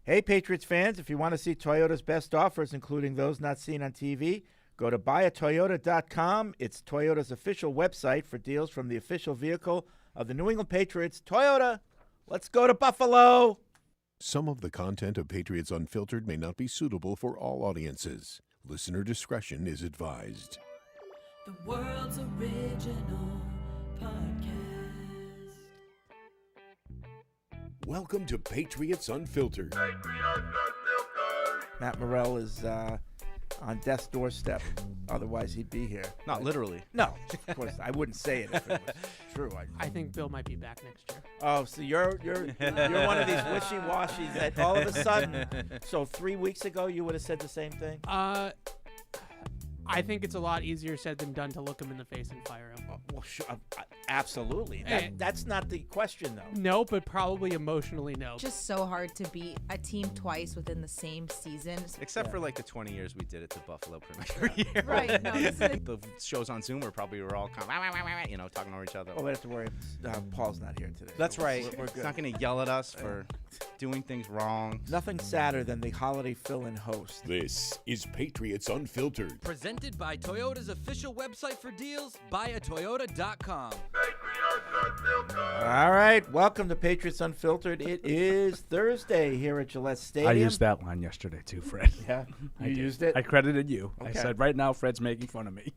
Hey, Patriots fans, if you want to see Toyota's best offers, including those not seen on TV, go to buyatoyota.com. It's Toyota's official website for deals from the official vehicle of the New England Patriots. Toyota, let's go to Buffalo. Some of the content of Patriots Unfiltered may not be suitable for all audiences. Listener discretion is advised. The world's original podcast. Welcome to Patriots Unfiltered. Matt Morrell is on death's doorstep. Otherwise, he'd be here. Not literally. No, of course. I wouldn't say it if it was true. I think Bill might be back next year. Oh, so you're one of these wishy-washies that all of a sudden. So 3 weeks ago, you would have said the same thing. I think it's a lot easier said than done to look him in the face and fire him. Well, sure, absolutely. That's not the question, though. No, but probably emotionally no. Just so hard to beat a team twice within the same season. Except for like the 20 years we did it to Buffalo pretty much every year. Right. No, The shows on Zoom were probably all kind of, talking over each other. Oh, we have to worry. Paul's not here today. That's so right. We're good. He's not going to yell at us for doing things wrong. Nothing sadder than the holiday fill-in host. This is Patriots Unfiltered. Presented by Toyota's official website for deals, buyatoyota.com. All right. Welcome to Patriots Unfiltered. It is Thursday here at Gillette Stadium. I used that line yesterday too, Fred. Yeah, I you did. used it? I credited you. Okay. I said, right now, Fred's making fun of me.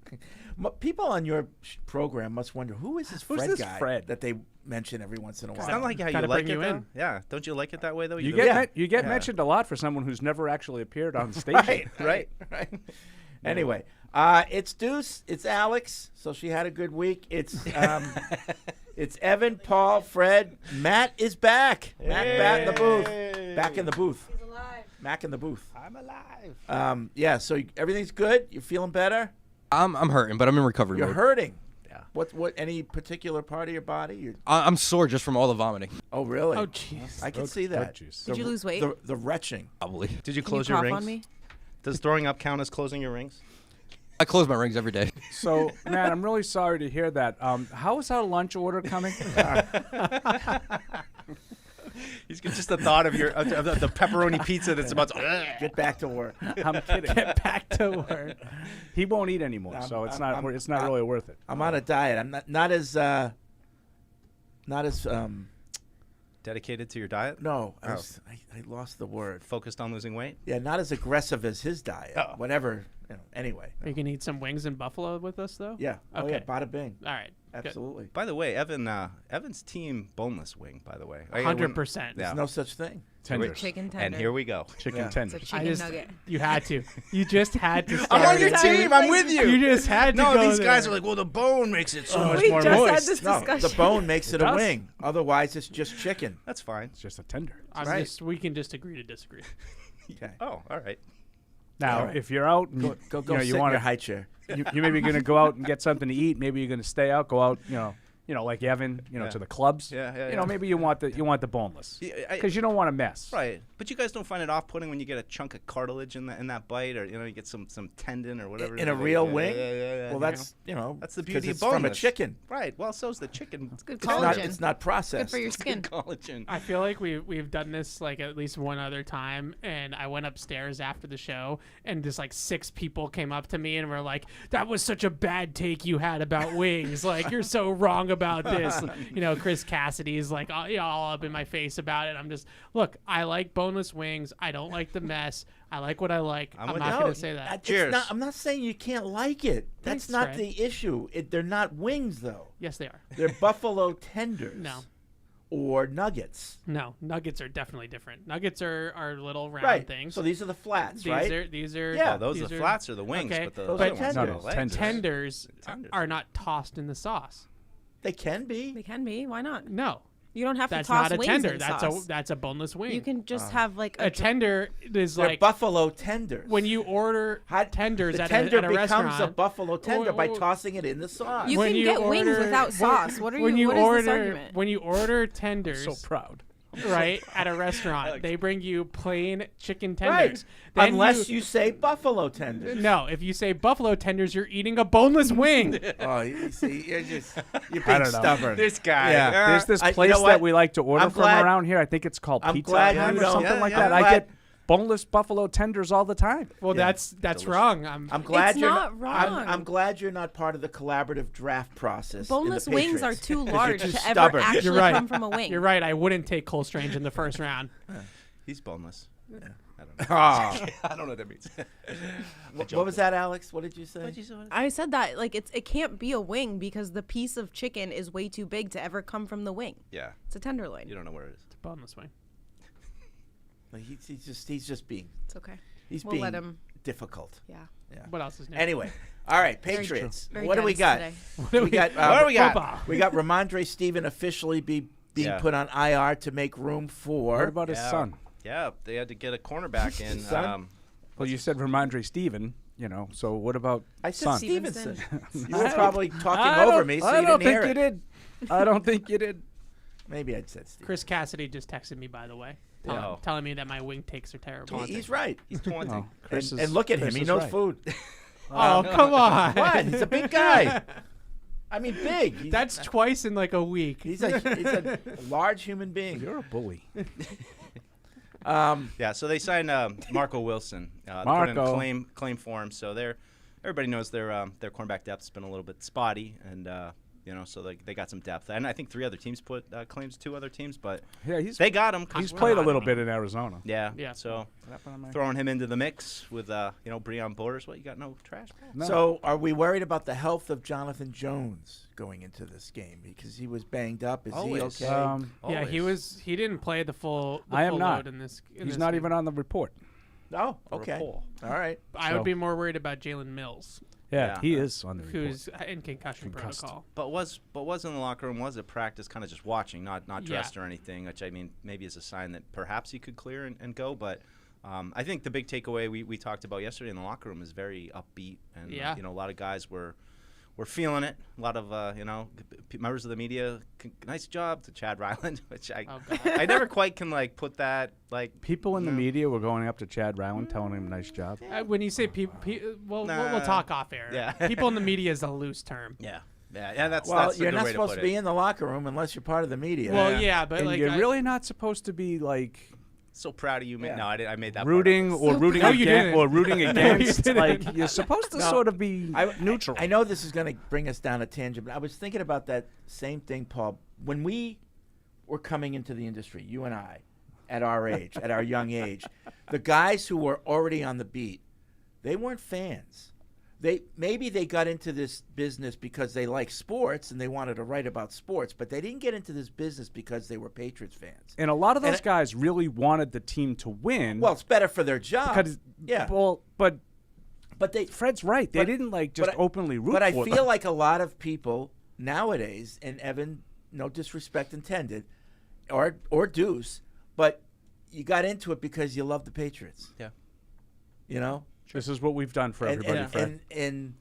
People on your program must wonder, who is this Who's Fred this guy Fred? that they mention every once in a It's while? not like how you Gotta like bring it, you though. in. Yeah. Don't you like it that way, though? You do? get Yeah. mentioned a lot for someone who's never actually appeared on stage. right. Anyway, it's Deuce, it's Alex, so she had a good week. It's it's Evan, Paul, Fred. Matt is back. Matt back in the booth. Back in the booth. He's alive. Mac in the booth. I'm alive. Yeah, so everything's good? You're feeling better? I'm hurting, but I'm in recovery You're mode. hurting. Yeah. What? Any particular part of your body? I'm sore just from all the vomiting. Oh, really? Oh, jeez. I can see that. Did you lose weight? The retching. Probably. Did you Can close you your cough rings? on me? Does throwing up count as closing your rings? I close my rings every day. So, Matt, I'm really sorry to hear that. How is our lunch order coming? He's got just the thought of your of the pepperoni pizza that's about to. Get back to work. I'm kidding. Get back to work. He won't eat anymore, so it's not really worth it. I'm on a diet. I'm not as Dedicated to your diet? no. Oh. I lost the word. Focused on losing weight? Yeah, not as aggressive as his diet. Oh. Whatever. Anyway. Are you going to eat some wings in Buffalo with us, though? Yeah. Oh yeah. Okay. Bada bing. All right. Absolutely. By the way, Evan's team boneless wing, by the way. 100%. Yeah. There's no such thing. Tenders. Chicken tender. And here we go. Chicken Yeah. It's tenders. a I chicken just, nugget. You had to. You just had to start. I'm on your it. team. I'm with you. You just had to No, go these guys there. are like, well, the bone makes it so much We more just moist. had this No, discussion. the bone makes it a does. wing. Otherwise, it's just chicken. That's fine. It's just a tender. Right. We can just agree to disagree. Okay. Oh, all right. Now, All right. if you're out, and Go you sit know, in you your want high chair. you maybe going to go out and get something to eat. Maybe you're going to stay out, go out, like Evan, Yeah. to the clubs. Yeah. Maybe you want the boneless Yeah, because you don't want to mess. Right, but you guys don't find it off-putting when you get a chunk of cartilage in that bite, or you get some tendon or whatever. In it a is. real Yeah, wing? yeah, Well, that's That's the 'cause beauty it's of from a boneless. chicken. Right. Well, so's the chicken. It's good It's not. collagen. It's not processed. Good for your skin. Collagen. I feel like we've done this like at least one other time, and I went upstairs after the show, and just like 6 people came up to me and were like, "That was such a bad take you had about wings. Like you're so wrong about this." Chris Cassidy's like all up in my face about it. I'm just look. I like boneless wings. I don't like the mess. I like what I like. I'm with not you. going to say that. It's Cheers. not- I'm not saying you can't like it. That's Thanks, not Fred. the issue. They're not wings, though. Yes, they are. They're buffalo tenders. No. Or nuggets. No, nuggets are definitely different. Nuggets are little round Right. things. So these are the flats, these right? these are Yeah. Oh, those these are the flats or the wings, okay, but the Those other are ones tenders. are the legs. Tenders. tenders are not tossed in the sauce. They can be. They can be. Why not? No, You don't have that's to toss not a wings tender. in That's sauce. a boneless wing. You can just have like a tender is They're like buffalo tenders. when you order tenders the at tender a becomes restaurant. a buffalo tender by or- tossing it in the sauce. You when can you get wings order- without sauce. What are when you? you What order is this argument? when you order tenders? So proud. right, at a restaurant. They bring you plain chicken tenders. Right. Then Unless you say buffalo tenders. No, if you say buffalo tenders, you're eating a boneless wing. Oh, you see, you're I being don't know. stubborn. This guy. Yeah. There's this you place know what? that we like to order I'm from glad- around here. I think it's called I'm Pizza glad Hut you or don't- something yeah, like yeah. that. I'm I glad- get boneless buffalo tenders all the time. Well, that's wrong. I'm glad It's you're not wrong. I'm glad you're not part of the collaborative draft process. Boneless in the wings are Patriots. too 'Cause large you're too to ever stubborn. actually You're right. come from a wing. You're right. I wouldn't take Cole Strange in the first round. He's boneless. Oh. I don't know what that means. What was that, Alex? What did you say? I said that like it can't be a wing because the piece of chicken is way too big to ever come from the wing. Yeah. It's a tenderloin. You don't know where it is. It's a boneless wing. Like, he's just being It's okay. he's We'll being let him. difficult. Yeah. What else is new? Anyway, all right, Very Patriots. Very What do we dense got? today. We got What do we got? Football. We got Ramondre Steven officially being Yeah. put on IR to make room for. What about his Yeah. son? Yeah, they had to get a cornerback in. Son? Well, you said Ramondre Steven, so what about I said son? Stevenson. Stevenson. You were probably talking I over don't- me, so I you don't didn't hear think it. you did. I don't think you did. Maybe I'd said Steven. Chris Cassidy just texted me, by the way, telling me that my wing takes are terrible. He's right. He's taunting. Oh, Chris And is- look at him. Chris He is knows right. food. Oh, come on. What? He's a big guy. I mean, big. That's twice in like a week. He's a large human being. You're a bully. Yeah, so they signed Marco Wilson. They put in Marco. claim for him. So everybody knows their cornerback depth's been a little bit spotty, and so they got some depth. And I think 3 other teams put claims, 2 other teams, but Yeah, they got him. he's played a little bit in Arizona. Yeah. Yeah. So What happened on my- throwing him into the mix with Breon Borders. What, you got no trash? No. So, are we worried about the health of Jonathan Jones going into this game because he was banged up? Is Always. he okay? Yeah, Always. he didn't play the full. I am full not. Load in this. In He's this not game. even on the report. Oh, okay. rapport. All right. I So- would be more worried about Jalen Mills, Yeah, Yeah. he is on the report. who's in concussion Concussed. protocol. But was in the locker room, was at practice, kind of just watching, not Yeah. dressed or anything, which I mean maybe is a sign that perhaps he could clear and go. But I think the big takeaway we talked about yesterday in the locker room is very upbeat, and Yeah. a lot of guys were feeling it. A lot of members of the media, nice job to Chad Ryland, which Oh, God. I never quite can put that People in the media were going up to Chad Ryland telling him nice job. When you say people, we'll talk off air. Yeah. People in the media is a loose term. yeah. That's Well, that's a you're good not way supposed to to put be it. in the locker room unless you're part of the media. Well, yeah, but And like you're I- really not supposed to be like So proud of you, man. Yeah. No, I made that rooting part up. or rooting No, you against didn't. or rooting you against. didn't. Like you're supposed to No, sort of be neutral. I know this is going to bring us down a tangent, but I was thinking about that same thing, Paul. When we were coming into the industry, you and I, at our age, at our young age, the guys who were already on the beat, they weren't fans. Maybe they got into this business because they like sports and they wanted to write about sports, but they didn't get into this business because they were Patriots fans. And a lot of those And- guys really wanted the team to win. Well, it's better for their job. because yeah, Well, but they Fred's right. They but- didn't just but I- openly root But I for feel them. like a lot of people nowadays, and Evan, no disrespect intended, or Deuce, but you got into it because you love the Patriots. Yeah. You know? This is what we've done for everybody, Fred. and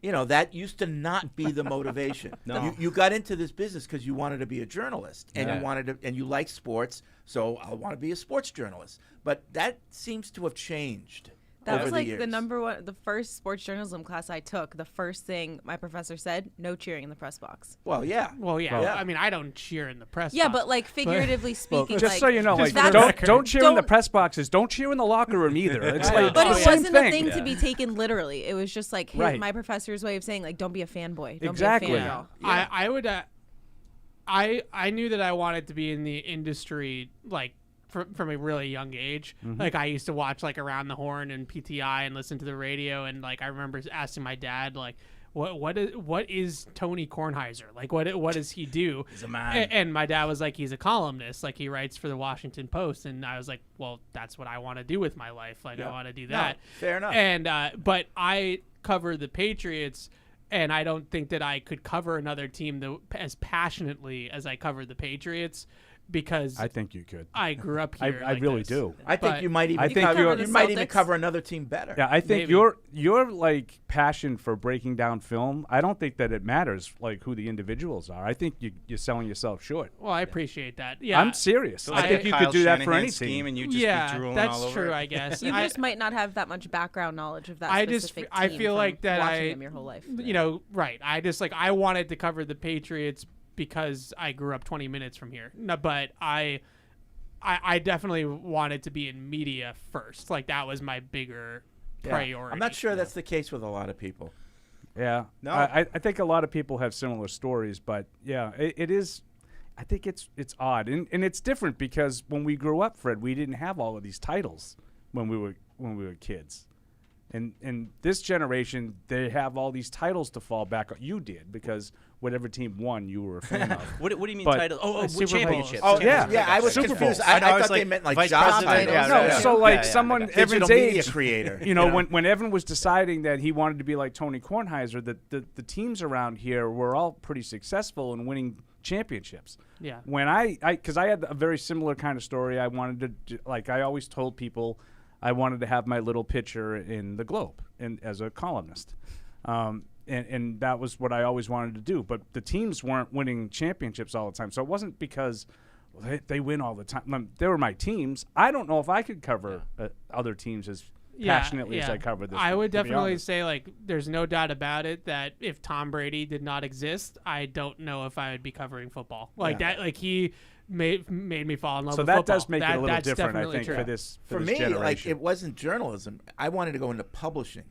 that used to not be the motivation. No. You got into this business because you wanted to be a journalist, and Yeah. you wanted to, and you like sports, so I want to be a sports journalist. But that seems to have changed. That over was the like years. the number one, the first sports journalism class I took. The first thing my professor said: no cheering in the press box. Well, yeah. Well, yeah. Yeah. I mean, I don't cheer in the press. Yeah, box. but like figuratively speaking, Just like, so you know, Just like for the don't record. don't cheer in the Don't- press boxes. Don't cheer in the locker room either. It's like But it's it the same wasn't a thing to be taken literally. It was just like Right. my professor's way of saying like, don't be a fanboy. Don't Exactly. be a yeah. fangirl. I would. I knew that I wanted to be in the industry like from a really young age. Like I used to watch like Around the Horn and PTI and listen to the radio, and like I remember asking my dad like, what is Tony Kornheiser, like what does he do? He's a man. And my dad was like, he's a columnist, like he writes for the Washington Post, and I was like, well, that's what I want to do with my life, like I want to do that. fair enough. And but I cover the Patriots, and I don't think that I could cover another team as passionately as I cover the Patriots. because I think you could. I grew up here. I like really this. do. I think But you might even I think cover, you're- you might even Celtics. cover another team better. Yeah, I think Maybe. your like passion for breaking down film. I don't think that it matters like who the individuals are. I think you're selling yourself short. Well, I appiate that. Yeah, I'm serious. Feels I like think a you Kyle could do that for Shanahan any scheme, team. and you just yeah, be drooling that's all over true. it. I guess. You I- just might not have that much background knowledge of that I just specific I team feel from like that watching them your whole life. Right. I just like I wanted to cover the Patriots because I grew up 20 minutes from here. No, but I definitely wanted to be in media first. Like that was my bigger Yeah. priority. I'm not sure that's the case with a lot of people. Yeah. No. I think a lot of people have similar stories, but yeah, it is. I think it's odd, and it's different because when we grew up, Fred, we didn't have all of these titles when we were kids. And this generation, they have all these titles to fall back on. You did, because whatever team won, you were a fan of. What do you mean But- title? Oh, Super Bowls. championships. Oh, yeah. yeah. I was Super confused. Bowls. I I know, I was thought they like meant like vice job president, titles. yeah, No, right, so yeah. like Yeah, yeah, someone I got Digital Evan's media age, creator. you know, when Evan was deciding that he wanted to be like Tony Kornheiser, the teams around here were all pretty successful in winning championships. Yeah. When because I had a very similar kind of story. I wanted to, like, I always told people I wanted to have my little picture in the Globe and as a columnist. And that was what I always wanted to do. But the teams weren't winning championships all the time. So it wasn't because they win all the time. They were my teams. I don't know if I could cover other teams as passionately as I covered this I one, would to be definitely honest. say, like, there's no doubt about it that if Tom Brady did not exist, I don't know if I would be covering football. Like that, like he made me fall in love So with that football. does make it a little That's different, I definitely think, true. for this For this me, generation. like it wasn't journalism. I wanted to go into publishing.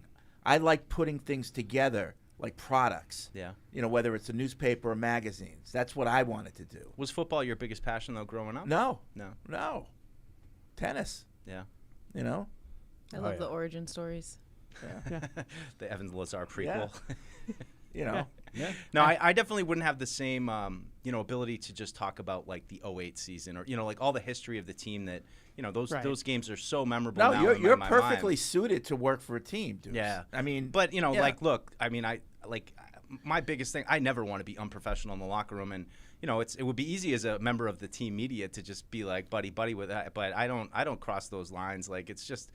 I like putting things together, like products. Yeah. You know, whether it's a newspaper or magazines. That's what I wanted to do. Was football your biggest passion though, growing up? No, No. tennis. Yeah. You know, I love yeah. the origin stories. The Evans Lazar prequel. you know. No, I definitely wouldn't have the same, ability to just talk about like the 08 season or like all the history of the team that those games are so memorable. No, now you're in my perfectly mind. suited to work for a team, dude. Yeah, I mean, but yeah. like, look, I mean, my biggest thing, I never want to be unprofessional in the locker room, and it would be easy as a member of the team media to just be like buddy with that, but I don't cross those lines. Like it's just.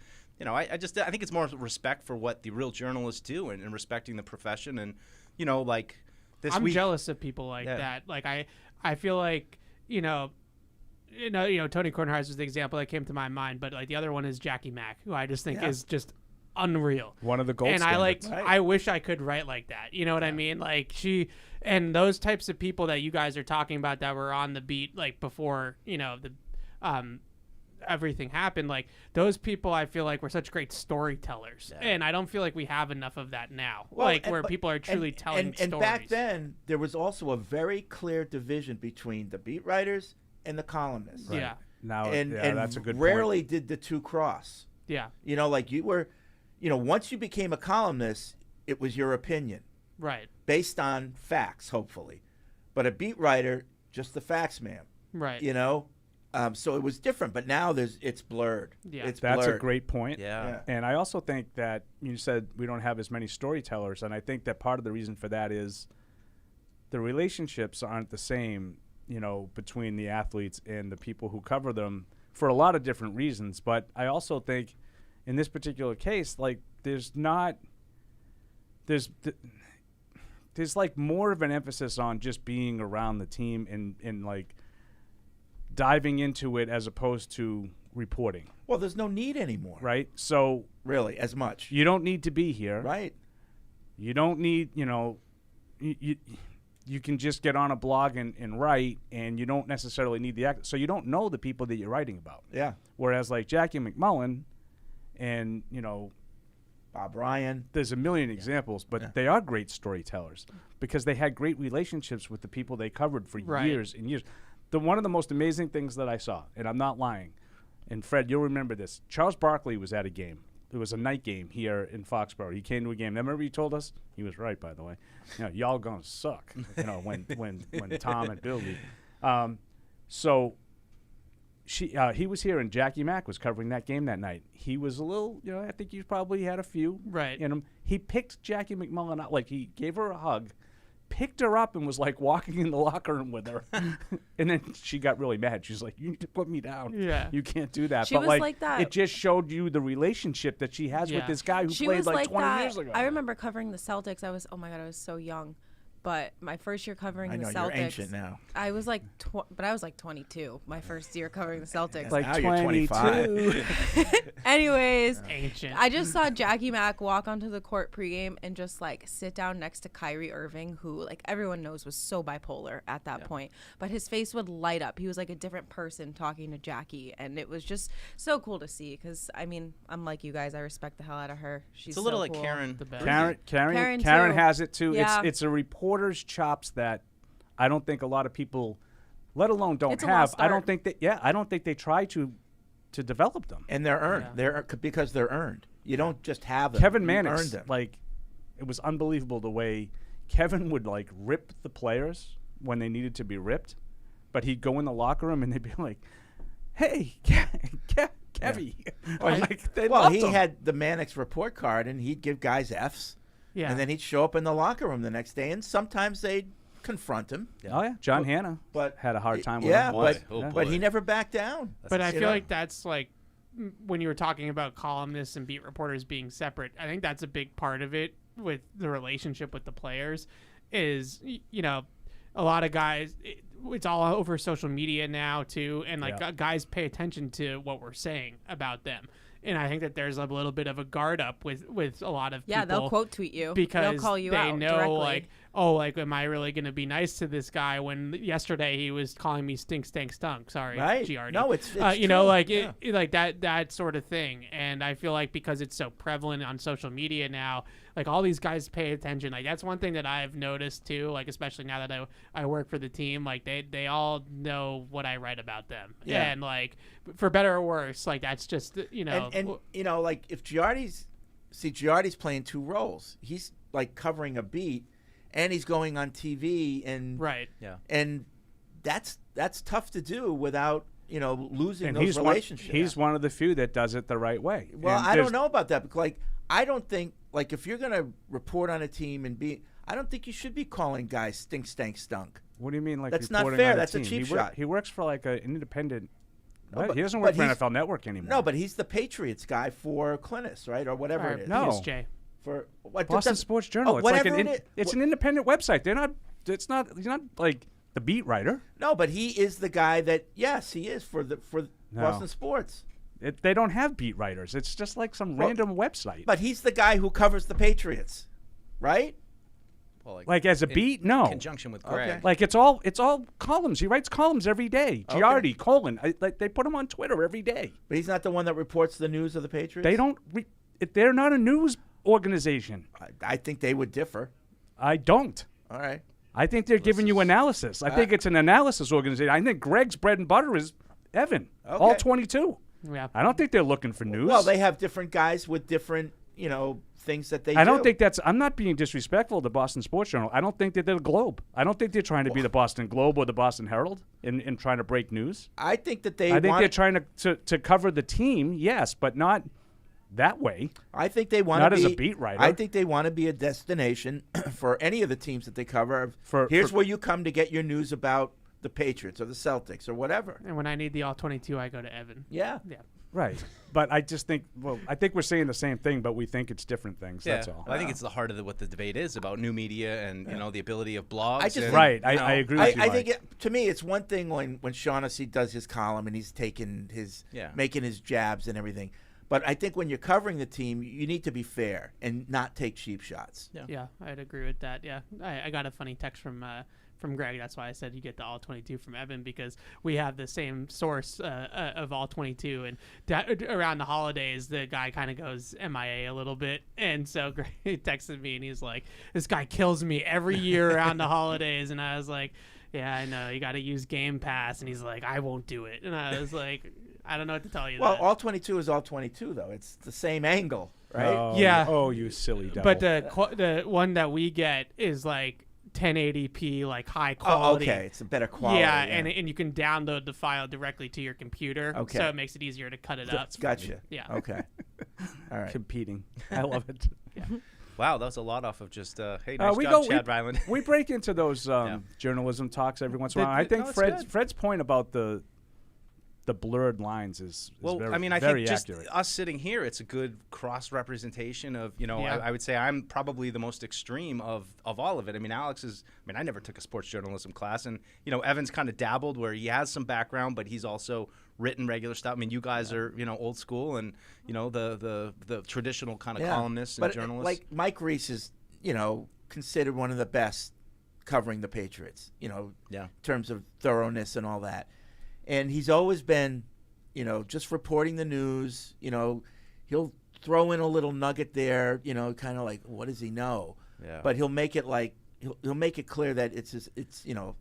I think it's more respect for what the real journalists do and respecting the profession and, like this I'm week. jealous of people like that. Like I feel like, Tony Kornheiser is the example that came to my mind, but like the other one is Jackie Mack, who I just think is just unreal. One of the gold And I standards. I wish I could write like that. You know what I mean? Like she and those types of people that you guys are talking about that were on the beat like before, everything happened, like those people I feel like were such great storytellers, and I don't feel like we have enough of that now. Well, where people are truly telling stories. And back then, there was also a very clear division between the beat writers and the columnists. Right. Yeah, Now, And that's a good rarely point. did the two cross. yeah, Like you were, once you became a columnist, it was your opinion right, based on facts, hopefully. But a beat writer, just the facts, man. right. So it was different, but now it's blurred. Yeah. It's That's blurred. a great point. Yeah. And I also think that you said we don't have as many storytellers, and I think that part of the reason for that is the relationships aren't the same, between the athletes and the people who cover them for a lot of different reasons. But I also think in this particular case, like there's like more of an emphasis on just being around the team and like diving into it as opposed to reporting, Well, there's no need anymore, right? So really, as much. you don't need to be here. Right. You don't need, you can just get on a blog and write, and you don't necessarily need the act. So you don't know the people that you're writing about. Yeah. Whereas like Jackie McMullen and, Bob Ryan. there's a million examples, but they are great storytellers because they had great relationships with the people they covered for Right. years and years. One of the most amazing things that I saw, and I'm not lying, and Fred, you'll remember this. Charles Barkley was at a game. It was a night game here in Foxborough. He came to a game. Remember he told us? He was right, by the way. Y'all gonna suck. When Tom and Bill leave. So he was here, and Jackie Mack was covering that game that night. He was a little, I think he probably had a few Right. in him. He picked Jackie McMullen out, like he gave her a hug, picked her up and was like walking in the locker room with her. And then she got really mad. She's like, "You need to put me down. Yeah. You can't do that." She but was like that. it just showed you the relationship that she has with Yeah. this guy who She played was like 20 that. years ago. I remember covering the Celtics. Oh my God, I was so young. But my first year covering I know the you're Celtics, ancient now. I was like, but I was like 22. My first year covering the Celtics. like Now you're 22. Anyways, Ancient. I just saw Jackie Mack walk onto the court pregame and just like sit down next to Kyrie Irving, who like everyone knows was so bipolar at that point. But his face would light up. He was like a different person talking to Jackie, and it was just so cool to see. Because I mean, I'm like you guys. I respect the hell out of her. She's It's a little so like cool. Karen. The best. Karen too. has it too. Yeah. It's a reporter's chops that I don't think a lot of people, let alone don't It's a have. lost I don't art. think that. Yeah, I don't think they try to develop them. And they're earned. Yeah. Because they're earned. You don't just have them. Kevin you Mannix, earned them. like, it was unbelievable the way Kevin would like rip the players when they needed to be ripped, but he'd go in the locker room and they'd be like, "Hey, Kevy," like they well, loved he him. had the Mannix report card, and he'd give guys Fs. Yeah. And then he'd show up in the locker room the next day, and sometimes they'd confront him. Oh yeah, John Hanna, But had a hard time with Yeah, him. Boy. but, Oh, but boy. he never backed down. But I you feel know? like that's like when you were talking about columnists and beat reporters being separate. I think that's a big part of it with the relationship with the players. Is a lot of guys. It's all over social media now too, and like Yeah. guys pay attention to what we're saying about them. And I think that there's a little bit of a guard up with a lot of Yeah, people. they'll quote tweet you. Because they'll call you they out know, directly. like, oh, like, am I really going to be nice to this guy when yesterday he was calling me stink, stank, stunk? Sorry, Right. Giardi. No, it's you know, true. like Yeah. like that sort of thing. And I feel like because it's so prevalent on social media now, like all these guys pay attention. Like that's one thing that I've noticed too. Like especially now that I work for the team, like they all know what I write about them. Yeah. And like for better or worse, like that's just And you know, like if Giardi's playing two roles. He's like covering a beat, and he's going on TV, and right. Yeah. and that's tough to do without losing And those he's relationships. he's one of the few that does it the right way. Well, And I there's- don't know about that. Because, like, I don't think, like, if you're going to report on a team and I don't think you should be calling guys stink, stank, stunk. What do you mean? Like That's not reporting fair. on That's a team? cheap He shot. He works for like an independent. but- he doesn't but work for he's- NFL Network anymore. No, but he's the Patriots guy for Clintus, right? Or whatever Or it is. No. PSJ. For what? Boston does- Sports Journal. Oh, it's like whatever an it is. it's an independent website. They're not. It's not. He's not like the beat writer. No, but he is the guy that, yes, he is for Boston Sports. They don't have beat writers. It's just like some Well, random website. But he's the guy who covers the Patriots, right? Well, Like as a in beat, no. conjunction with Greg. Okay. Like it's all columns. He writes columns every day. Giardi, colon. Like they put him on Twitter every day. But he's not the one that reports the news of the Patriots? They don't. They're not a news organization. I think they would differ. I don't. All right. I think they're giving you analysis. I think it's an analysis organization. I think Greg's bread and butter is Evan. All Okay. 22. Yeah. I don't think they're looking for news. Well, they have different guys with different, things that they do. I don't think that's. I'm not being disrespectful to Boston Sports Journal. I don't think that they're the Globe. I don't think they're trying to be the Boston Globe or the Boston Herald in trying to break news. I think that they I think want they're trying to cover the team, yes, but not that way. I think they want to Not be as a beat writer. I think they want to be a destination for any of the teams that they cover. Here's where you come to get your news about the Patriots or the Celtics or whatever. And when I need the all 22, I go to Evan. Yeah. Yeah. Right. But I just think, I think we're saying the same thing, but we think it's different things. Yeah. That's all. I think it's the heart of what the debate is about new media and the ability of blogs. I just and, think- Right. you know, I agree with you. I Mike. think to me it's one thing when Shaughnessy does his column and he's taking making his jabs and everything. But I think when you're covering the team, you need to be fair and not take cheap shots. Yeah, I'd agree with that. Yeah, I got a funny text from Greg. That's why I said you get the all 22 from Evan, because we have the same source of all 22. And around the holidays, the guy kind of goes MIA a little bit. And so Greg texted me and he's like, "This guy kills me every year around the holidays." And I was like, "Yeah, I know. You got to use Game Pass." And he's like, "I won't do it." And I was like, I don't know what to tell you. Well, that. all 22 is all 22 though. It's the same angle, right? Oh, Yeah. Oh, you silly devil. But the one that we get is like 1080p, like high quality. Oh, okay. It's a better quality. Yeah, and you can download the file directly to your computer. Okay. So it makes it easier to cut it up. Gotcha. Yeah. Okay. All right. competing. I love it. Yeah. Wow, that was a lot off of just hey, nice we job, go. Chad Ryland. We break into those journalism talks every once in a while. I think it's Fred's point about the blurred lines is well, very, I mean, I very think just accurate. us sitting here, it's a good cross representation of, Yeah. I would say I'm probably the most extreme of all of it. I mean, I never took a sports journalism class, and Evan's kind of dabbled where he has some background, but he's also written regular stuff. I mean, you guys are old school, and the traditional kind of columnists and but journalists. like Mike Reese is considered one of the best covering the Patriots. In terms of thoroughness and all that. And he's always been, just reporting the news. He'll throw in a little nugget there, kind of like, what does he know? Yeah. But he'll make it like he'll make it clear that it's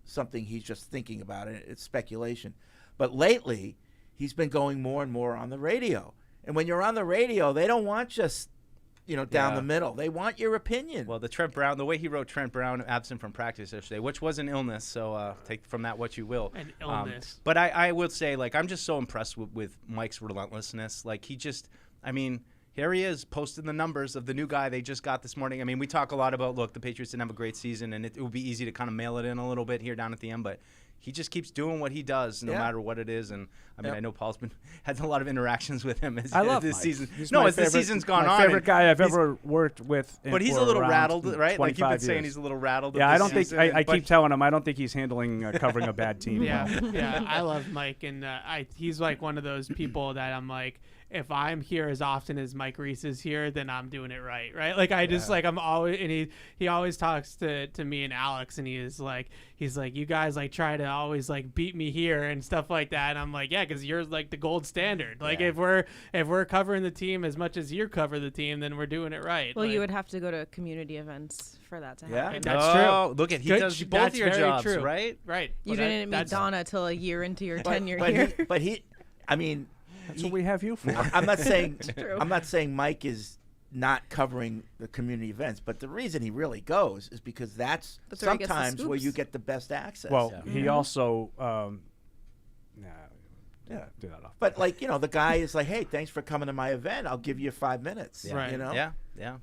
something he's just thinking about. It's speculation. But lately, he's been going more and more on the radio. And when you're on the radio, they don't want just down the middle. They want your opinion. Well, the way he wrote Trent Brown absent from practice yesterday, which was an illness, so take from that what you will. An illness. But I would say, I'm just so impressed with Mike's relentlessness. Here he is posting the numbers of the new guy they just got this morning. I mean, we talk a lot about, the Patriots didn't have a great season, and it would be easy to kind of mail it in a little bit here down at the end, but he just keeps doing what he does no matter what it is. And I know Paul's had a lot of interactions with him as this season. As the season's gone on. My favorite guy I've ever worked with. But he's a little rattled, right? Like you've been saying, he's a little rattled. Yeah, I don't think I keep telling him I don't think he's handling covering a bad team. Yeah, I love Mike, and he's like one of those people that I'm like, if I'm here as often as Mike Reese is here, then I'm doing it right? Like I'm always, and he always talks to me and Alex, and he's like, you guys try to always beat me here and stuff like that, and I'm like, yeah, because you're the gold standard. If we're covering the team as much as you cover the team, then we're doing it right. Well, you would have to go to community events for that to happen. Yeah, that's true. Look at he does both of your jobs, true. right? Right. You didn't meet Donna till a year into your tenure but here. That's what we have you for. I'm not saying Mike is not covering the community events, but the reason he really goes is because that's sometimes where you get the best access. Well, he also do that off. But the guy is like, hey, thanks for coming to my event. I'll give you 5 minutes. Yeah. Right. Yeah.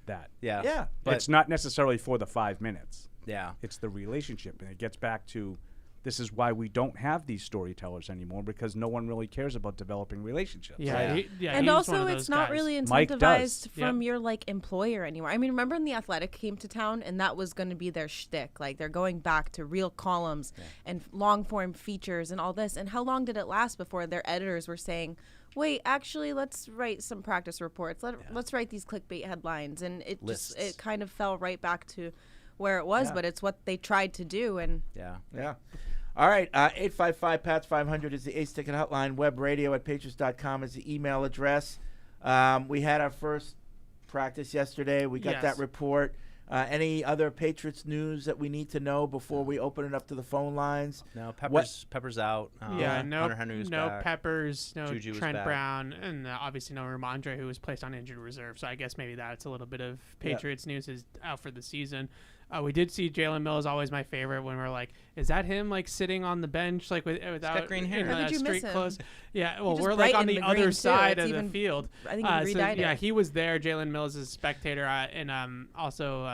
That. Yeah. But it's not necessarily for the 5 minutes. Yeah. It's the relationship, and it gets back to this is why we don't have these storytellers anymore, because no one really cares about developing relationships. Yeah. And he's also, one of it's those not guys. really incentivized from your employer anymore. I mean, remember when the Athletic came to town, and that was going to be their shtick. They're going back to real columns and long form features and all this. And how long did it last before their editors were saying, wait, actually, let's write some practice reports. Let's write these clickbait headlines, and it kind of fell right back to where it was. But it's what they tried to do, and yeah. All right, 855-PATS-500 is the Ace Ticket Hotline. webradio@patriots.com is the email address. We had our first practice yesterday. We got that report. Any other Patriots news that we need to know before we open it up to the phone lines? No, Pepper's out. No Hunter Henry was back. Peppers, no Juju Trent Brown, and obviously no Ramondre, who was placed on injured reserve. So I guess maybe that's a little bit of Patriots news is out for the season. We did see Jalen Mills, always my favorite, when we're like, is that him sitting on the bench without got green hair. How did you street miss him? clothes? Yeah, well, just we're brightened on the the other green, too. side It's of even- the field. I think he redyed it. He was there. Jalen Mills is a spectator, and also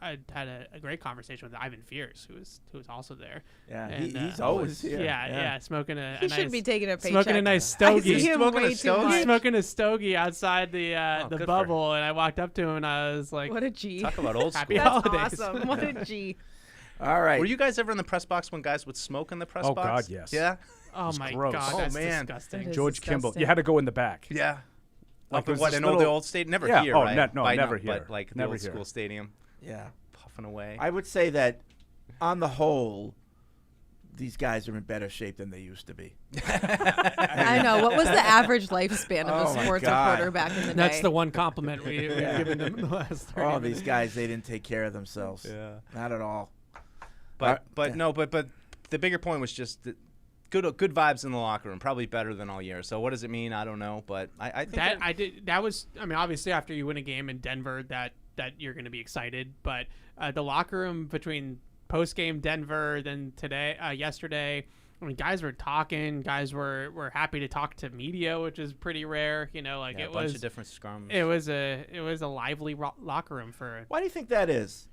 I had a great conversation with Ivan Fears, who was also there. Yeah, and, he's always here. Yeah, smoking a He nice, should be taking a paycheck. smoking a nice I stogie. see him Smoking a way too stogie? much. He's smoking a stogie outside the good for bubble, and I walked up to him and I was like, What a G. Talk about old Happy school. That's holidays. awesome. What a G. All right. Were you guys ever in the press box when guys would smoke in the press box? Oh, God, yes. Yeah? oh my gross. god, Oh, that's man. disgusting. That is George Kimball. disgusting. You had to go in the back. Yeah. Like, Up in there's what, this in little- the old stadium? Never Yeah, here, oh, right? no, By never now, here. But like the Never old here. school stadium, Yeah. puffing away. I would say that, on the whole, these guys are in better shape than they used to be. I know. What was the average lifspan of Oh, a my sports God. reporter back in the day? That's the one compliment we've given them the last 30 Oh, minutes. these guys, they didn't take care of themselves. Yeah. Not at all. But the bigger point was just that good vibes in the locker room, probably better than all year. So what does it mean? I don't know, but I think that was. I mean, obviously after you win a game in Denver, that you're going to be excited. But the locker room between post game Denver, then yesterday, I mean, guys were talking. Guys were happy to talk to media, which is pretty rare. You know, like Yeah, it a bunch was of different scrums. it was a lively locker room for a Why do you think that is?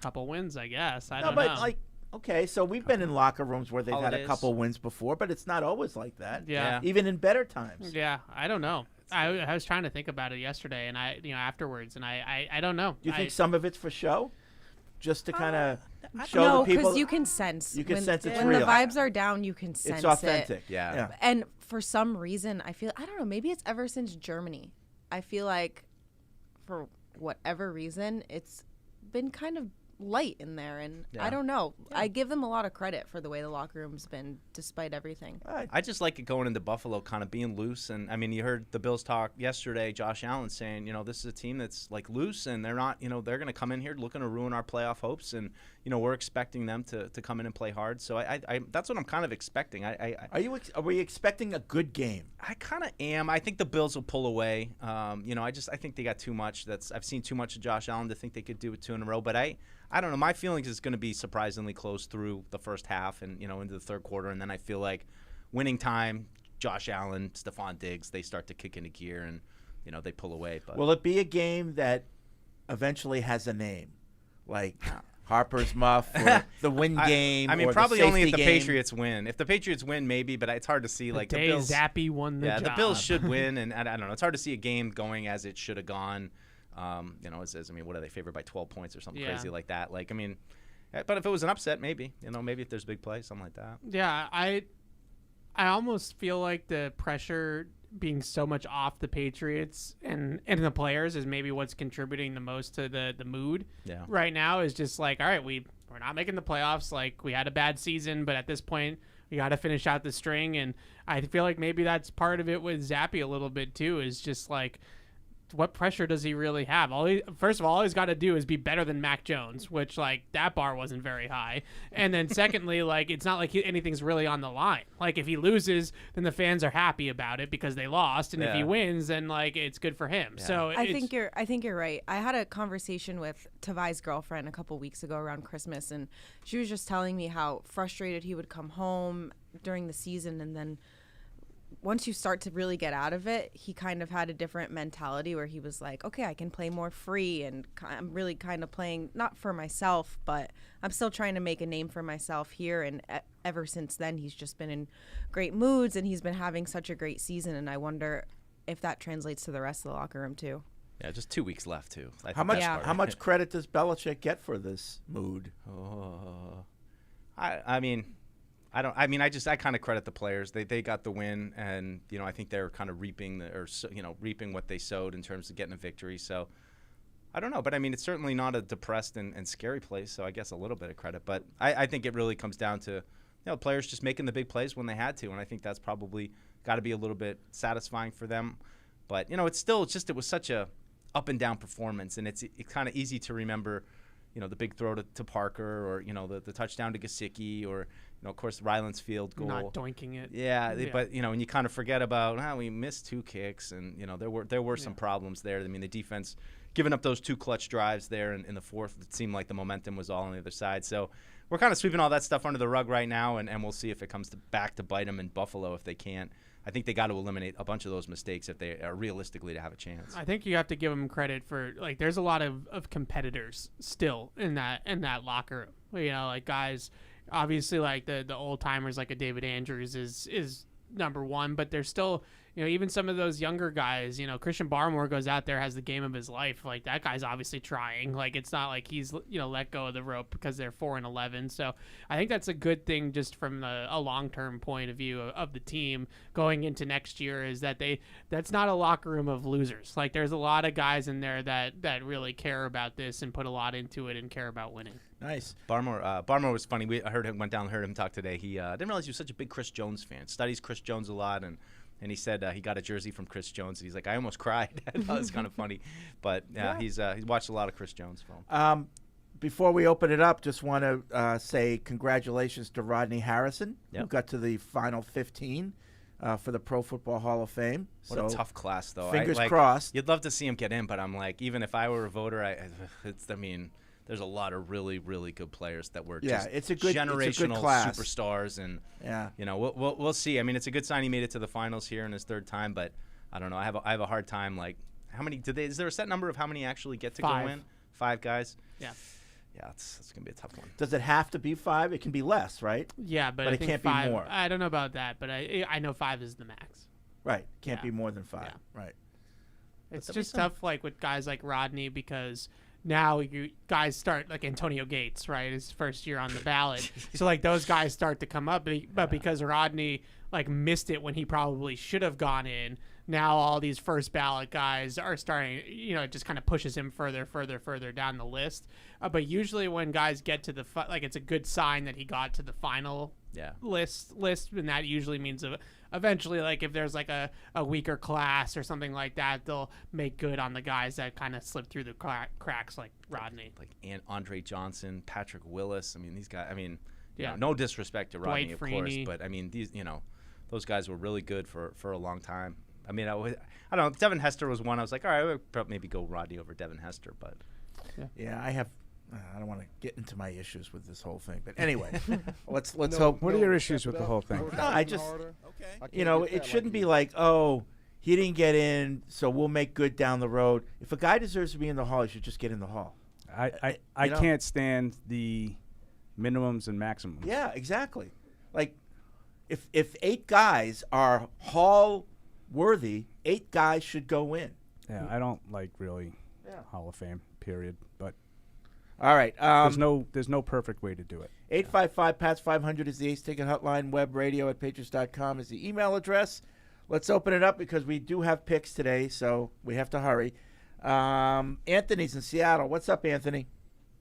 couple wins, I guess. I No, don't but know. like, okay, so we've been in locker rooms where they've had a Holidays. couple wins before, but it's not always like that. Yeah. Even in better times. Yeah, I don't know. I was trying to think about it yesterday, and afterwards, and I don't know. Do you think some of it's for show? Just to kind of show No, the people because you can sense. You can when, sense it's when real. the vibes are down, you can sense it's authentic. it. Yeah. And for some reason, I don't know, maybe it's ever since Germany. I feel like for whatever reason, it's been kind of light in there, and I don't know. I give them a lot of credit for the way the locker room's been despite everything. I just like it going into Buffalo kind of being loose. And, I mean, you heard the Bills talk yesterday, Josh Allen saying, this is a team that's, like, loose, and they're not, they're going to come in here looking to ruin our playoff hopes. And, we're expecting them to come in and play hard. So I that's what I'm kind of expecting. Are we expecting a good game? I kind of am. I think the Bills will pull away. I think they got too much. I've seen too much of Josh Allen to think they could do it 2 in a row. But I don't know. My feelings is going to be surprisingly close through the first half and, into the third quarter. And then I feel like winning time, Josh Allen, Stephon Diggs, they start to kick into gear and, they pull away. But Will it be a game that eventually has a name? Like Harper's Muff or the win game? I mean, or probably the only if safety the game? Patriots win. If the Patriots win, maybe, but it's hard to see. Like the day Bills, Zappe won the job. the Bills should win, and I don't know. It's hard to see a game going as it should have gone. What are they favored by 12 points or something crazy like that? Like, I mean, but if it was an upset, maybe, maybe if there's a big play, something like that. Yeah, I almost feel like the pressure being so much off the Patriots and the players is maybe what's contributing the most to the mood right now is just like, all right, we're not making the playoffs. Like, we had a bad season, but at this point, we got to finish out the string. And I feel like maybe that's part of it with Zappe a little bit too, is just like, what pressure does he really have? First of all he's got to do is be better than Mac Jones, which, like, that bar wasn't very high. And then secondly, like, it's not like anything's really on the line. Like, if he loses, then the fans are happy about it because they lost, and if he wins, then, like, it's good for him. Yeah. So I think you're right. I had a conversation with Tavai's girlfriend a couple weeks ago around Christmas, and she was just telling me how frustrated he would come home during the season, and then once you start to really get out of it, he kind of had a different mentality where he was like, okay, I can play more free, and I'm really kind of playing not for myself, but I'm still trying to make a name for myself here. And ever since then, he's just been in great moods, and he's been having such a great season. And I wonder if that translates to the rest of the locker room too. Yeah, just 2 weeks left too. How much credit does Belichick get for this mood? I kind of credit the players. They got the win, and I think they're kind of reaping what they sowed in terms of getting a victory. So I don't know, but I mean, it's certainly not a depressed and scary place. So I guess a little bit of credit, but I think it really comes down to players just making the big plays when they had to, and I think that's probably got to be a little bit satisfying for them. But it was such a up and down performance, and it's kind of easy to remember. The big throw to Parker, or the touchdown to Gesicki, or of course Ryland's field goal. not doinking it. But and you kind of forget about we missed 2 kicks, and there were some problems there. I mean, the defense giving up those 2 clutch drives there in the fourth. It seemed like the momentum was all on the other side. So we're kind of sweeping all that stuff under the rug right now, and we'll see if it comes back to bite them in Buffalo if they can't. I think they got to eliminate a bunch of those mistakes if they are realistically to have a chance. I think you have to give them credit for, like, there's a lot of competitors still in that locker room. Like, guys, obviously, like the old timers like a David Andrews is number one, but there's still, even some of those younger guys, Christian Barmore goes out there, has the game of his life. Like, that guy's obviously trying. Like, it's not like he's, let go of the rope because they're 4-11. So I think that's a good thing just from a long-term point of view of the team going into next year, is that that's not a locker room of losers. Like, there's a lot of guys in there that really care about this and put a lot into it and care about winning. Nice. Barmore was funny. I heard him talk today. He didn't realize he was such a big Chris Jones fan. Studies Chris Jones a lot, and he said he got a jersey from Chris Jones. He's like, I almost cried. That was kind of funny. But he's watched a lot of Chris Jones film. Before we open it up, just want to say congratulations to Rodney Harrison, who got to the final 15 for the Pro Football Hall of Fame. What a tough class, though. Fingers crossed. You'd love to see him get in, but I'm like, even if I were a voter, there's a lot of really, really good players that were Yeah, just it's a good generational class. superstars, and Yeah. you know, we'll see. I mean, it's a good sign he made it to the finals here in his third time, but I don't know. I have a hard time. Like, how many is there a set number of how many actually get to 5. go in? 5 guys. Yeah. Yeah, it's gonna be a tough one. Does it have to be 5? It can be less, right? Yeah, but But I it think can't be 5, more. I don't know about that, but I know 5 is the max. Right. Can't Yeah. be more than 5. Yeah. Right. It's there'll be just some- tough, like with guys like Rodney, because now you guys start like Antonio Gates, right? His first year on the ballot, so like those guys start to come up, but because Rodney like missed it when he probably should have gone in, now all these first ballot guys are starting. You know, it just kind of pushes him further down the list. But usually when guys get to the like, it's a good sign that he got to the final Yeah. list, and that usually means eventually, like if there's like a weaker class or something like that, they'll make good on the guys that kind of slip through the cracks, like Rodney. Like Andre Johnson, Patrick Willis. I mean, these guys. I mean, you Yeah. know, no disrespect to Rodney, of course, Freeney. but I mean, these, you know, those guys were really good for a long time. I mean, I don't know. Devin Hester was one. I was like, all right, I would probably maybe go Rodney over Devin Hester, but Yeah, I don't want to get into my issues with this whole thing, but anyway, let's hope. What are your issues with the whole thing? No, I just, you know, it shouldn't be like, oh, he didn't get in, so we'll make good down the road. If a guy deserves to be in the hall, he should just get in the hall. I You know? can't stand the minimums and maximums. Yeah, exactly. Like, if 8 guys are hall worthy, 8 guys should go in. Yeah, I don't like really Yeah. Hall of Fame, period. But All right. there's no perfect way to do it. 855-PATS-500 is the Ace Ticket Hotline. Web radio at patriots.com is the email address. Let's open it up because we do have picks today, so we have to hurry. Anthony's in Seattle. What's up, Anthony?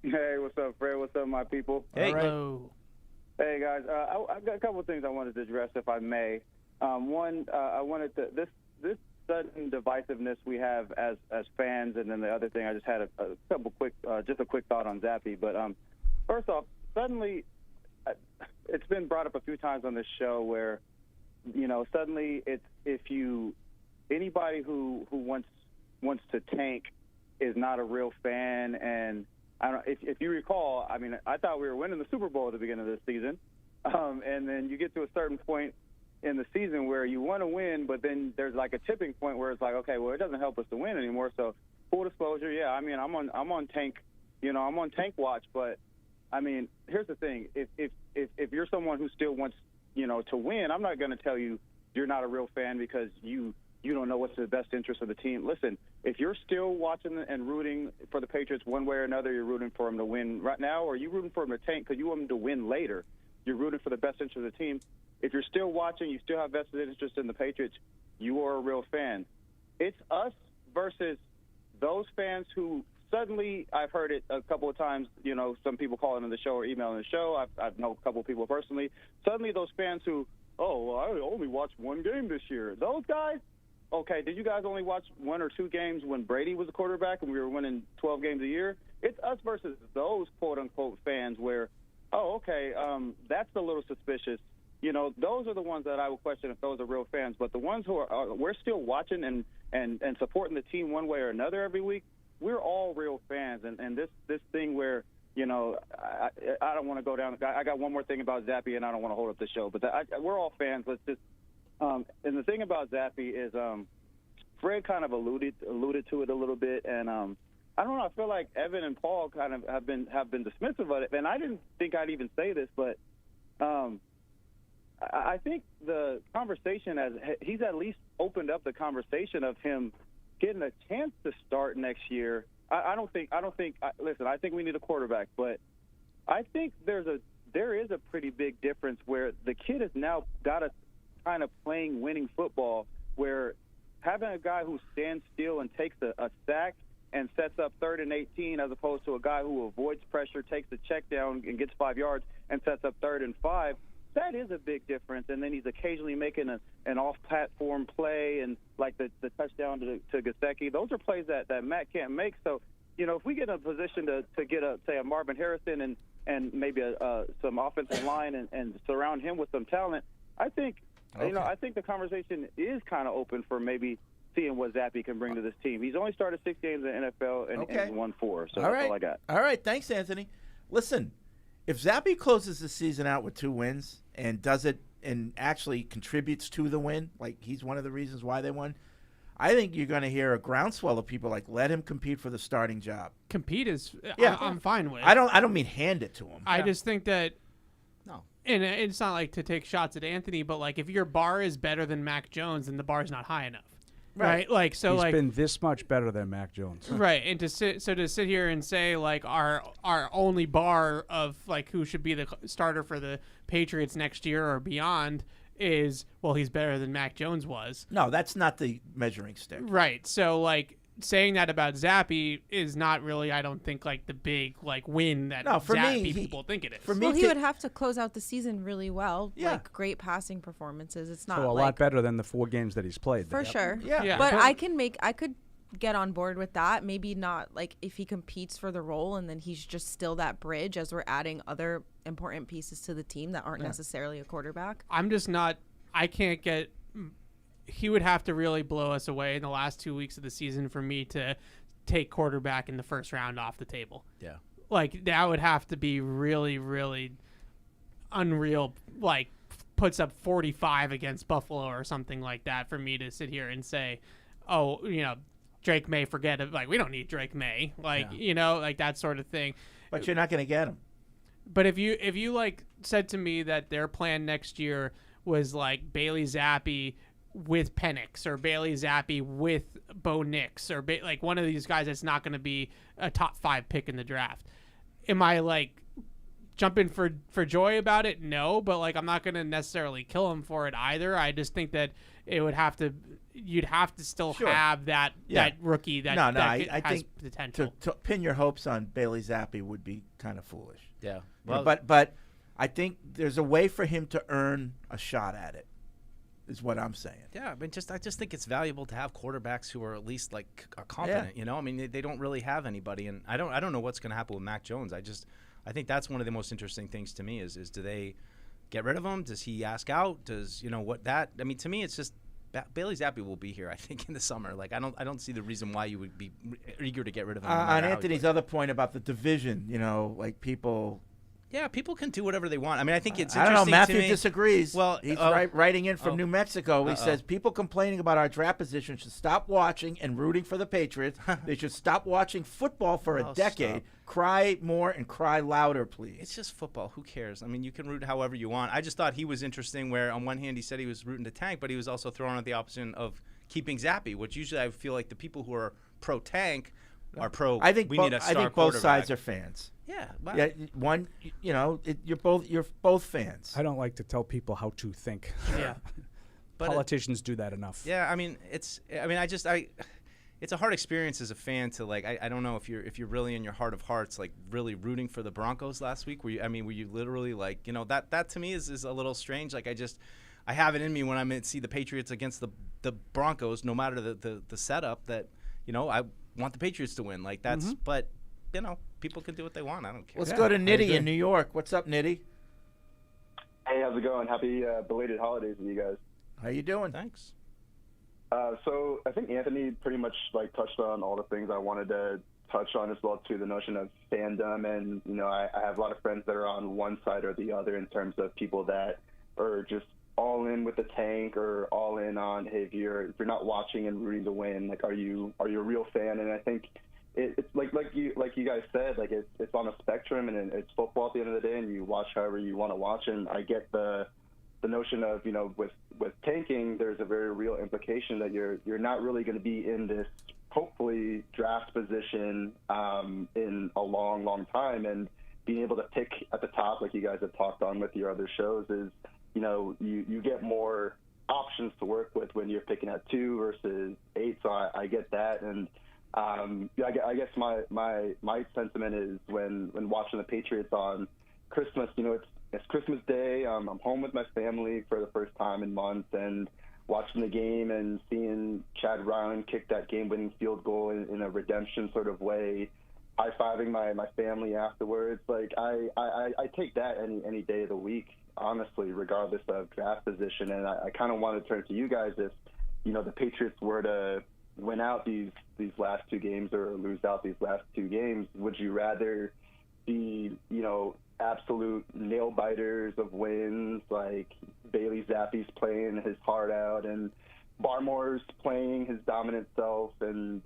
Hey, what's up, Fred? What's up, my people? hey, Hello. Hey, guys. I've got a couple of things I wanted to address, if I may. One, I wanted to this sudden divisiveness we have as fans, and then the other thing, I just had a couple quick, just a quick thought on Zappe. But first off, suddenly, it's been brought up a few times on this show where, you know, suddenly it's anybody who wants to tank is not a real fan. And I don't, if you recall, I mean, I thought we were winning the Super Bowl at the beginning of this season, and then you get to a certain point in the season where you want to win, but then there's like a tipping point where it's like, okay, well, it doesn't help us to win anymore. So full disclosure, yeah, I mean, I'm on tank, you know, I'm on tank watch. But I mean, here's the thing: if you're someone who still wants, you know, to win, I'm not going to tell you you're not a real fan because you don't know what's the best interest of the team. Listen, if you're still watching and rooting for the Patriots one way or another, you're rooting for them to win right now, or you're rooting for them to tank because you want them to win later. You're rooting for the best interest of the team. If you're still watching, you still have vested interest in the Patriots, you are a real fan. It's us versus those fans who suddenly, I've heard it a couple of times, you know, some people calling in the show or emailing the show. I've known a couple of people personally. Suddenly those fans who, oh, well, I only watched one game this year. Those guys, okay, did you guys only watch 1 or 2 games when Brady was a quarterback and we were winning 12 games a year? It's us versus those quote-unquote fans where, oh, okay, that's a little suspicious. You know, those are the ones that I would question if those are real fans. But the ones who are we're still watching and supporting the team one way or another every week, we're all real fans. And this thing where, you know, I don't want to go down. I got one more thing about Zappe, and I don't want to hold up the show. But we're all fans. Let's just and the thing about Zappe is Fred kind of alluded to it a little bit. And I don't know. I feel like Evan and Paul kind of have been dismissive of it. And I didn't think I'd even say this, but I think the conversation, he's at least opened up the conversation of him getting a chance to start next year. Listen, I think we need a quarterback, but I think there is a pretty big difference where the kid has now got a kind of playing winning football, where having a guy who stands still and takes a sack and sets up 3rd and 18 as opposed to a guy who avoids pressure, takes a check down and gets 5 yards and sets up 3rd and 5. That is a big difference. And then he's occasionally making an off-platform play, and like the touchdown to Gesicki. Those are plays that Matt can't make. So, you know, if we get in a position to get a Marvin Harrison and maybe some offensive line and surround him with some talent, I think I think the conversation is kind of open for maybe seeing what Zappe can bring to this team. He's only started 6 games in the NFL and won 4. So that's all I got. All right. Thanks, Anthony. Listen, if Zappe closes the season out with 2 wins and does it and actually contributes to the win, like he's one of the reasons why they won, I think you're going to hear a groundswell of people like, let him compete for the starting job. Compete is I'm fine with. I don't mean hand it to him. I just think that No. and it's not like to take shots at Anthony, but like if your bar is better than Mac Jones, then the bar's not high enough. Right? Like so He's like been this much better than Mac Jones. right. And to sit here and say like our only bar of like who should be the starter for the Patriots next year or beyond is, well, he's better than Mac Jones was. No, that's not the measuring stick. Right. So like saying that about Zappe is not really, I don't think, like the big like win that No, for Zappe me, people think it is. For me, Well, he would have to close out the season really well. Yeah. Like great passing performances. It's not So a like lot better than the 4 games that he's played. for sure. Yeah. Yeah. But I could get on board with that. Maybe not like if he competes for the role and then he's just still that bridge as we're adding other important pieces to the team that aren't necessarily a quarterback. I'm just not. I can't get. He would have to really blow us away in the last 2 weeks of the season for me to take quarterback in the first round off the table. Yeah. Like that would have to be really, really unreal. Like puts up 45 against Buffalo or something like that for me to sit here and say, oh, Drake May, forget it. Like we don't need Drake May. Like like that sort of thing. But you're not going to get him. But if you like said to me that their plan next year was like Bailey Zappe with Penix or Bailey Zappe with Bo Nix or like one of these guys that's not going to be a top 5 pick in the draft, am I like jumping for joy about it? No, but like I'm not going to necessarily kill him for it either. I just think that you'd have to still have that rookie that I has think potential. To pin your hopes on Bailey Zappe would be kind of foolish. Yeah. Well, Well, but I think there's a way for him to earn a shot at it, is what I'm saying. yeah, I just think it's valuable to have quarterbacks who are at least like are competent. I mean, they don't really have anybody, and I don't know what's going to happen with Mac Jones. I think that's one of the most interesting things to me is do they get rid of him? Does he ask out? Does what that? I mean, to me, it's just Bailey Zappe will be here, I think, in the summer. Like I don't see the reason why you would be eager to get rid of him. On Anthony's other point about the division, like people. Yeah, people can do whatever they want. I mean, I think it's I interesting don't know. Matthew to me. disagrees. Well, he's writing in from New Mexico. He Uh-oh. says people complaining about our draft position should stop watching and rooting for the Patriots. They should stop watching football for a decade. Stop. Cry more and cry louder, please. It's just football. Who cares? I mean, you can root however you want. I just thought he was interesting where on one hand he said he was rooting to tank, but he was also throwing out the option of keeping Zappe, which usually I feel like the people who are pro-tank are pro. I think we need a star I think both quarterback. sides are fans. Yeah. Well, Yeah, one, you're both fans. I don't like to tell people how to think. Yeah. But Politicians do that enough. Yeah, I mean, it's a hard experience as a fan to like. I don't know if you're really in your heart of hearts like really rooting for the Broncos last week. Were you literally like that to me is a little strange. Like I have it in me when I see the Patriots against the Broncos, no matter the setup that I want the Patriots to win. Like that's but people can do what they want. I don't care. Let's go to Nitty in New York. What's up, Nitty? Hey, how's it going? Happy belated holidays with you guys. How you doing? Thanks. So I think Anthony pretty much like touched on all the things I wanted to touch on as well too. The notion of fandom, and I have a lot of friends that are on one side or the other in terms of people that are just all in with the tank or all in on, hey, if you're not watching and rooting to win, like are you a real fan? And I think it's like you guys said, like it's on a spectrum, and it's football at the end of the day, and you watch however you want to watch. And I get the notion of with tanking, there's a very real implication that you're not really going to be in this hopefully draft position in a long time, and being able to pick at the top like you guys have talked on with your other shows is you get more options to work with when you're picking at 2 versus 8. So I get that, and I guess my sentiment is when watching the Patriots on Christmas, it's Christmas Day. I'm home with my family for the first time in months, and watching the game and seeing Chad Ryan kick that game-winning field goal in a redemption sort of way, high-fiving my family afterwards. Like I take that any day of the week, honestly, regardless of draft position. And I kind of want to turn to you guys the Patriots were to win out these last two games or lose out these last two games, would you rather see, absolute nail biters of wins, like Bailey Zappe's playing his heart out and Barmore's playing his dominant self and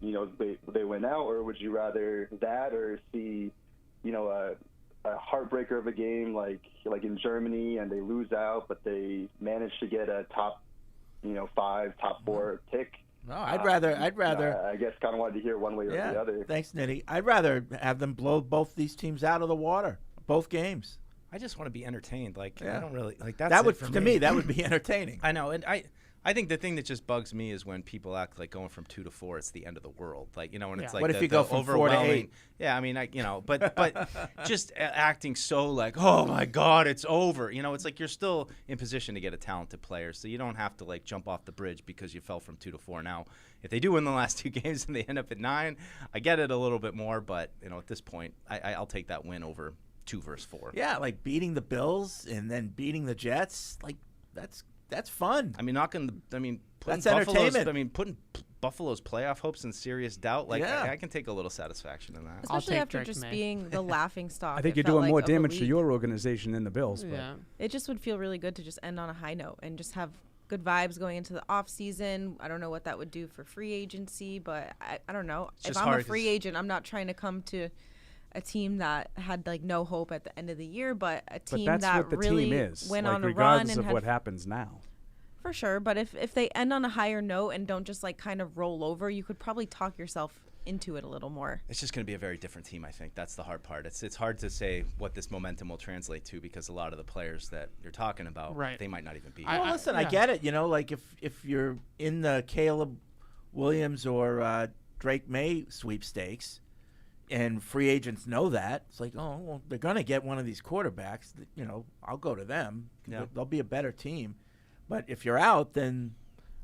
they win out, or would you rather that or see, a heartbreaker of a game like in Germany and they lose out, but they manage to get a top, 5, top 4 pick? No, I'd rather. I guess kind of wanted to hear one way or the other. Thanks, Nitty. I'd rather have them blow both these teams out of the water, both games. I just want to be entertained. Like I don't really like that. That would to me that would be entertaining. I know, and I think the thing that just bugs me is when people act like going from 2 to 4, it's the end of the world. Like, when it's like what if you go from 4 to 8? Yeah, I mean, but just acting so like, oh my God, it's over. It's like you're still in position to get a talented player, so you don't have to like jump off the bridge because you fell from 2 to 4. Now, if they do win the last 2 games and they end up at 9, I get it a little bit more, but at this point, I'll take that win over 2 versus 4. Yeah, like beating the Bills and then beating the Jets, like that's fun. I mean, putting that's entertainment. Putting Buffalo's playoff hopes in serious doubt. Like, I can take a little satisfaction in that. Especially after just being the laughing stock. I think you're doing more damage to your organization than the Bills. Yeah. It just would feel really good to just end on a high note and just have good vibes going into the off season. I don't know what that would do for free agency, but I don't know. If I'm a free agent, I'm not trying to come to a team that had like no hope at the end of the year, but a team that really went on a run regardless and of what happens now. For sure, but if they end on a higher note and don't just like kind of roll over, you could probably talk yourself into it a little more. It's just going to be a very different team, I think. That's the hard part. It's hard to say what this momentum will translate to because a lot of the players that you're talking about, they might not even be. Listen, I get it. Like if you're in the Caleb Williams or Drake May sweepstakes, and free agents know that, it's like, oh, well, they're going to get one of these quarterbacks. I'll go to them. Yeah. They'll be a better team. But if you're out, then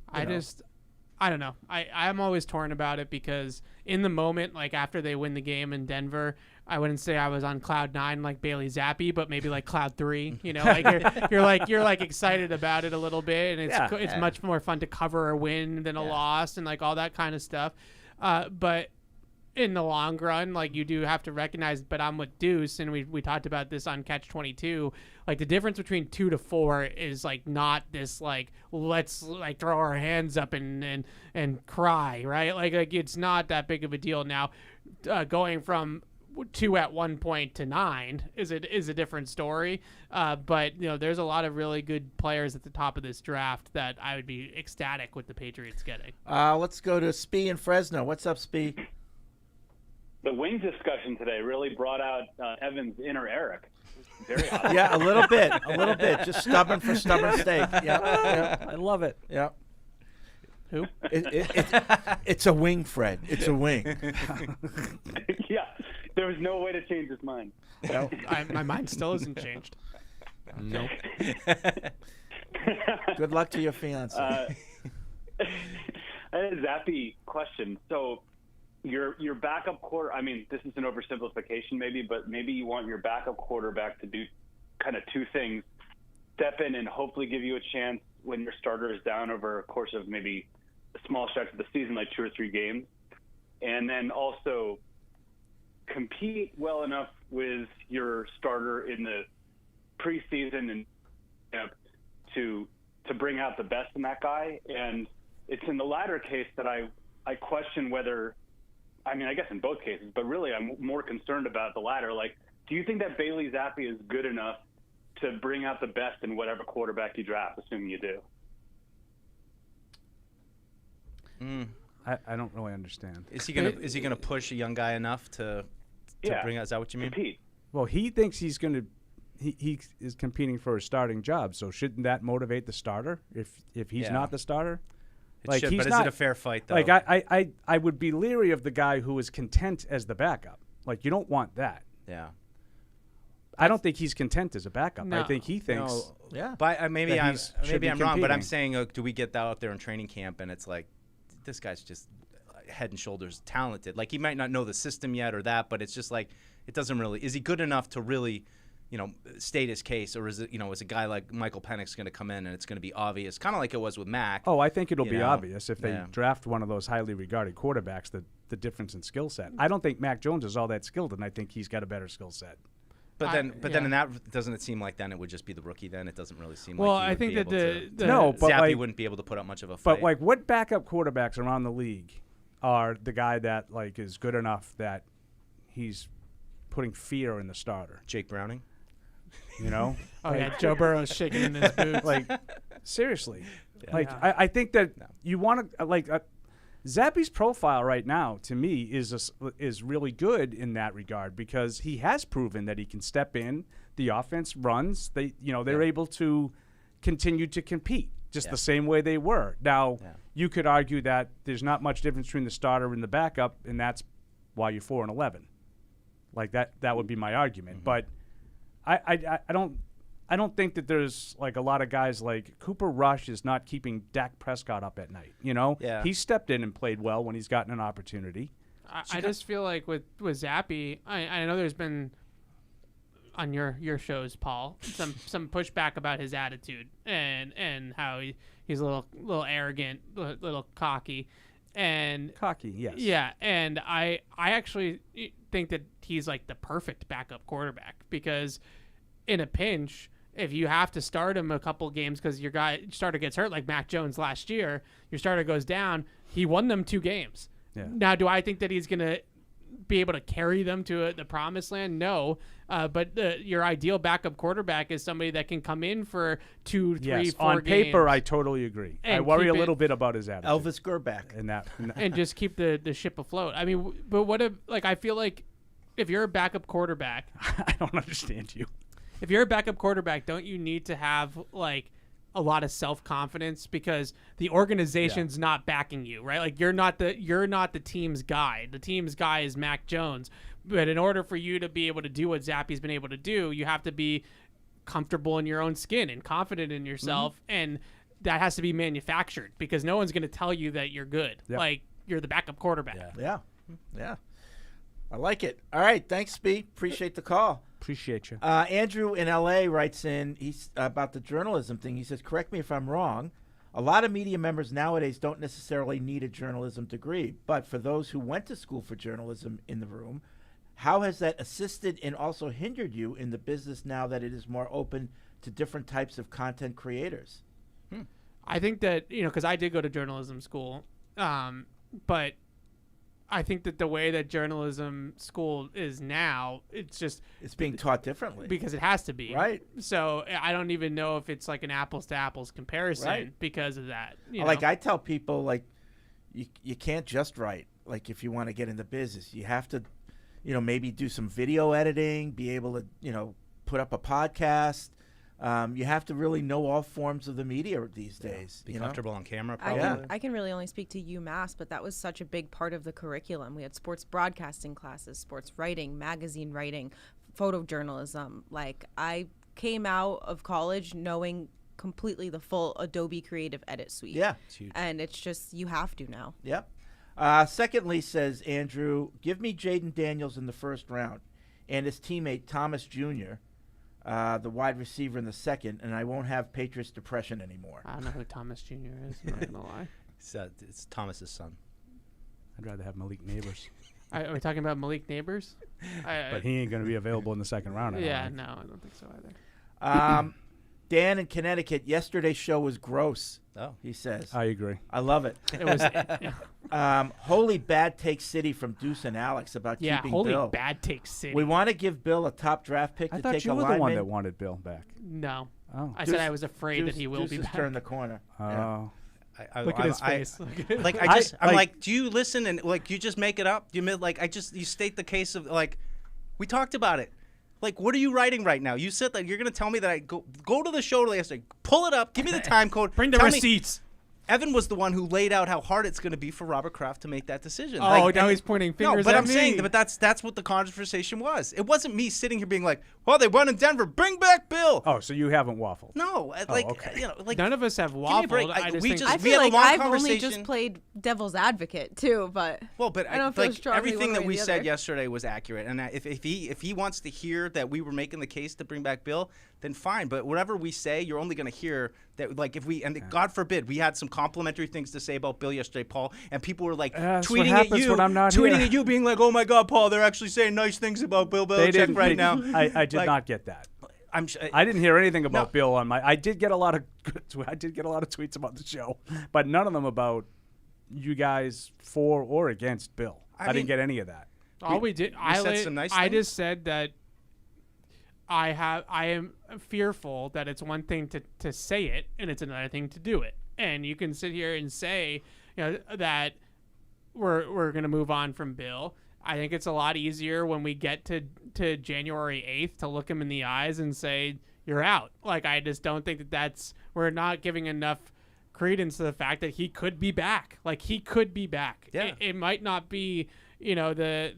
I don't know. I'm always torn about it because in the moment, like after they win the game in Denver, I wouldn't say I was on cloud 9 like Bailey Zappe, but maybe like cloud 3. Like you're like excited about it a little bit, and it's much more fun to cover a win than a loss and like all that kind of stuff. But in the long run, like you do have to recognize, but I'm with Deuce, and we talked about this on Catch 22. Like the difference between 2 to 4 is like not this like let's like throw our hands up and cry, right? Like it's not that big of a deal now. Going from 2 at one point to 9 is a different story. But there's a lot of really good players at the top of this draft that I would be ecstatic with the Patriots getting. Let's go to Spee in Fresno. What's up, Spee? The wings discussion today really brought out Evan's inner Eric. Very awesome. Yeah, a little bit. Just stubborn for stubborn's sake. Yeah. I love it. Yeah. Who? It's a wing, Fred. It's a wing. Yeah, there was no way to change his mind. No, my mind still isn't changed. Nope. Good luck to your fiance. I had a Zappe question. So your backup quarter, I mean, this is an oversimplification maybe, but maybe you want your backup quarterback to do kind of 2 things: step in and hopefully give you a chance when your starter is down over a course of maybe a small stretch of the season, like 2 or 3 games, and then also compete well enough with your starter in the preseason and to bring out the best in that guy. And it's in the latter case that I question whether, I mean, I guess in both cases, but really I'm more concerned about the latter. Like, do you think that Bailey Zappe is good enough to bring out the best in whatever quarterback you draft, assuming you do? I don't really understand. Is he gonna push a young guy enough to bring out? Is that what you mean? Compete. Well, he thinks he's going to. He is competing for a starting job, so shouldn't that motivate the starter if he's not the starter? It should, but is it a fair fight though? Like I would be leery of the guy who is content as the backup. Like you don't want that. Yeah. I don't think he's content as a backup. No. I think he thinks. No. Yeah. But maybe I'm wrong. But I'm competing. saying, do we get out there in training camp and it's like, this guy's just head and shoulders talented. Like he might not know the system yet or that, but it's just like it doesn't really. Is he good enough to really state his case, or is it, is a guy like Michael Penix going to come in and it's going to be obvious, kind of like it was with Mac? Oh, I think it'll be obvious if they draft one of those highly regarded quarterbacks, the difference in skill set. I don't think Mac Jones is all that skilled, and I think he's got a better skill set. But then in that, doesn't it seem like then it would just be the rookie? Then it doesn't really seem like. Well, I think that Zappe wouldn't be able to put up much of a fight. But what backup quarterbacks around the league are the guy that is good enough that he's putting fear in the starter? Jake Browning. Oh yeah, Joe Burrow's shaking in his boots. Seriously, I think that you want to Zappe's profile right now to me is really good in that regard, because he has proven that he can step in. The offense runs. They're able to continue to compete just the same way they were. Now you could argue that there's not much difference between the starter and the backup, and that's why you're 4-11. That would be my argument, but. I don't think that there's a lot of guys like Cooper Rush is not keeping Dak Prescott up at night. He stepped in and played well when he's gotten an opportunity. I just feel like with Zappe, I know there's been on your shows, Paul, some pushback about his attitude and how he's a little arrogant, little cocky. And cocky, yes. Yeah, and I actually think that he's the perfect backup quarterback, because in a pinch, if you have to start him a couple games because your starter gets hurt, like Mac Jones last year, your starter goes down, he won them 2 games. Yeah. Now, do I think that he's going to be able to carry them to the promised land? No. But your ideal backup quarterback is somebody that can come in for 2, 3, 4 games. On paper, I totally agree. I worry a little bit about his attitude. Elvis Gerback. And just keep the ship afloat. I mean, but what if, I feel like if you're a backup quarterback. I don't understand you. If you're a backup quarterback, don't you need to have a lot of self-confidence, because the organization's not backing you, right? You're not the team's guy. The team's guy is Mac Jones. But in order for you to be able to do what Zappe's been able to do, you have to be comfortable in your own skin and confident in yourself, and that has to be manufactured, because no one's going to tell you that you're good. Yep. You're the backup quarterback. Yeah. I like it. All right, thanks, Spee. Appreciate the call. Appreciate you. Andrew in L.A. writes in he's about the journalism thing. He says, correct me if I'm wrong, a lot of media members nowadays don't necessarily need a journalism degree, but for those who went to school for journalism in the room, how has that assisted and also hindered you in the business now that it is more open to different types of content creators? I think that, because I did go to journalism school, but I think that the way that journalism school is now, it's being taught differently, because it has to be, right? So I don't even know if it's an apples to apples comparison because of that. I tell people, you can't just write. If you want to get in the business, you have to, maybe do some video editing, be able to, put up a podcast. You have to really know all forms of the media these days. Be comfortable on camera, probably. I can really only speak to UMass, but that was such a big part of the curriculum. We had sports broadcasting classes, sports writing, magazine writing, photojournalism. I came out of college knowing completely the full Adobe Creative Edit suite. Yeah. It's huge. And it's just, you have to now. Yep. Secondly, says Andrew, give me Jaden Daniels in the first round and his teammate Thomas Jr., the wide receiver in the second, and I won't have Patriots depression anymore. I don't know who Thomas Jr. is. I'm not going to lie. It's Thomas's son. I'd rather have Malik Neighbors. Are we talking about Malik Neighbors? But he ain't going to be available in the second round. No, I don't think so either. Dan in Connecticut, yesterday's show was gross. Oh, he says. I agree. I love it. It was. Holy bad take city from Deuce and Alex about keeping holy Bill. Bad take city. We want to give Bill a top draft pick I to thought take you a were lineman. the one that wanted Bill back. No. Oh. I said I was afraid that he will be Deuce back. turned the corner. Oh. Yeah. Look at his face. I'm do you listen and you just make it up? You state the case of we talked about it. What are you writing right now? You said that you're going to tell me that I go to the show yesterday, pull it up, give me the time code. Bring the receipts. Evan was the one who laid out how hard it's going to be for Robert Kraft to make that decision. Oh, now he's pointing fingers but at I'm me. saying, but that's what the conversation was. It wasn't me sitting here being like, "Well, they won in Denver. Bring back Bill." Oh, so you haven't waffled? No, okay. like none of us have give me a break. waffled. I just think I we feel had a like long I've only conversation. just played devil's advocate too, but I don't feel like strongly everything one that way or we the said other. yesterday was accurate. And if he wants to hear that we were making the case to bring back Bill, then fine. But whatever we say, you're only going to hear that. Like if we God forbid we had some complimentary things to say about Bill yesterday, Paul, and people were like tweeting at you, being like, "Oh my God, Paul, they're actually saying nice things about Bill Belichick right now." I did not get that. I didn't hear anything about Bill on my. I did get a lot of tweets about the show, but none of them about you guys for or against Bill. I didn't get any of that. All we did, I said some nice I things? just said that I am fearful that it's one thing to say it and it's another thing to do it. And you can sit here and say, that we're gonna move on from Bill. I think it's a lot easier when we get to January 8th to look him in the eyes and say you're out. Like I just don't think we're not giving enough credence to the fact that he could be back. Like he could be back. Yeah. It might not be, the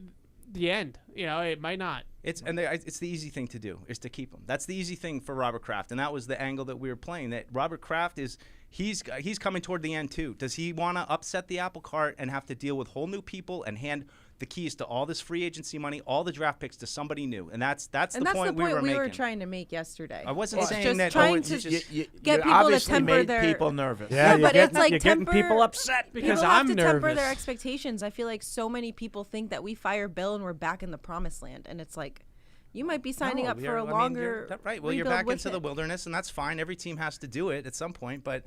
end. It might not. It's the easy thing to do is to keep him. That's the easy thing for Robert Kraft, and that was the angle that we were playing. That Robert Kraft he's coming toward the end too. Does he want to upset the apple cart and have to deal with whole new people and hand the keys to all this free agency money, all the draft picks to somebody new? And that's the point we were making. Trying to make yesterday. I wasn't It's saying just that. trying to get people to temper their people nervous. Yeah, but it's like you're getting people upset because people I'm have to nervous. temper their expectations. I feel like so many people think that we fire Bill and we're back in the promised land, and it's like you might be signing up for a longer. Right. Well, you're back into the wilderness, and that's fine. Every team has to do it at some point. But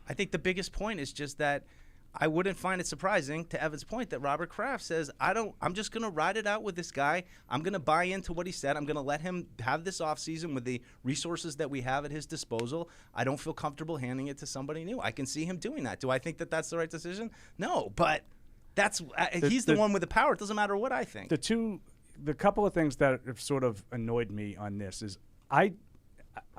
I think the biggest point is just that I wouldn't find it surprising, to Evan's point, that Robert Kraft says, I'm just going to ride it out with this guy. I'm going to buy into what he said. I'm going to let him have this offseason with the resources that we have at his disposal. I don't feel comfortable handing it to somebody new. I can see him doing that. Do I think that that's the right decision? No, but he's the one with the power. It doesn't matter what I think. The couple of things that have sort of annoyed me on this is I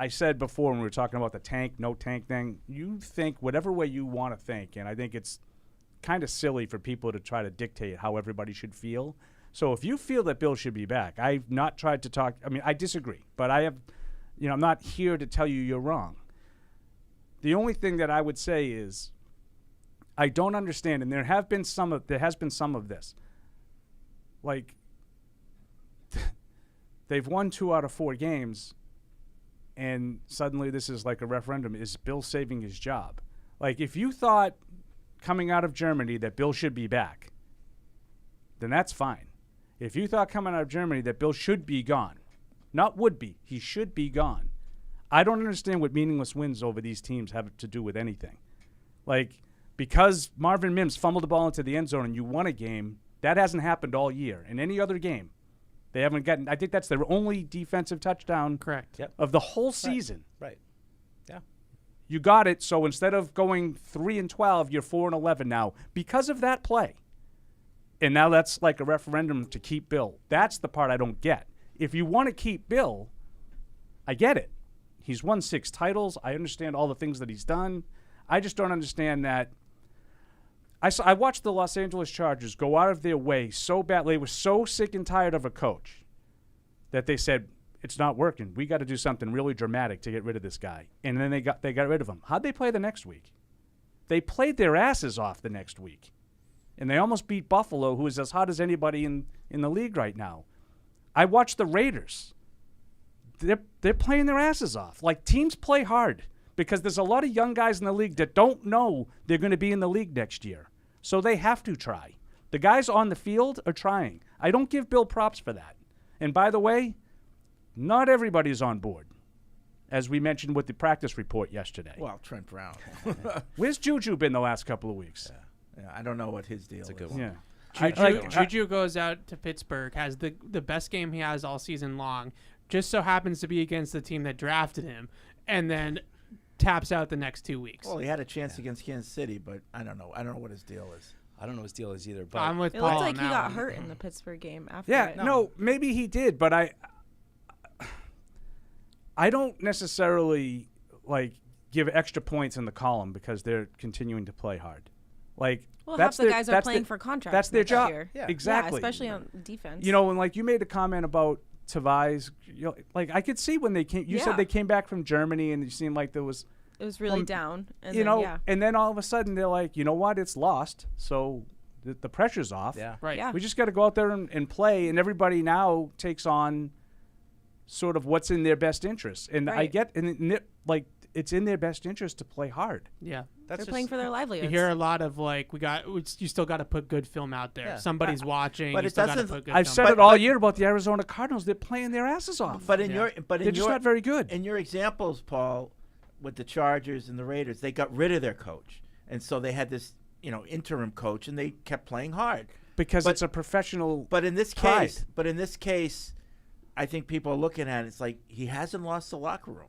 said before when we were talking about the no tank thing, you think whatever way you want to think, and I think it's kind of silly for people to try to dictate how everybody should feel. So if you feel that Bill should be back, I've not tried to talk. I mean, I disagree, but I'm not here to tell you you're wrong. The only thing that I would say is I don't understand, and there has been some of this. Like, they've won 2 out of 4 games, and suddenly this is like a referendum. Is Bill saving his job? Like, if you thought coming out of Germany that Bill should be back, then that's fine. If you thought coming out of Germany that Bill should be gone, not would be, he should be gone. I don't understand what meaningless wins over these teams have to do with anything. Like, because Marvin Mims fumbled the ball into the end zone and you won a game, that hasn't happened all year. In any other game, they haven't gotten. I think that's their only defensive touchdown of the whole season. Right. Yeah. You got it. So instead of going 3-12, you're 4-11 now because of that play. And now that's like a referendum to keep Bill. That's the part I don't get. If you want to keep Bill, I get it. He's won 6 titles. I understand all the things that he's done. I just don't understand that. I watched the Los Angeles Chargers go out of their way so badly. They were so sick and tired of a coach that they said, it's not working. We got to do something really dramatic to get rid of this guy. And then they got rid of him. How'd they play the next week? They played their asses off the next week. And they almost beat Buffalo, who is as hot as anybody in the league right now. I watched the Raiders. They're playing their asses off. Like, teams play hard because there's a lot of young guys in the league that don't know they're going to be in the league next year. So they have to try. The guys on the field are trying. I don't give Bill props for that. And by the way, not everybody's on board, as we mentioned with the practice report yesterday. Well, Trent Brown. Where's Juju been the last couple of weeks? Yeah, I don't know what his deal is. That's a good one. Yeah. Juju goes out to Pittsburgh, has the best game he has all season long, just so happens to be against the team that drafted him, and then taps out the next 2 weeks. Well, he had a chance against Kansas City, but I don't know. I don't know what his deal is. I don't know what his deal is either. But I'm with It Paul looked like on he that got one. hurt in the Pittsburgh game after. Yeah, it. no, maybe he did, but I don't necessarily, like, give extra points in the column because they're continuing to play hard. Like, Well, that's half the guys are playing for contracts. That's their next job. year. Yeah. Exactly. Yeah, especially on defense. You know, and like you made a comment about Tavais, like I could see when they came. You said they came back from Germany, and it seemed like there was. It was really down. And you then, know, and then all of a sudden they're like, you know what? It's lost, so the pressure's off. Yeah. Right. Yeah. We just got to go out there and play, and everybody now takes on sort of what's in their best interest. And I Right. get, and like it's in their best interest to play hard. Yeah. They're playing for their livelihoods. You hear a lot of like, you still got to put good film out there. Yeah. Somebody's watching. but you it still gotta doesn't- put good I've film said out it all year about the Arizona Cardinals. They're playing their asses off. But in Yeah. your but in They're just your not very good. in your examples, Paul, with the Chargers and the Raiders, they got rid of their coach, and so they had this interim coach, and they kept playing hard. Because But- it's a professional. But in this pride. case, I think people are looking at it. It's like he hasn't lost the locker room.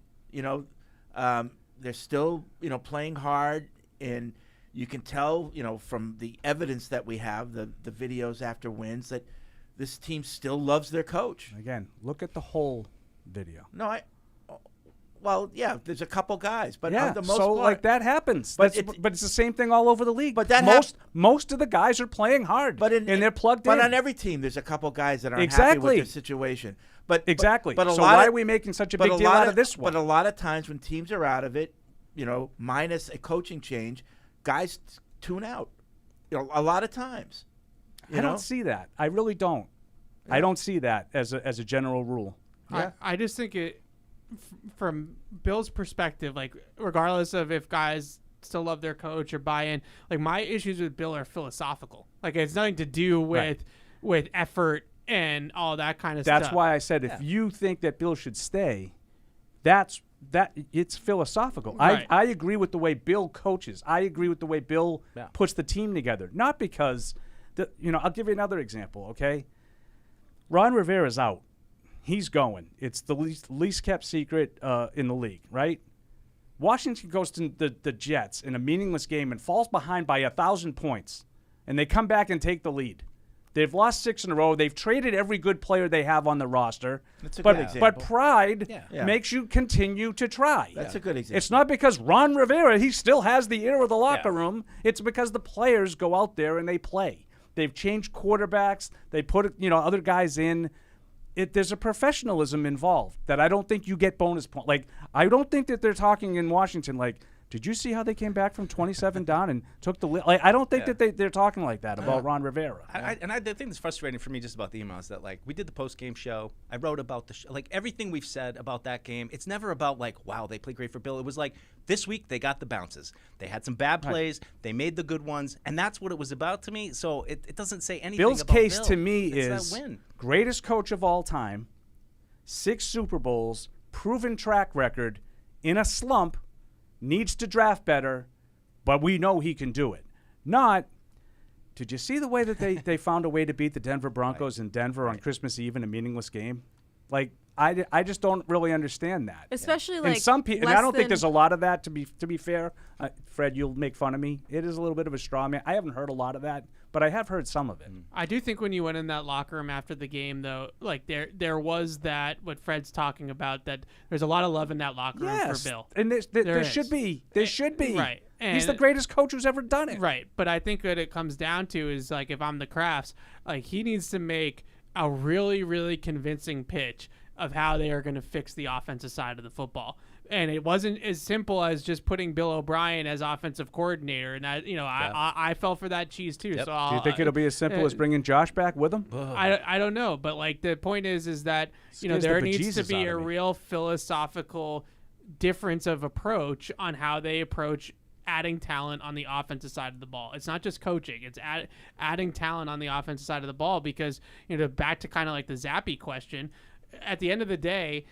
They're still playing hard, and you can tell from the evidence that we have, the videos after wins, that this team still loves their coach. Again, look at the whole video. No, well, yeah, there's a couple guys, but Yeah, for the most so part, like that happens. But But it's the same thing all over the league. But that most of the guys are playing hard, and they're plugged But in. on every team, there's a couple guys that aren't happy Exactly. with their situation. But Exactly. But a So lot why of- are we making such a but big deal lot out of this one? But a lot of times when teams are out of it, minus a coaching change, guys tune out. A lot of times. I don't see that. I really don't. I don't see that as a general rule. I just think from Bill's perspective, like regardless of if guys still love their coach or buy in, like my issues with Bill are philosophical. Like it's nothing to do with effort and all that kind of stuff. That's why I said if you think that Bill should stay, it's philosophical. Right. I agree with the way Bill coaches. I agree with the way Bill Yeah. puts the team together. Not because I'll give you another example, okay? Ron Rivera's out. He's going. It's the least kept secret in the league, right? Washington goes to the Jets in a meaningless game and falls behind by 1,000 points, and they come back and take the lead. They've lost 6 in a row. They've traded every good player they have on the roster. That's a but, good example. But pride Yeah. makes you continue to try. That's a good example. It's not because Ron Rivera, he still has the ear of the locker room. It's because the players go out there and they play. They've changed quarterbacks. They put other guys in. There's a professionalism involved that I don't think you get bonus points. Like, I don't think that they're talking in Washington like, did you see how they came back from 27 down and took the lead? Like, I don't think that they're talking like that about Ron Rivera. The thing that's frustrating for me just about the email is that, like, we did the post-game show. I wrote about the show. Like, everything we've said about that game, it's never about, like, wow, they played great for Bill. It was like, this week they got the bounces. They had some bad plays. They made the good ones. And that's what it was about to me. So it doesn't say anything Bill's about case Bill. to me It's is that win. greatest coach of all time, 6 Super Bowls, proven track record, in a slump, needs to draft better, but we know he can do it. Not, did you see the way that they found a way to beat the Denver Broncos in Denver on Christmas Eve in a meaningless game? Like, I just don't really understand that. Especially And like some people, and I don't think than- there's a lot of that. To be fair, Fred, you'll make fun of me. It is a little bit of a straw man. I haven't heard a lot of that, but I have heard some of it. I do think when you went in that locker room after the game, though, like there was that what Fred's talking about, that there's a lot of love in that locker room for Bill. And there should is. be. There should be. Right. He's the And- greatest coach who's ever done it. Right. But I think what it comes down to is, like, if I'm the Crafts, like, he needs to make a really, really convincing pitch of how they are going to fix the offensive side of the football. And it wasn't as simple as just putting Bill O'Brien as offensive coordinator. And that, I fell for that cheese too. Yep. So Do you think it'll be as simple as bringing Josh back with him? I don't know, but like the point is that Scares there the needs to bejesus be out a of me. real philosophical difference of approach on how they approach adding talent on the offensive side of the ball. It's not just coaching; it's adding talent on the offensive side of the ball, because back to kind of like the Zappe question. At the end of the day,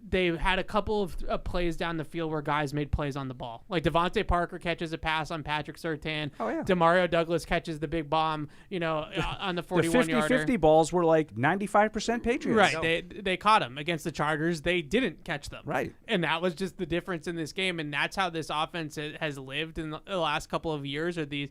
they've had a couple of plays down the field where guys made plays on the ball. Like Devontae Parker catches a pass on Patrick Surtain. Oh, yeah. Demario Douglas catches the big bomb, on the 41-yarder. The 50-50 balls were like 95% Patriots. Right. They caught him against the Chargers. They didn't catch them. Right. And that was just the difference in this game. And that's how this offense has lived in the last couple of years, are these,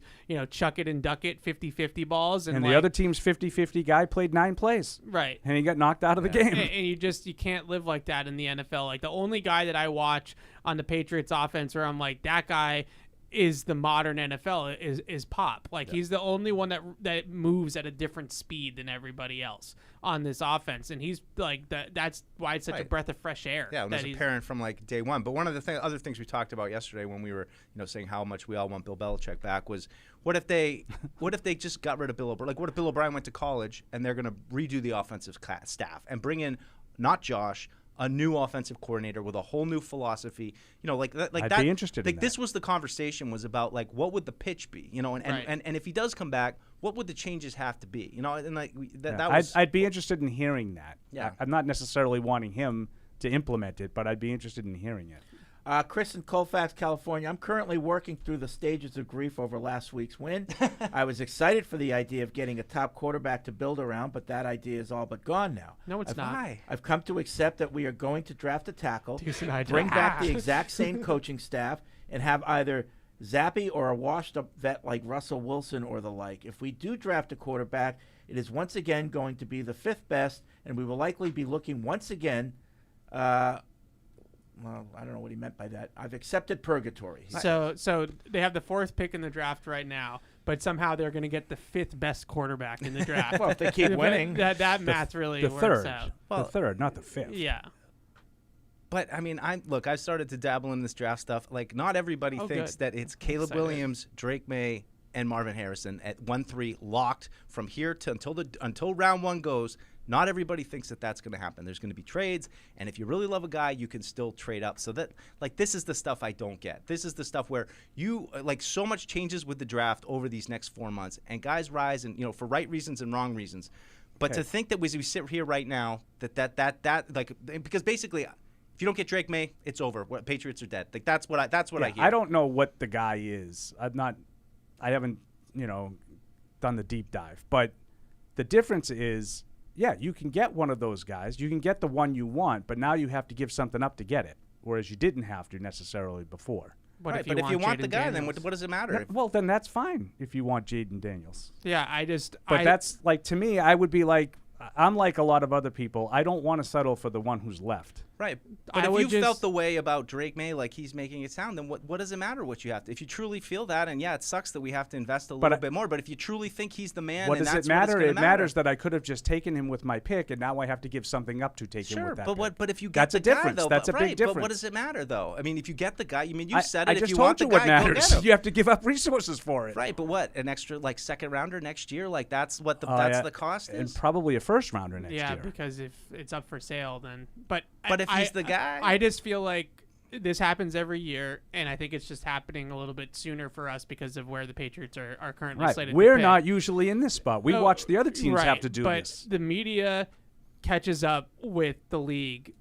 chuck it and duck it 50-50 balls. And the other team's 50-50 guy played 9 plays. Right. And he got knocked out of the game. and you can't live like that in the NFL. Like the only guy that I watch on the Patriots offense where I'm like, that guy is the modern NFL is Pop. Like he's the only one that moves at a different speed than everybody else on this offense, and he's like that's why it's such a breath of fresh air. Yeah, it was apparent from like day one. But one of the other things we talked about yesterday when we were saying how much we all want Bill Belichick back was what if they just got rid of Bill O'Brien? Like what if Bill O'Brien went to college and they're going to redo the offensive staff and bring in not Josh, a new offensive coordinator with a whole new philosophy, I'd be interested in that. This was the conversation was about like what would the pitch be, and if he does come back, what would the changes have to be, and like that was. I'd be interested in hearing that. Yeah, I'm not necessarily wanting him to implement it, but I'd be interested in hearing it. Chris in Colfax, California. I'm currently working through the stages of grief over last week's win. I was excited for the idea of getting a top quarterback to build around, but that idea is all but gone now. No, it's not. I've come to accept that we are going to draft a tackle, bring back the exact same coaching staff, and have either Zappe or a washed-up vet like Russell Wilson or the like. If we do draft a quarterback, it is once again going to be the fifth best, and we will likely be looking once again well, I don't know what he meant by that. I've accepted purgatory. So they have the fourth pick in the draft right now, but somehow they're going to get the fifth best quarterback in the draft. Well, if they keep winning. That math really the works third. out. Well, the third, not the fifth. Yeah. But, I mean, I started to dabble in this draft stuff. Like, not everybody thinks that it's Caleb Williams, Drake May, and Marvin Harrison at 1-3 locked from here to until round one goes. Not everybody thinks that that's going to happen. There's going to be trades, and if you really love a guy, you can still trade up. So that, like, this is the stuff I don't get. This is the stuff where you, like, so much changes with the draft over these next 4 months, and guys rise, and for right reasons and wrong reasons. But to think that as we sit here right now, that like, because basically, if you don't get Drake May, it's over. Patriots are dead. Like that's what I hear. I don't know what the guy is. I haven't done the deep dive, but the difference is. Yeah, you can get one of those guys. You can get the one you want, but now you have to give something up to get it, whereas you didn't have to necessarily before. But if you want the guy, then what does it matter? Well, then that's fine if you want Jaden Daniels. Yeah, that's like, to me, I would be like, I'm like a lot of other people. I don't want to settle for the one who's left. Right. But if you felt the way about Drake May, like he's making it sound, then what does it matter what you have to? If you truly feel that, and yeah, it sucks that we have to invest a little bit more, but if you truly think he's the man, what and does that's it matter? It matters that I could have just taken him with my pick, and now I have to give something up to take him with that pick. But if you get that's a difference. Guy, though, that's a big difference. But what does it matter, though? I mean, if you get the guy, you said it. I if just you told want you the what guy, matters. Go get him. You have to give up resources for it. Right, but what? An extra second rounder next year? Like that's what the cost is? And probably a first rounder next year. Yeah, because if it's up for sale, then. But if he's the guy, I just feel like this happens every year, and I think it's just happening a little bit sooner for us because of where the Patriots are currently slated. We're to pick. not usually in this spot. We watch the other teams have to do this. But the media catches up with the league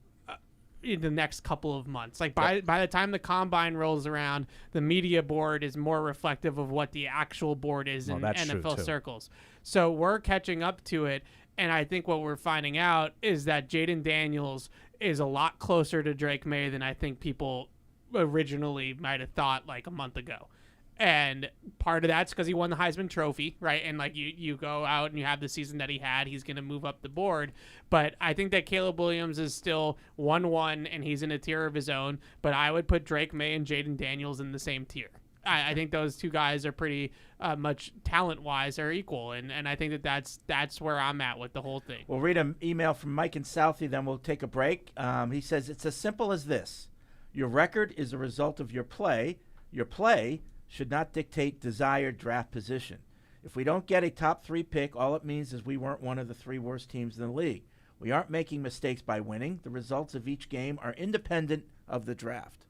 in the next couple of months. Like by the time the combine rolls around, the media board is more reflective of what the actual board is in NFL circles. So we're catching up to it. And I think what we're finding out is that Jaden Daniels is a lot closer to Drake May than I think people originally might have thought like a month ago. And part of that's because he won the Heisman Trophy, right? And like you go out and you have the season that he had, he's going to move up the board. But I think that Caleb Williams is still 1-1 and he's in a tier of his own. But I would put Drake May and Jaden Daniels in the same tier. I think those two guys are pretty much talent-wise are equal, and I think that's where I'm at with the whole thing. We'll read an email from Mike in Southie, then we'll take a break. He says, it's as simple as this. Your record is a result of your play. Your play should not dictate desired draft position. If we don't get a top 3 pick, all it means is we weren't one of the 3 worst teams in the league. We aren't making mistakes by winning. The results of each game are independent of the draft.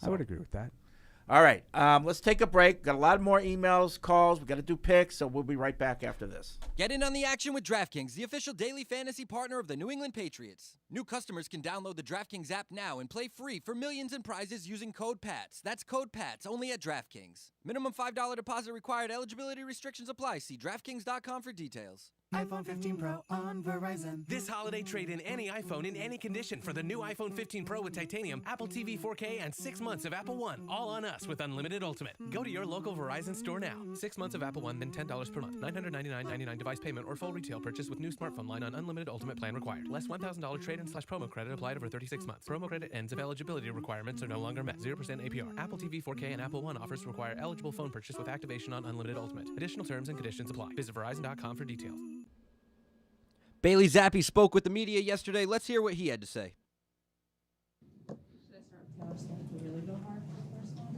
I would agree with that. All right, let's take a break. Got a lot more emails, calls. We got to do picks, so we'll be right back after this. Get in on the action with DraftKings, the official daily fantasy partner of the New England Patriots. New customers can download the DraftKings app now and play free for millions in prizes using code PATS. That's code PATS only at DraftKings. Minimum $5 deposit required. Eligibility restrictions apply. See DraftKings.com for details. iPhone 15 Pro on Verizon. This holiday, trade in any iPhone in any condition for the new iPhone 15 Pro with titanium, Apple TV 4K, and 6 months of Apple One. All on us with Unlimited Ultimate. Go to your local Verizon store now. 6 months of Apple One, then $10 per month. $999.99 device payment or full retail purchase with new smartphone line on Unlimited Ultimate plan required. Less $1,000 trade-in/promo credit applied over 36 months. Promo credit ends if eligibility requirements are no longer met. 0% APR. Apple TV 4K and Apple One offers require eligible phone purchase with activation on Unlimited Ultimate. Additional terms and conditions apply. Visit Verizon.com for details. Bailey Zappe spoke with the media yesterday. Let's hear what he had to say.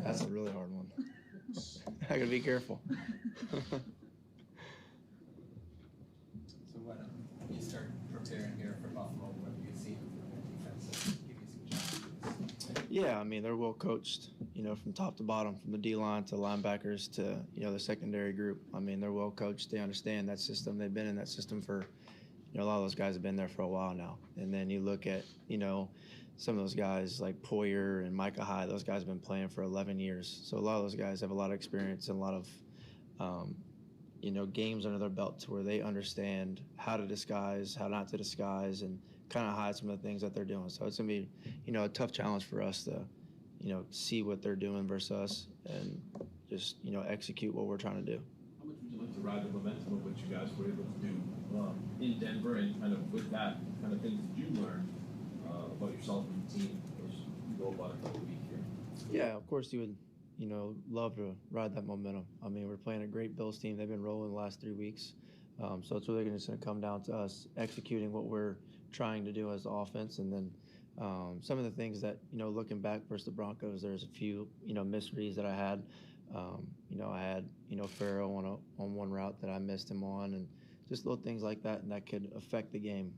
That's a really hard one. I gotta be careful. So when you start preparing here for Buffalo, what do you see from the defense that give you some challenges? Yeah, I mean, they're well coached, from top to bottom, from the D-line to linebackers to, the secondary group. I mean, they're well coached. They understand that system. They've been in that system for, a lot of those guys have been there for a while now. And then you look at, some of those guys like Poyer and Micah Hyde, those guys have been playing for 11 years. So a lot of those guys have a lot of experience and a lot of, games under their belt to where they understand how to disguise, how not to disguise, and kind of hide some of the things that they're doing. So it's going to be, a tough challenge for us to, see what they're doing versus us and just, execute what we're trying to do. How much would you like to ride the momentum of what you guys were able to do in Denver, and kind of with that kind of things that you learned about yourself and the team as you go about a couple of weeks here? Yeah, of course you would, love to ride that momentum. I mean, we're playing a great Bills team. They've been rolling the last 3 weeks. So it's really just going to come down to us executing what we're trying to do as the offense. And then some of the things that, looking back versus the Broncos, there's a few, misreads that I had. I had, Farrell on one route that I missed him on, and just little things like that, and that could affect the game.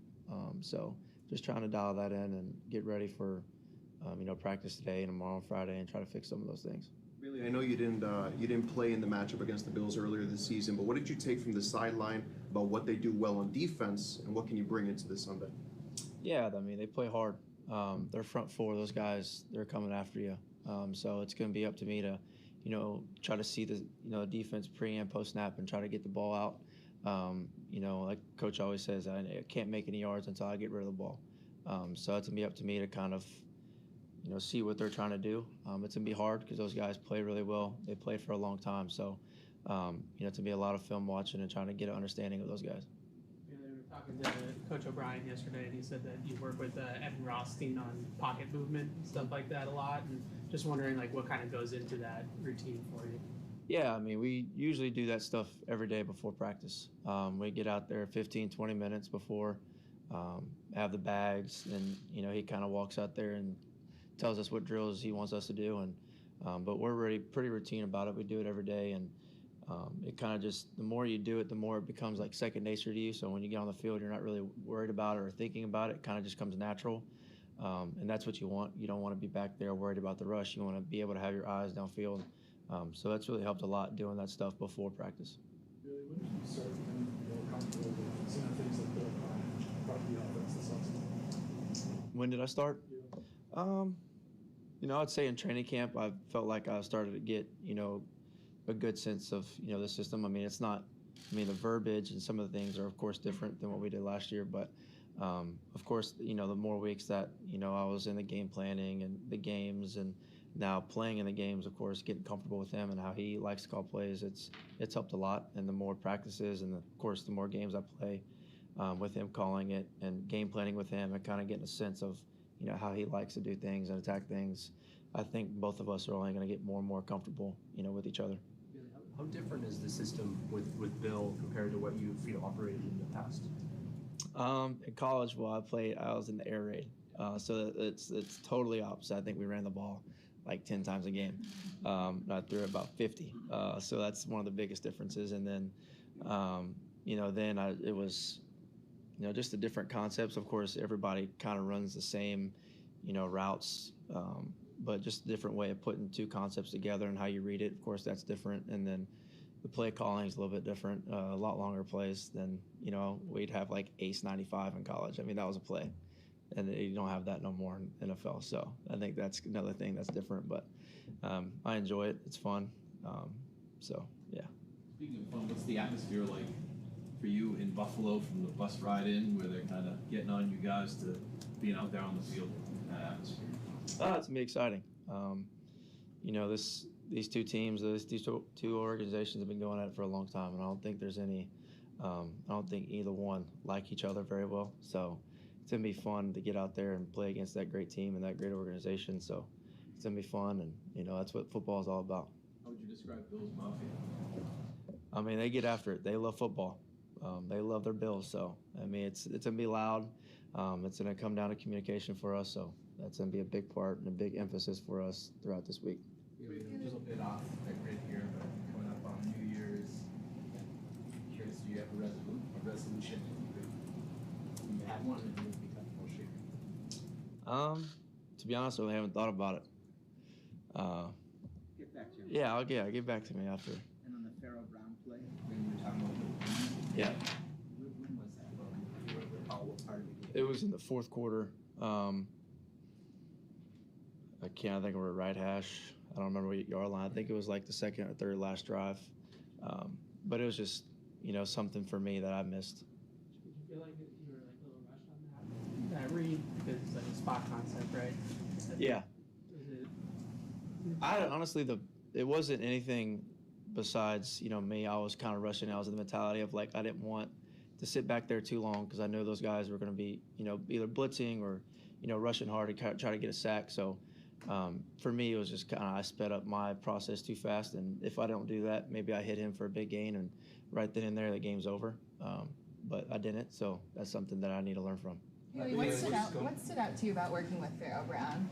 So just trying to dial that in and get ready for, practice today and tomorrow and Friday and try to fix some of those things. Really, I know you didn't play in the matchup against the Bills earlier this season, but what did you take from the sideline about what they do well on defense, and what can you bring into this Sunday? Yeah, I mean, they play hard. Their front four, those guys, they're coming after you. So it's going to be up to me to, try to see the, defense pre and post snap and try to get the ball out. Like Coach always says, I can't make any yards until I get rid of the ball. So it's going to be up to me to kind of, see what they're trying to do. It's going to be hard because those guys play really well. They played for a long time. So, it's going to be a lot of film watching and trying to get an understanding of those guys. They were talking to Coach O'Brien yesterday, and he said that you work with Evan Rothstein on pocket movement and stuff like that a lot. And just wondering, what kind of goes into that routine for you? Yeah, I mean, we usually do that stuff every day before practice. We get out there 15, 20 minutes before, have the bags, and, he kind of walks out there and tells us what drills he wants us to do. And but we're really pretty routine about it. We do it every day, and it kind of just, the more you do it, the more it becomes like second nature to you. So when you get on the field, you're not really worried about it or thinking about it. It kind of just comes natural. And that's what you want. You don't want to be back there worried about the rush. You want to be able to have your eyes downfield. So that's really helped a lot doing that stuff before practice. Really, when did you start becoming more comfortable with seeing things like the property offense this offseason? When did I start? Yeah. I'd say in training camp, I felt like I started to get, a good sense of, the system. I mean, it's not, the verbiage and some of the things are, of course, different than what we did last year. But, of course, the more weeks that, I was in the game planning and the games and now playing in the games, of course, getting comfortable with him and how he likes to call plays, it's helped a lot. And the more practices and, of course, the more games I play with him calling it and game planning with him and kind of getting a sense of, how he likes to do things and attack things, I think both of us are only going to get more and more comfortable, with each other. How different is the system with Bill compared to what you've operated in the past? In college, I was in the air raid, so it's totally opposite. I think we ran the ball like 10 times a game. I threw about 50, so that's one of the biggest differences. And then, it was, just the different concepts. Of course, everybody kind of runs the same, routes, but just a different way of putting two concepts together and how you read it. Of course, that's different. And then the play calling is a little bit different, a lot longer plays than, we'd have like Ace 95 in college. I mean, that was a play. And you don't have that no more in NFL. So I think that's another thing that's different. But I enjoy it. It's fun. So, yeah. Speaking of fun, what's the atmosphere like for you in Buffalo from the bus ride in, where they're kind of getting on you guys to being out there on the field in that atmosphere? It's gonna be exciting. You know, these two teams, these two organizations have been going at it for a long time, and I don't think there's any. I don't think either one like each other very well. So it's gonna be fun to get out there and play against that great team and that great organization. So it's gonna be fun, and you know that's what football is all about. How would you describe Bills Mafia? I mean, they get after it. They love football. They love their Bills. So I mean, it's gonna be loud. It's gonna come down to communication for us. So that's gonna be a big part and a big emphasis for us throughout this week. You're a little bit off the grid here, but coming up on New Year's, curious, do you have a resolution? You had one and you become more shaky. To be honest, I really haven't thought about it. Get back to you. Yeah, get back to me after. And on the Pharaoh Brown play, when you were talking about Yeah. when was that? Do you recall what part of the game? It was in the fourth quarter. I can't think of a right hash. I don't remember what yard line. I think it was like the second or third last drive. But it was just, you know, something for me that I missed. Did you feel like you were like a little rushed on that read because it's like a spot concept, right? Yeah. Was it? I honestly, it wasn't anything besides, you know, me. I was kind of rushing. I was in the mentality of like I didn't want to sit back there too long because I know those guys were going to be, you know, either blitzing or, you know, rushing hard to try to get a sack. So for me, it was just kind of I sped up my process too fast, and if I don't do that, maybe I hit him for a big gain, and right then and there, the game's over. But I didn't, so that's something that I need to learn from. Haley, what stood out to you about working with Pharaoh Brown?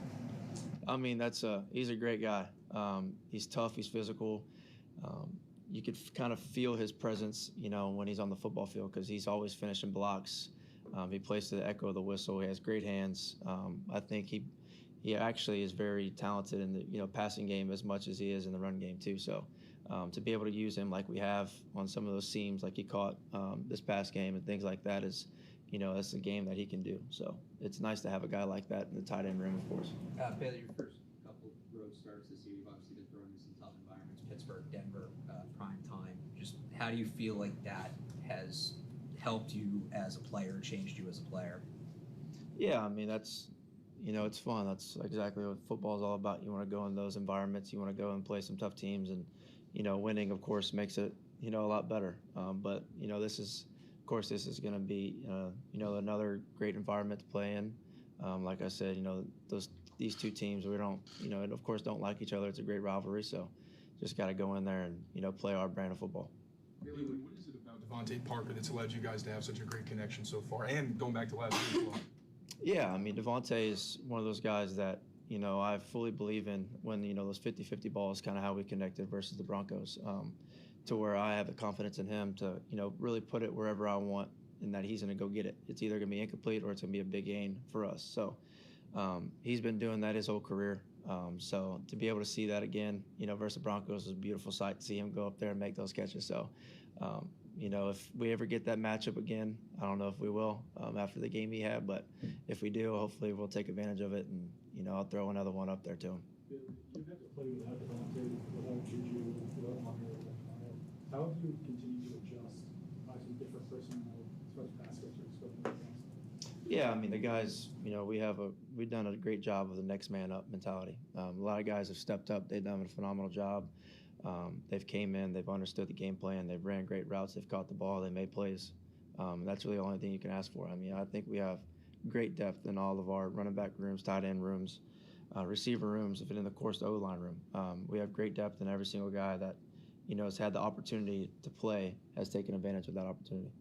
I mean, he's a great guy. He's tough. He's physical. You could kind of feel his presence, you know, when he's on the football field because he's always finishing blocks. He plays to the echo of the whistle. He has great hands. I think he actually is very talented in the passing game as much as he is in the run game too. So to be able to use him like we have on some of those seams, like he caught this past game and things like that is, you know, that's a game that he can do. So it's nice to have a guy like that in the tight end room, of course. Bailey, your first couple road starts this year, you've obviously been thrown in some tough environments, Pittsburgh, Denver, prime time. Just how do you feel like that has helped you as a player, changed you as a player? Yeah, I mean, that's, you know, it's fun. That's exactly what football is all about. You want to go in those environments. You want to go and play some tough teams. And, you know, winning, of course, makes it, you know, a lot better. But, you know, this is going to be, you know, another great environment to play in. Like I said, you know, these two teams, we don't, you know, and of course don't like each other. It's a great rivalry. So just got to go in there and, you know, play our brand of football. Really, what is it about Devontae Parker that's allowed you guys to have such a great connection so far? And going back to last year as well. Yeah, I mean, Devontae is one of those guys that, you know, I fully believe in when, you know, those 50-50 balls, kind of how we connected versus the Broncos, to where I have the confidence in him to, you know, really put it wherever I want and that he's going to go get it. It's either going to be incomplete or it's going to be a big gain for us. So he's been doing that his whole career. So to be able to see that again, you know, versus the Broncos is a beautiful sight to see him go up there and make those catches. So, you know, if we ever get that matchup again, I don't know if we will after the game he had, but if we do, hopefully we'll take advantage of it, and, you know, I'll throw another one up there to him. You've had to play without Devontae, without Juju, without Mario. How have you continued to adjust some different personnel as far as pass catchers? Yeah, I mean, the guys, you know, we've done a great job of the next man up mentality. A lot of guys have stepped up. They've done a phenomenal job. They've came in, they've understood the game plan, they've ran great routes, they've caught the ball, they made plays. That's really the only thing you can ask for. I mean, I think we have great depth in all of our running back rooms, tight end rooms, receiver rooms, if it in the course the O-line room. We have great depth in every single guy that, you know, has had the opportunity to play, has taken advantage of that opportunity.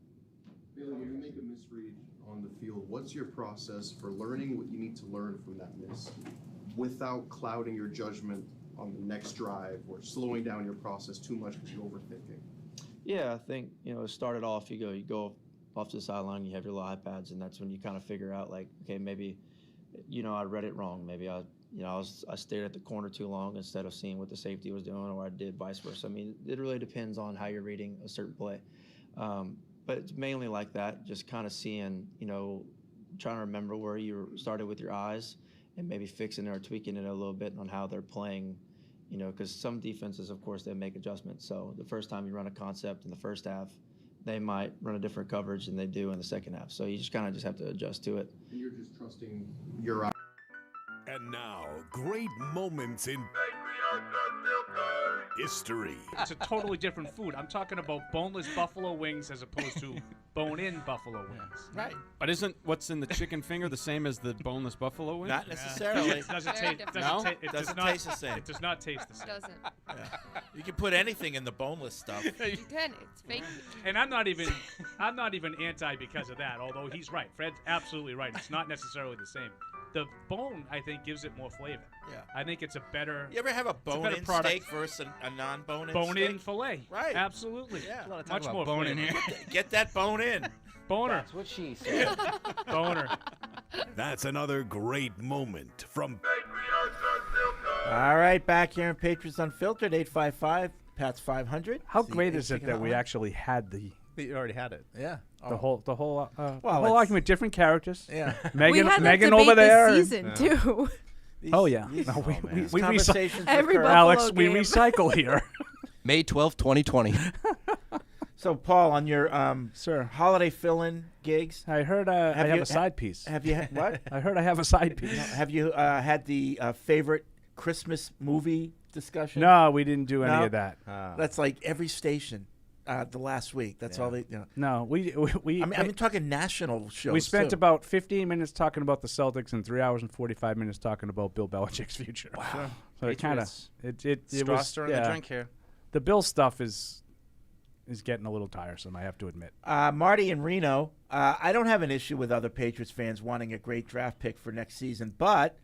Bailey, when you make a misread on the field, what's your process for learning what you need to learn from that miss without clouding your judgment on the next drive or slowing down your process too much because you're overthinking? Yeah, I think, you know, it started off, you go off to the sideline, you have your little iPads, and that's when you kind of figure out, like, okay, maybe, you know, I read it wrong. Maybe I stared at the corner too long instead of seeing what the safety was doing, or I did vice versa. I mean, it really depends on how you're reading a certain play. But it's mainly like that, just kind of seeing, you know, trying to remember where you started with your eyes and maybe fixing it or tweaking it a little bit on how they're playing, you know, because some defenses, of course, they make adjustments. So the first time you run a concept in the first half, they might run a different coverage than they do in the second half. So you just kind of just have to adjust to it. And you're just trusting your eye. And now, great moments in history. It's a totally different food. I'm talking about boneless buffalo wings as opposed to bone-in buffalo wings. Right. But isn't what's in the chicken finger the same as the boneless buffalo wing? Not necessarily. It doesn't Very taste. different. It Doesn't does not taste the same. It does not taste the same. Doesn't. You can put anything in the boneless stuff. You can. It's fake. And I'm not even anti because of that. Although he's right. Fred's absolutely right. It's not necessarily the same. The bone, I think, gives it more flavor. Yeah. I think it's a better. You ever have a bone-in product. steak versus a non-bone-in Bone-in steak? fillet. Right. Absolutely. Yeah. Much more bone in flavor. here. Get that bone in. Boner. That's what she said. Boner. That's another great moment from All right, back here in Patriots Unfiltered, 855 Pat's 500. How It's the great is it chicken that we hotline. actually had the You already had it. Yeah. the whole Well, whole it's- argument, different characters. Yeah. Megan, we had Megan that debate over there. this season too. Oh yeah. These- No, we these we conversations Every occur. Buffalo Alex, we game. recycle here. May 12th, 2020. So, Paul, on your Sir, holiday fill-in gigs, I heard I have you- a side piece. have you what? I heard I have a side piece. Have you had the favorite Christmas movie discussion? No, we didn't do any No? of that. That's like every station the last week. That's all they. No, we I'm talking national shows. we spent too. about 15 minutes talking about the Celtics and 3 hours and 45 minutes talking about Bill Belichick's future. Wow. So it kind of Patriots. it Straw was stirring the drink here. The Bill stuff is getting a little tiresome, I have to admit. Marty in Reno. I don't have an issue with other Patriots fans wanting a great draft pick for next season, but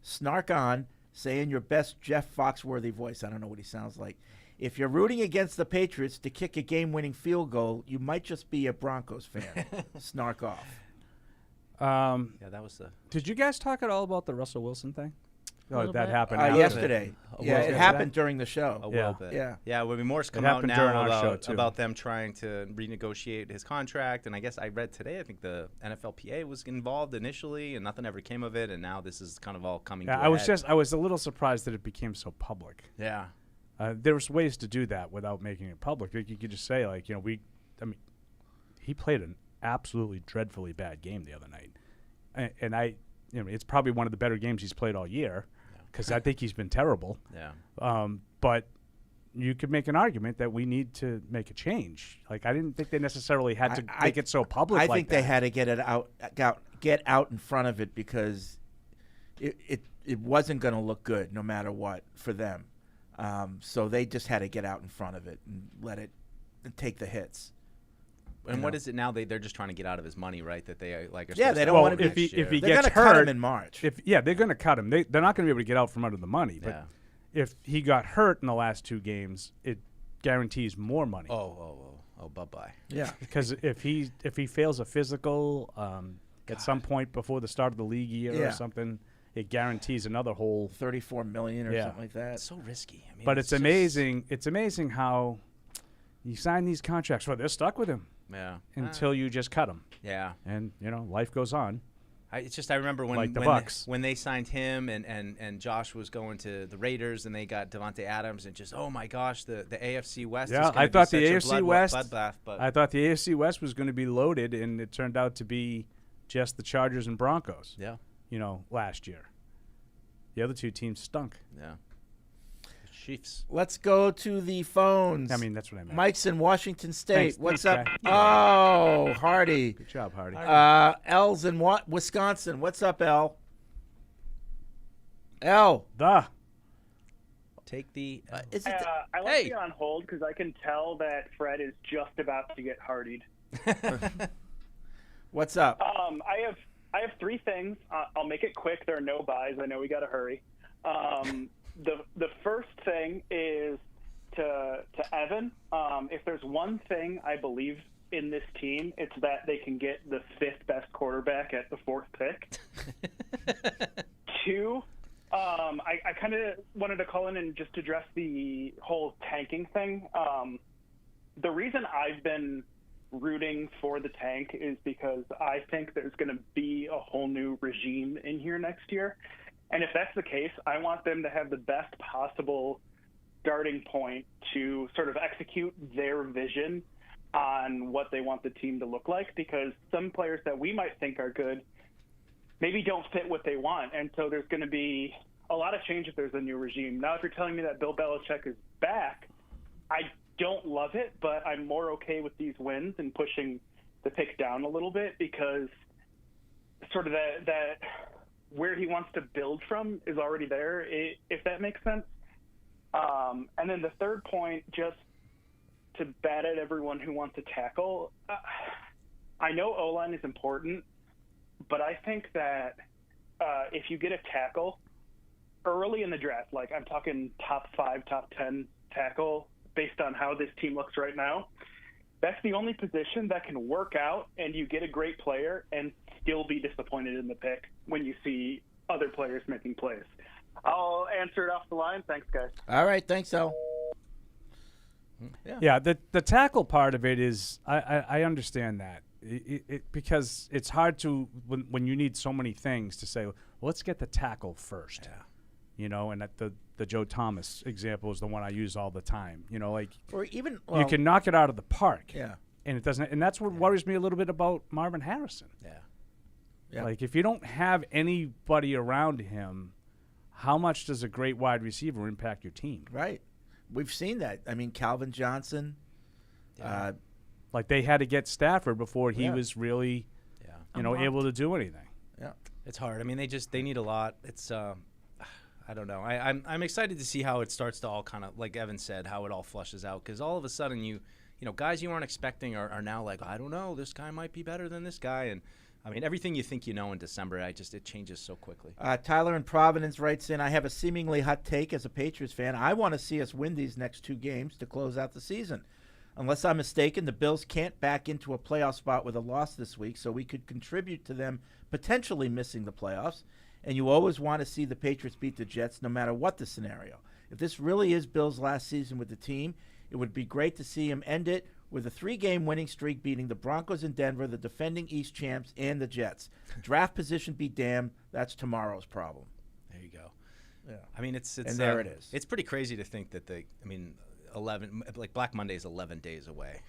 snark on, say in your best Jeff Foxworthy voice. I don't know what he sounds like. If you're rooting against the Patriots to kick a game-winning field goal, you might just be a Broncos fan. Snark off. Yeah, that was the. Did you guys talk at all about the Russell Wilson thing? Oh, little that bit. happened after. Yesterday. Yeah, it happened during the show. A Yeah. little bit. Yeah. Yeah, when Moore's come It out happened during now our show, too. about them trying to renegotiate his contract, and I guess I read today, I think the NFLPA was involved initially, and nothing ever came of it, and now this is kind of all coming to a I was head. I was a little surprised that it became so public. Yeah. There's ways to do that without making it public. Like, you could just say, like, he played an absolutely dreadfully bad game the other night, and it's probably one of the better games he's played all year, because I think he's been terrible. Yeah. But you could make an argument that we need to make a change. Like, I didn't think they necessarily had to make it so public. I like think they that. had to get out in front of it because it wasn't going to look good no matter what for them. So they just had to get out in front of it and let it take the hits. And what is it now? They're just trying to get out of his money, right? That they are Yeah, they don't Well, want to. if he they're gets gonna hurt cut him in March. they're going to cut him. They're not going to be able to get out from under the money. But Yeah. if he got hurt in the last 2 games, it guarantees more money. Oh, bye-bye. Yeah. Because if he fails a physical at some point before the start of the league year Yeah. or something, it guarantees another whole $34 million or something like that. It's so risky. I mean, But it's amazing. It's amazing how you sign these contracts. Well, they're stuck with him. Yeah. Until you just cut him. Yeah. And life goes on. I remember when Like the when, Bucks. when they signed him and Josh was going to the Raiders and they got Devontae Adams and just, oh my gosh, the AFC West. Yeah, is gonna I be thought the such a AFC West. bloodbath, but I thought the AFC West was going to be loaded, and it turned out to be just the Chargers and Broncos. Yeah. Last year. The other 2 teams stunk. Yeah. Chiefs. Let's go to the phones. I mean, that's what I meant. Mike's in Washington State. Thanks- What's thanks, up? guy. Oh, Hardy. Good job, Hardy. L's in Wisconsin. What's up, L? L. Take the. Is it I like being on hold because I can tell that Fred is just about to get hardied. What's up? I have 3 things. I'll make it quick. There are no buys. I know we got to hurry. The first thing is to Evan. If there's one thing I believe in this team, it's that they can get the 5th best quarterback at the 4th pick. 2, I kind of wanted to call in and just address the whole tanking thing. The reason I've been rooting for the tank is because I think there's going to be a whole new regime in here next year. And if that's the case, I want them to have the best possible starting point to sort of execute their vision on what they want the team to look like, because some players that we might think are good maybe don't fit what they want. And so there's going to be a lot of change if there's a new regime. Now, if you're telling me that Bill Belichick is back, I don't love it, but I'm more okay with these wins and pushing the pick down a little bit, because sort of that where he wants to build from is already there, if that makes sense. And then the third point, just to bat at everyone who wants to tackle, I know O-line is important, but I think that if you get a tackle early in the draft, like I'm talking top 5, top 10 tackle, based on how this team looks right now, that's the only position that can work out and you get a great player and still be disappointed in the pick when you see other players making plays. I'll answer it off the line. Thanks, guys. All right. Thanks, Al. Yeah, the tackle part of it is I understand that because it's hard to when you need so many things to say, well, let's get the tackle first. Yeah. You know, and the Joe Thomas example is the one I use all the time. You know, like or even you can knock it out of the park. Yeah. And it doesn't, and that's what worries me a little bit about Marvin Harrison. Yeah. Yeah. Like if you don't have anybody around him, how much does a great wide receiver impact your team? Right. We've seen that. I mean, Calvin Johnson. Yeah. Like they had to get Stafford before he was really, able to do anything. Yeah. It's hard. I mean, they need a lot. It's I don't know. I'm excited to see how it starts to all kind of, like Evan said, how it all flushes out, because all of a sudden you guys you aren't expecting are now like, I don't know, this guy might be better than this guy, and I mean everything you think you know in December, it changes so quickly. Tyler in Providence writes in, I have a seemingly hot take as a Patriots fan. I want to see us win these next 2 games to close out the season. Unless I'm mistaken, the Bills can't back into a playoff spot with a loss this week, so we could contribute to them potentially missing the playoffs. And you always want to see the Patriots beat the Jets no matter what the scenario. If this really is Bill's last season with the team, it would be great to see him end it with a 3-game winning streak, beating the Broncos in Denver, the defending East champs, and the Jets. Draft position be damned. That's tomorrow's problem. There you go. Yeah. I mean, it's and there it is. It's pretty crazy to think that 11, like Black Monday is 11 days away.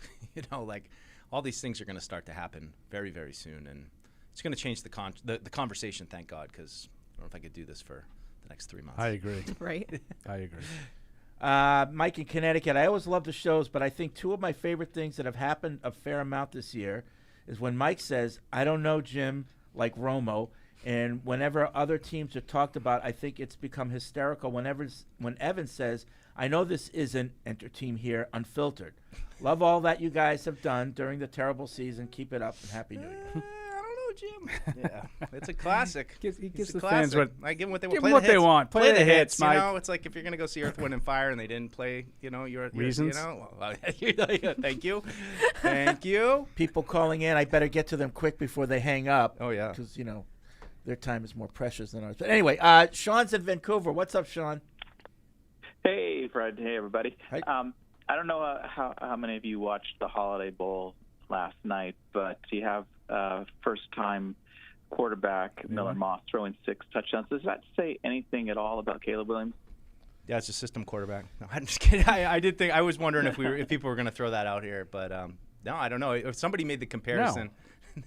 Like all these things are going to start to happen very, very soon, and it's going to change the conversation, thank God, because I don't know if I could do this for the next 3 months. I agree. Right. I agree. Mike in Connecticut, I always love the shows, but I think 2 of my favorite things that have happened a fair amount this year is when Mike says, I don't know, Jim, like Romo, and whenever other teams are talked about, I think it's become hysterical when Evan says, I know this isn't enter team here, unfiltered. Love all that you guys have done during the terrible season. Keep it up, and Happy New Year. Jim. Yeah, it's a classic. He gives the fans what I give them what they give want. Them what they want. Play the hits, Mike. It's like if you're gonna go see Earth, Wind, and Fire and they didn't play, your reasons. Thank you, thank you. People calling in, I better get to them quick before they hang up. Oh yeah, because their time is more precious than ours. But anyway, Sean's in Vancouver. What's up, Sean? Hey, Fred. Hey, everybody. Hi. I don't know how many of you watched the Holiday Bowl last night, but you have first-time quarterback Miller Moss throwing 6 touchdowns. Does that say anything at all about Caleb Williams? Yeah, it's a system quarterback. No, I'm just kidding. I was wondering if people were going to throw that out here, but no, I don't know. If somebody made the comparison. No.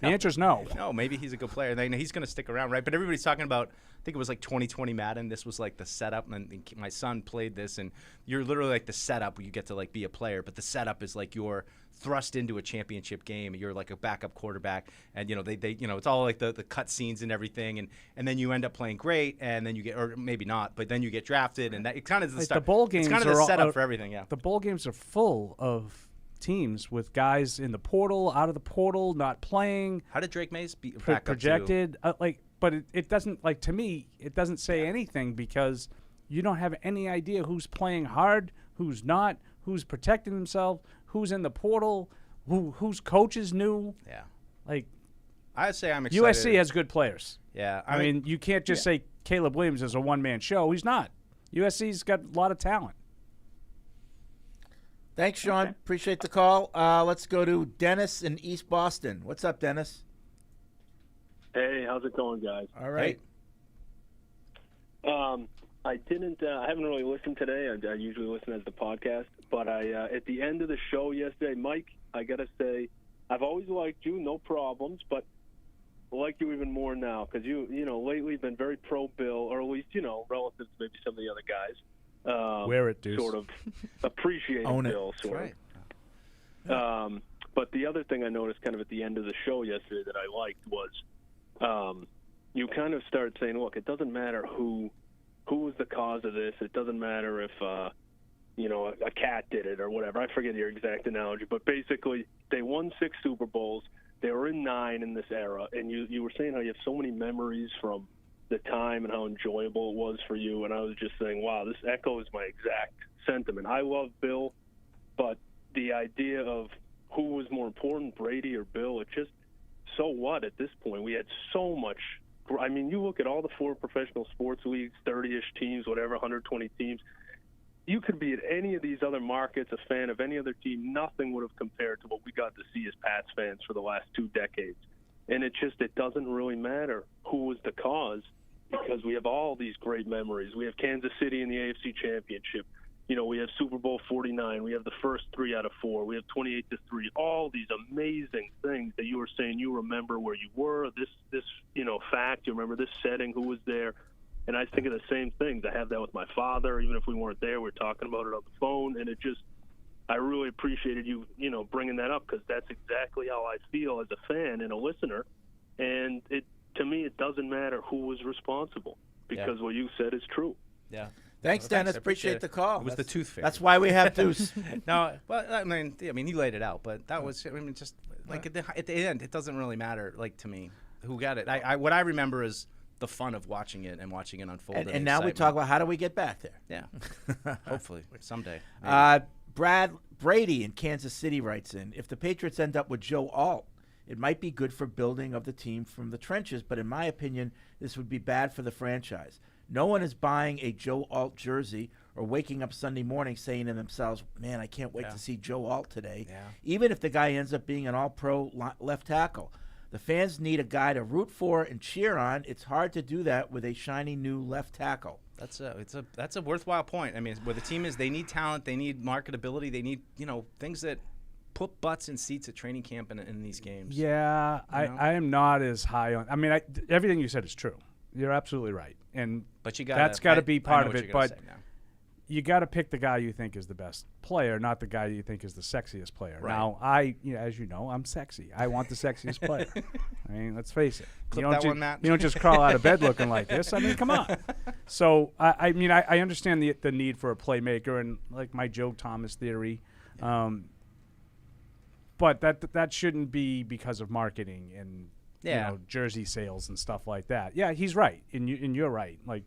The answer is no. No, maybe he's a good player. He's going to stick around, right? But everybody's talking about, I think it was like 2020 Madden. This was like the setup, and my son played this, and you're literally like the setup where you get to like be a player, but the setup is like you're thrust into a championship game. You're like a backup quarterback, and they it's all like the cut scenes and everything, and then you end up playing great, and then you get, or maybe not, but then you get drafted, and that it kind of the bowl games. It's kind of the setup for everything. Yeah, the bowl games are full of teams with guys in the portal, out of the portal, not playing. How did Drake Mays be projected? But it doesn't, like, to me, it doesn't say anything because you don't have any idea who's playing hard, who's not, who's protecting himself, who's in the portal, whose coach is new. Yeah, like I'd say I'm excited. USC has good players. Yeah, I mean you can't just say Caleb Williams is a one-man show. He's not. USC's got a lot of talent. Thanks, Sean. Okay. Appreciate the call. Let's go to Dennis in East Boston. What's up, Dennis? Hey, how's it going, guys? All right. I haven't really listened today. I usually listen as the podcast, but at the end of the show yesterday, Mike, I got to say, I've always liked you, no problems, but I like you even more now because you know, lately been very pro-Bill, or at least, you know, relative to maybe some of the other guys. Wear it, Deuce. Sort of appreciating Own it. Bill, That's sort right. of. But the other thing I noticed kind of at the end of the show yesterday that I liked was you kind of started saying, look, it doesn't matter who was the cause of this. It doesn't matter if, you know, a cat did it or whatever. I forget your exact analogy. But basically, they won 6 Super Bowls. They were in 9 in this era. And you were saying how you have so many memories from the time and how enjoyable it was for you. And I was just saying, wow, this echoes my exact sentiment. I love Bill, but the idea of who was more important, Brady or Bill, it just, so what at this point? We had so much. I mean, you look at all the 4 professional sports leagues, 30-ish teams, whatever, 120 teams. You could be at any of these other markets, a fan of any other team. Nothing would have compared to what we got to see as Pats fans for the last 2 decades. And it doesn't really matter who was the cause because we have all these great memories. We have Kansas City in the AFC Championship. You know, we have Super Bowl 49. We have the first 3 out of 4. We have 28-3. All these amazing things that you were saying you remember where you were, this you know, fact. You remember this setting, who was there. And I think of the same things. I have that with my father. Even if we weren't there, we're talking about it on the phone. And I really appreciated you, you know, bringing that up because that's exactly how I feel as a fan and a listener. And to me, it doesn't matter who was responsible because what you said is true. Yeah. Thanks, Dennis. Appreciate the call. It was the tooth fairy. That's why we have Deuce. No, well, I mean, he laid it out, but that was, I mean, just like at the end, it doesn't really matter, like, to me, who got it. What I remember is the fun of watching it and watching it unfold. And now we talk about how do we get back there. Yeah. Hopefully, someday. Brady in Kansas City writes in, if the Patriots end up with Joe Alt, it might be good for building of the team from the trenches, but in my opinion, this would be bad for the franchise. No one is buying a Joe Alt jersey or waking up Sunday morning saying to themselves, man, I can't wait to see Joe Alt today, even if the guy ends up being an all-pro left tackle. The fans need a guy to root for and cheer on. It's hard to do that with a shiny new left tackle. That's a worthwhile point. I mean, where the team is, they need talent, they need marketability, they need, you know, things that put butts in seats at training camp in these games. Yeah, I am not as high on. I mean, everything you said is true. You're absolutely right, but that's got to be part of it. But now. You got to pick the guy you think is the best player, not the guy you think is the sexiest player. Right. Now, as you know, I'm sexy. I want the sexiest player. I mean, let's face it. Clip that one, Matt. You don't just crawl out of bed looking like this. I mean, come on. So, I mean, I understand the need for a playmaker and like my Joe Thomas theory. But that shouldn't be because of marketing and you know, jersey sales and stuff like that. Yeah, he's right, and you're right. Like,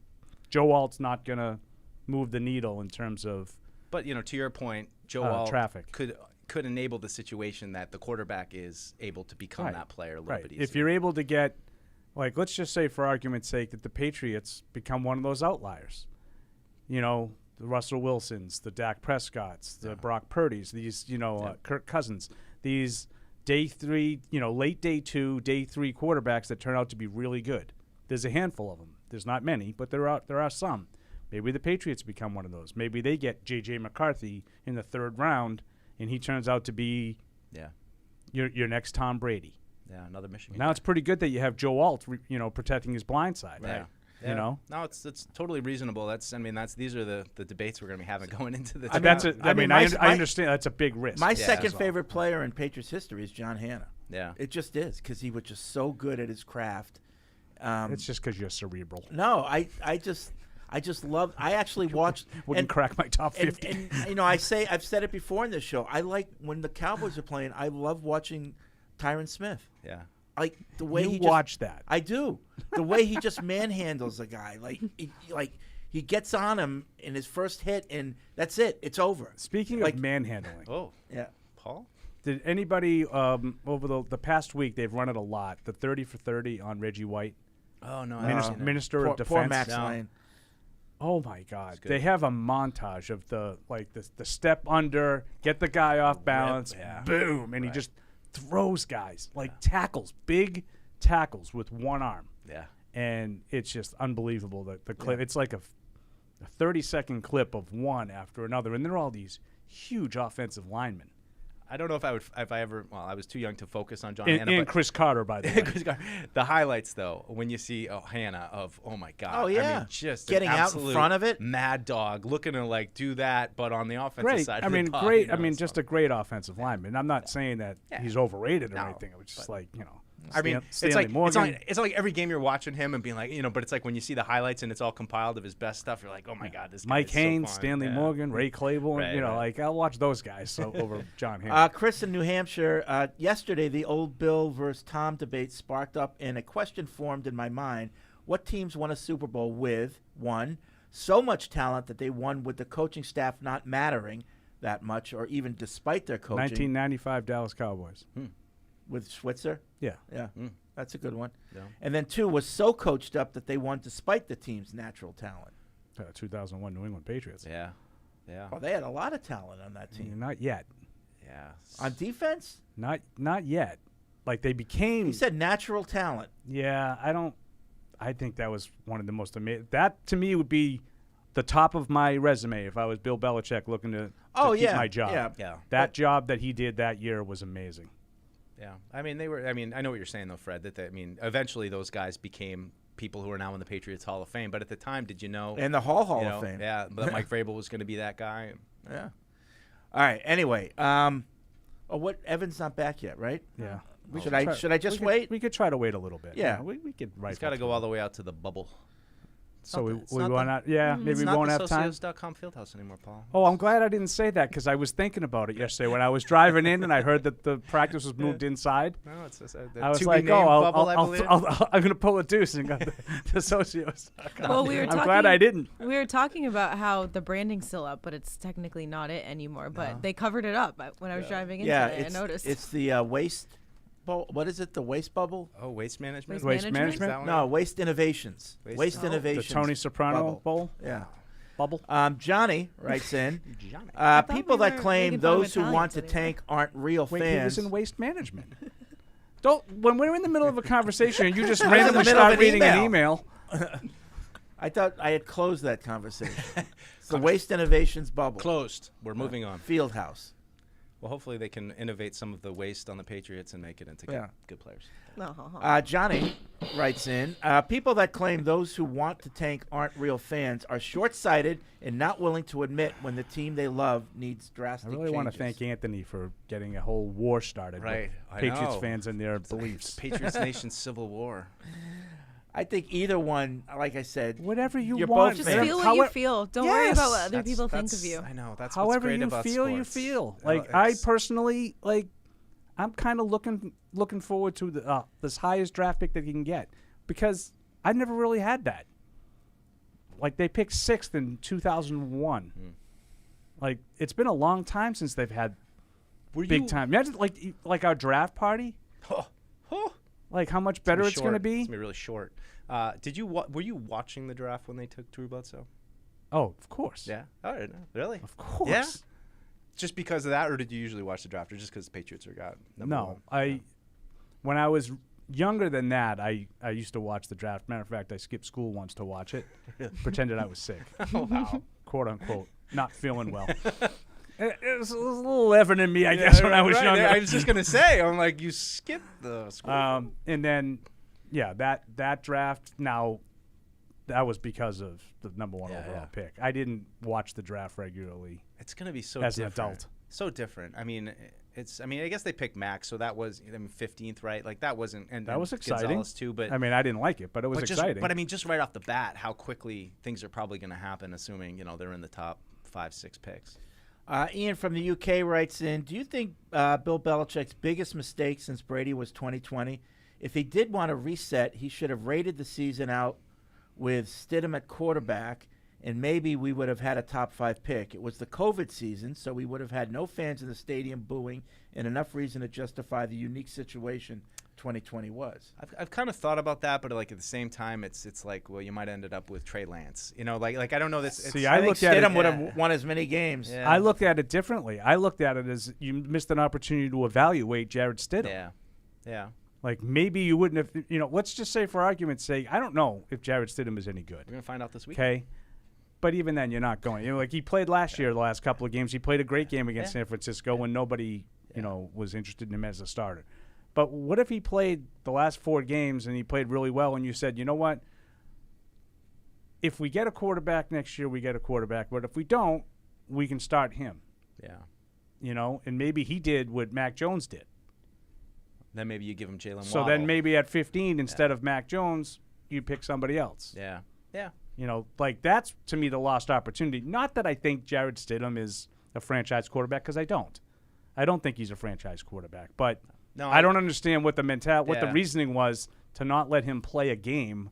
Joe Alt's not gonna move the needle in terms of. But you know, to your point, Joe Alt traffic could enable the situation that the quarterback is able to become that player a little bit easier. If you're able to get, like, let's just say for argument's sake that the Patriots become one of those outliers. You know, the Russell Wilsons, the Dak Prescotts, the Brock Purdy's, these, you know, Kirk Cousins, these day 3, you know, late day 2, day 3 quarterbacks that turn out to be really good. There's a handful of them. There's not many, but there are some. Maybe the Patriots become one of those. Maybe they get J.J. McCarthy in the 3rd round, and he turns out to be your next Tom Brady. Yeah, another Michigan. Now it's pretty good that you have Joe Alt, you know, protecting his blind side. Right. You know? No, it's totally reasonable. These are the debates we're going to be having going into the. I understand that's a big risk. My second favorite player in Patriots history is John Hanna. Yeah, it just is because he was just so good at his craft. It's just because you're cerebral. No, I just love. I actually watched. Wouldn't crack my top 50. And you know, I've said it before in this show. I like when the Cowboys are playing. I love watching Tyron Smith. Yeah. Like the way you watch that. I do. The way he just manhandles a guy, he gets on him in his first hit, and that's it. It's over. Speaking of manhandling. Oh yeah, Paul. Did anybody over the past week? They've run it a lot. The 30 for 30 on Reggie White. Oh no, Minister of Defense. Poor Max Lyon. Oh my God! They have a montage of the step under, get the guy off balance, boom, and he just throws guys like tackles, big tackles with one arm. Yeah, and it's just unbelievable that the clip. It's like a 30-second clip of one after another, and they're all these huge offensive linemen. I don't know if I ever. Well, I was too young to focus on John and, Hanna. and but Chris Carter, by the way. Chris Carter. The highlights, though, when you see Hanna oh my God. Oh, yeah. I mean, just Getting an out in front of it. Mad dog, looking to like do that, but on the offensive Great. side. I of mean, the ball, great. you know, I mean, it's just a great offensive lineman. I'm not saying that he's overrated or anything. It was just like, I mean, Stanley Morgan. it's like every game you're watching him and being like, but it's like when you see the highlights and it's all compiled of his best stuff, you're like, oh my God, this guy Mike is so Haynes, fun. Stanley Morgan, Ray Claiborne. Right, Like I'll watch those guys over John Hanna. Chris in New Hampshire, yesterday the old Bill versus Tom debate sparked up and a question formed in my mind. What teams won a Super Bowl with, one, so much talent that they won with the coaching staff not mattering that much or even despite their coaching? 1995 Dallas Cowboys. With Switzer? Yeah. Yeah. That's a good one. Yeah. And then two was so coached up that they won despite the team's natural talent. 2001 New England Patriots. Yeah. Yeah. Oh, they had a lot of talent on that team. Not yet. Yeah. On defense? Not yet. Like they became. You said natural talent. Yeah, I think that was one of the most amazing. That to me would be the top of my resume if I was Bill Belichick looking to keep my job. Yeah. That job that he did that year was amazing. Yeah, I mean I know what you're saying though, Fred. Eventually those guys became people who are now in the Patriots Hall of Fame. But at the time, did you know? In the Hall of Fame. Yeah, that Mike Vrabel was going to be that guy. Yeah. All right. Anyway, what Evan's not back yet, right? Yeah. Should I just wait? We could try to wait a little bit. Yeah. We could. He's got to go all the way out to the bubble. So we won't have, maybe we won't have time. It's not the Socios.com Fieldhouse anymore, Paul. Oh, I'm glad I didn't say that because I was thinking about it yesterday when I was driving in and I heard that the practice was moved inside. No, it's I was like, I'm going to pull a deuce and go to Socios.com. Well, I'm glad I didn't. We were talking about how the branding's still up, but it's technically not it anymore. But they covered it up when I was driving in today. I noticed. It's the waste. What is it? The waste bubble? Oh, waste management. Waste management? No, waste innovations. Waste innovations. The Tony Soprano bowl. Yeah. Bubble. Johnny writes in. People that claim those who want to tank aren't real Wait, he was fans. in waste management. When we're in the middle of a conversation and you just I was in the randomly middle of start an reading an email. I thought I had closed that conversation. It's the waste innovations bubble. Closed. We're moving on. Fieldhouse. Well, hopefully they can innovate some of the waste on the Patriots and make it into good players. Johnny writes in, people that claim those who want to tank aren't real fans are short-sighted and not willing to admit when the team they love needs drastic I really changes. want to thank Anthony for getting a whole war started Right. with Patriots fans and their beliefs. Patriots Nation Civil War. I think either one, like I said, whatever you you're want. both Just feel what you feel. Don't worry about what other people think of you. I know. That's however what's great you about feel, sports. you feel. Like I personally, I'm kind of looking forward to the this highest draft pick that you can get because I've never really had that. Like they picked 6th in 2001. Like it's been a long time since they've had big time. Imagine like our draft party. Like how much better it's going to be. It's gonna be really short. Were you watching the draft when they took Drew Bledsoe? Oh, of course. Yeah. Oh, really? Of course. Yeah. Just because of that, or did you usually watch the draft, or just because the Patriots are number one? When I was younger than that, I used to watch the draft. Matter of fact, I skipped school once to watch it. Pretended I was sick. Oh, wow. Quote unquote. Not feeling well. It was a little Evan in me, I guess, when I was younger. I was just gonna say, I'm like, you skipped the school. And then, that draft. Now, that was because of the number one overall pick. I didn't watch the draft regularly. It's gonna be so as different. an adult. So different. I mean, I guess they picked Max, so that was 15th, right? Like that wasn't. And that was exciting Gonzalez too, but I mean, I didn't like it, but it was exciting. But I mean, just right off the bat, how quickly things are probably going to happen, assuming they're in the top 5-6 picks. Ian from the UK writes in, do you think Bill Belichick's biggest mistake since Brady was 2020? If he did want to reset, he should have rated the season out with Stidham at quarterback, and maybe we would have had a top 5 pick. It was the COVID season, so we would have had no fans in the stadium booing and enough reason to justify the unique situation 2020 was. I've kind of thought about that, but like at the same time, it's like, well, you might have ended up with Trey Lance. Like I don't know this. See, I looked think at Stidham it, would have won as many games. Yeah. I looked at it differently. I looked at it as you missed an opportunity to evaluate Jared Stidham. Yeah. Like maybe you wouldn't have. Let's just say for argument's sake, I don't know if Jared Stidham is any good. We're gonna find out this week. Okay. But even then, you're not going. Like he played last year, the last couple of games. He played a great game against San Francisco when nobody was interested in him as a starter. But what if he played the last 4 games and he played really well and you said, you know what? If we get a quarterback next year, we get a quarterback. But if we don't, we can start him. Yeah. And maybe he did what Mac Jones did. Then maybe you give him Jalen Waddle. So then maybe at 15, instead of Mac Jones, you pick somebody else. Yeah. Yeah. That's, to me, the lost opportunity. Not that I think Jarrett Stidham is a franchise quarterback, because I don't. I don't think he's a franchise quarterback. But I don't understand what the the reasoning was to not let him play a game.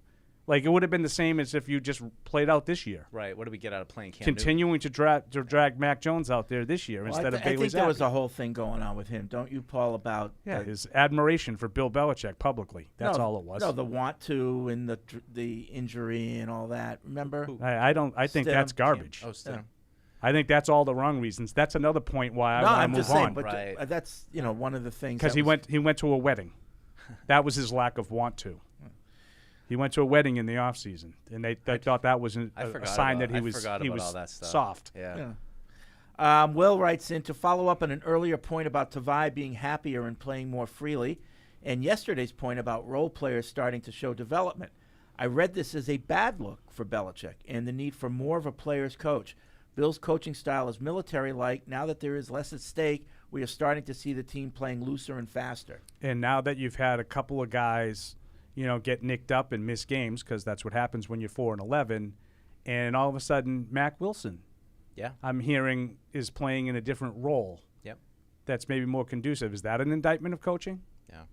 Like, it would have been the same as if you just played out this year. Right. What do we get out of playing Cam Continuing to drag Mac Jones out there this year instead of Bailey I think there Zappe. was a whole thing going on with him, don't you, Paul, about his admiration for Bill Belichick publicly. That's all it was. No, the want to and the injury and all that. Remember? I think that's garbage. Stidham. I think that's all the wrong reasons. That's another point why I want to move on. But that's one of the things. Because he went to a wedding. That was his lack of want to. He went to a wedding in the off season, and they thought that was a sign that he was soft. Yeah. Will writes in to follow up on an earlier point about Tavai being happier and playing more freely, and yesterday's point about role players starting to show development. I read this as a bad look for Belichick and the need for more of a player's coach. Bill's coaching style is military-like. Now that there is less at stake, we are starting to see the team playing looser and faster. And now that you've had a couple of guys get nicked up and miss games, because that's what happens when you're 4-11, and all of a sudden Mac Wilson, I'm hearing, is playing in a different role. Yep. That's maybe more conducive. Is that an indictment of coaching? Yeah.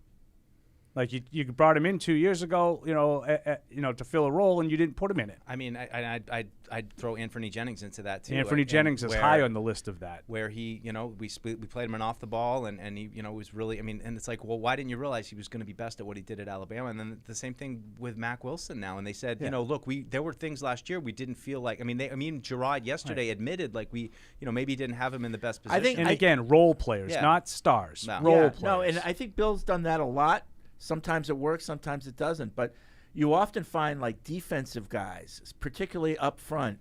Like you brought him in 2 years ago, to fill a role, and you didn't put him in it. I mean, I'd throw Anthony Jennings into that too. Anthony Jennings is high on the list of that. Where he, we played him off the ball, and he, was really. I mean, and it's like, well, why didn't you realize he was going to be best at what he did at Alabama? And then the same thing with Mac Wilson now. And they said, look, there were things last year we didn't feel like. I mean, Gerard yesterday admitted like we, maybe didn't have him in the best position. Again, role players, not stars. No. Role players. No, and I think Bill's done that a lot. Sometimes it works, sometimes it doesn't. But you often find like defensive guys, particularly up front,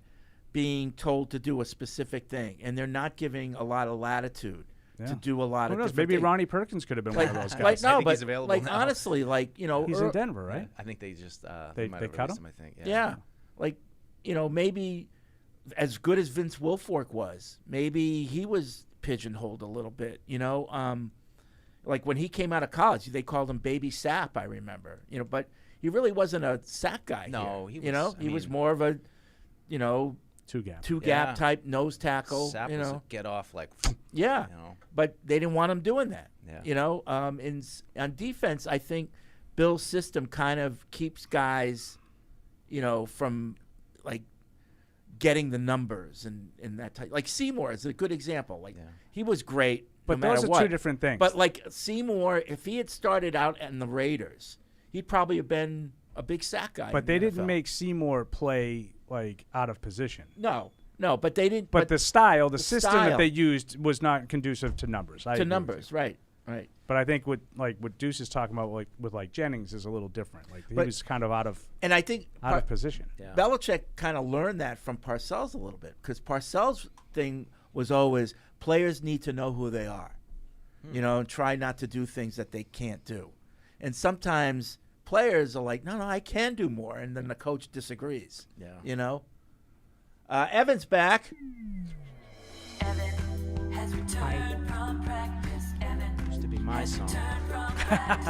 being told to do a specific thing, and they're not giving a lot of latitude to do a lot of different Maybe things. Ronnie Perkins could have been one of those guys. I think he's available now. Honestly, he's in Denver, right? I think they just they cut him. I think. Yeah. Maybe as good as Vince Wilfork was, maybe he was pigeonholed a little bit. Like when he came out of college, they called him Baby Sapp, I remember. But he really wasn't a sack guy. No, here, he was more of a, two-gap type nose tackle. Sapp was a get off like. Yeah, but they didn't want him doing that. Yeah. On defense, I think Bill's system kind of keeps guys, from like getting the numbers and that type. Like Seymour is a good example. Like he was great. But no those are what. two different things. But like Seymour, if he had started out in the Raiders, he'd probably have been a big sack guy. But they didn't make Seymour play like out of position. No, but they didn't. But the style, the system that they used was not conducive to numbers. Right. But I think what Deuce is talking about, with Jennings, is a little different. Like he was kind of out of position. Yeah. Belichick kind of learned that from Parcells a little bit, because Parcells' thing was always players need to know who they are, and try not to do things that they can't do. And sometimes players are like, no, I can do more, and then the coach disagrees. Yeah. Evan's back. Evan has returned from practice. Evan used to be my song. Evan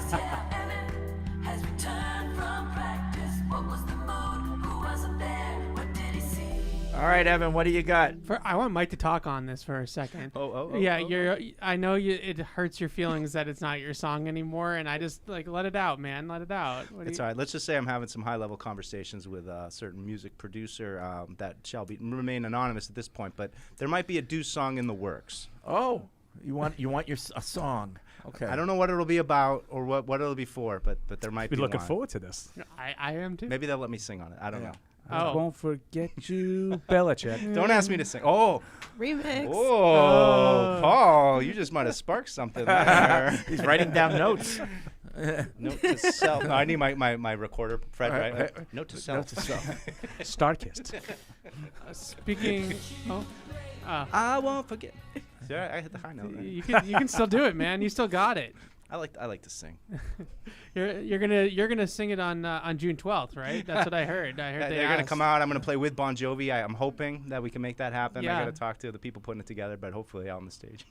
has returned from practice. What was the mood? Who wasn't there? What did he see? All right, Evan, what do you got? I want Mike to talk on this for a second. I know it hurts your feelings that it's not your song anymore, and I just let it out, man. Let it out. It's all right. Let's just say I'm having some high-level conversations with a certain music producer that shall remain anonymous at this point, but there might be a Deuce song in the works. Oh, you want a song? Okay. I don't know what it'll be about or what it'll be for, but there might be. Looking forward to this. I am too. Maybe they'll let me sing on it. I don't know. I won't forget you, Belichick. Don't ask me to sing. Oh. Remix. Oh, Paul, you just might have sparked something there. He's writing down notes. Note to self. No, I need my recorder, Fred, right? Note to self. Note to self. Starkist. Speaking. I won't forget. Yeah, I hit the high note. You can still do it, man. You still got it. I like to sing. You're gonna sing it on June 12th, right? That's what I heard. I heard they're gonna come out. I'm gonna play with Bon Jovi. I'm hoping that we can make that happen. Yeah. I gotta talk to the people putting it together, but hopefully out on the stage.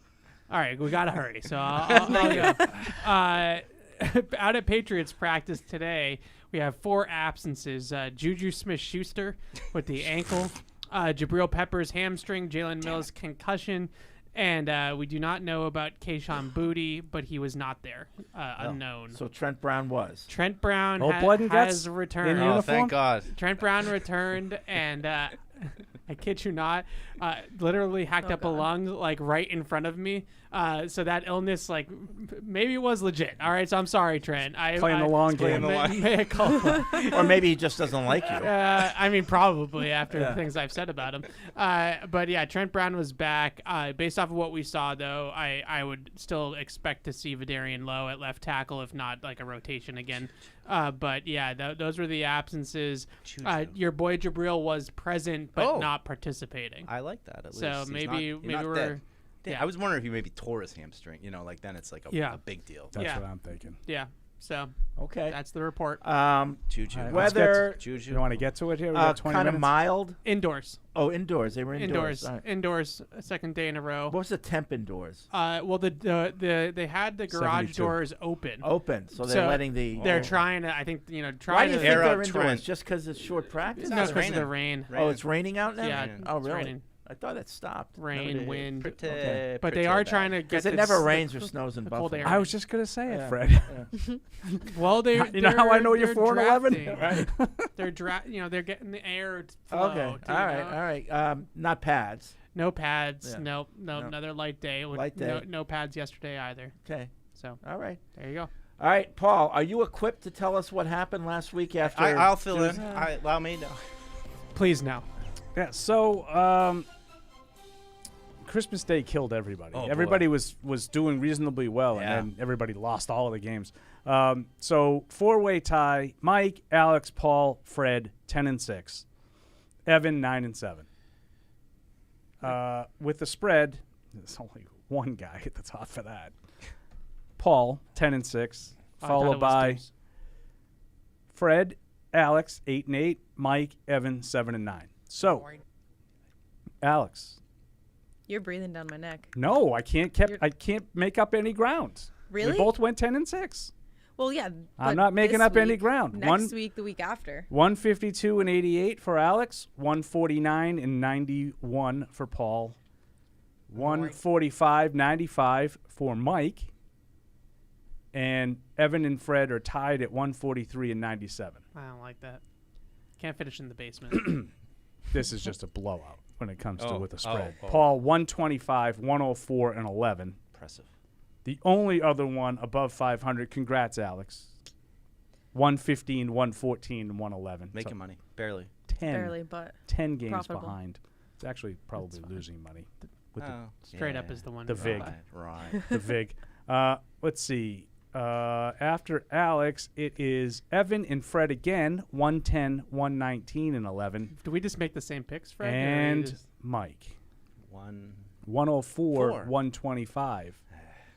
All right, we gotta hurry. So I'll go. Out at Patriots practice today, we have 4 absences. Juju Smith-Schuster with the ankle, Jabril Peppers hamstring, Jalen Mills concussion, and we do not know about Kayshon Boutte, but he was not there, unknown. So Trent Brown was. Trent Brown Gets has returned. in uniform? Oh, thank God. Trent Brown returned, and I kid you not, literally hacked up a lung like right in front of me. So that illness, like, maybe it was legit. All right, so I'm sorry, Trent. Playing the long game. Or maybe he just doesn't like you. I mean, probably after the things I've said about him. But yeah, Trent Brown was back. Based off of what we saw, though, I would still expect to see Vidarian Lowe at left tackle, if not like a rotation again. But yeah, those were the absences. Your boy Jabril was present but not participating. I like that. At least. So maybe not we're. dead. Yeah, I was wondering if he maybe tore his hamstring. You know, like then it's like a big deal. That's what I'm thinking. Yeah. So okay, that's the report. Juju. Weather. Juju. You want to get to it here? We got 20 kind of minutes. mild. Indoors. Oh, indoors. They were indoors. All right. Indoors. Second day in a row. What was the temp indoors? Well, they had the garage 72. doors open. So they're letting the. They're trying to. I think Why trying do you to think air they're out indoors? Trent. Just because it's short practice? No, because of the rain. Oh, it's raining out now. Yeah. Oh, it's really? raining. I thought it stopped. Rain, wind. Okay. But they are trying to get. Because it never rains or snows in the cold Buffalo. air. I was just gonna say it, Fred. Well, they. You know how I know you're 4-11? Right. They're getting the air flow. Okay. Too, All right. Not pads. No pads. Yeah. No. Another light day. Light day. No pads yesterday either. Okay. So. All right. There you go. All right, Paul. Are you equipped to tell us what happened last week after? I'll fill in. Allow me. No. Please no. Yeah. So. Christmas Day killed everybody. Oh, everybody was doing reasonably well, and then everybody lost all of the games. So 4-way tie: Mike, Alex, Paul, Fred, 10-6, Evan 9-7. With the spread, there's only one guy at the top for that. Paul 10-6, followed by Fred, Alex 8-8, Mike, Evan 7-9. So, Alex. You're breathing down my neck. No, I can't make up any ground. Really? We both went 10-6. Well, yeah. I'm not making up any ground. Next week, the week after. 152-88 for Alex. 149-91 for Paul. 145-95 for Mike. And Evan and Fred are tied at 143-97. I don't like that. Can't finish in the basement. This is just a blowout when it comes to with the spread. Oh. Paul 125, 104, and 11. Impressive. The only other one above 500. Congrats, Alex. 115, 114, and 111. Making money. Barely. 10. Barely, but 10 games profitable. behind. It's actually probably losing money. With Straight up is the one. the VIG. Right. The VIG. Let's see. After Alex, it is Evan and Fred again. 110, 119, and 11. Do we just make the same picks, Fred? And Mike. 104, 125,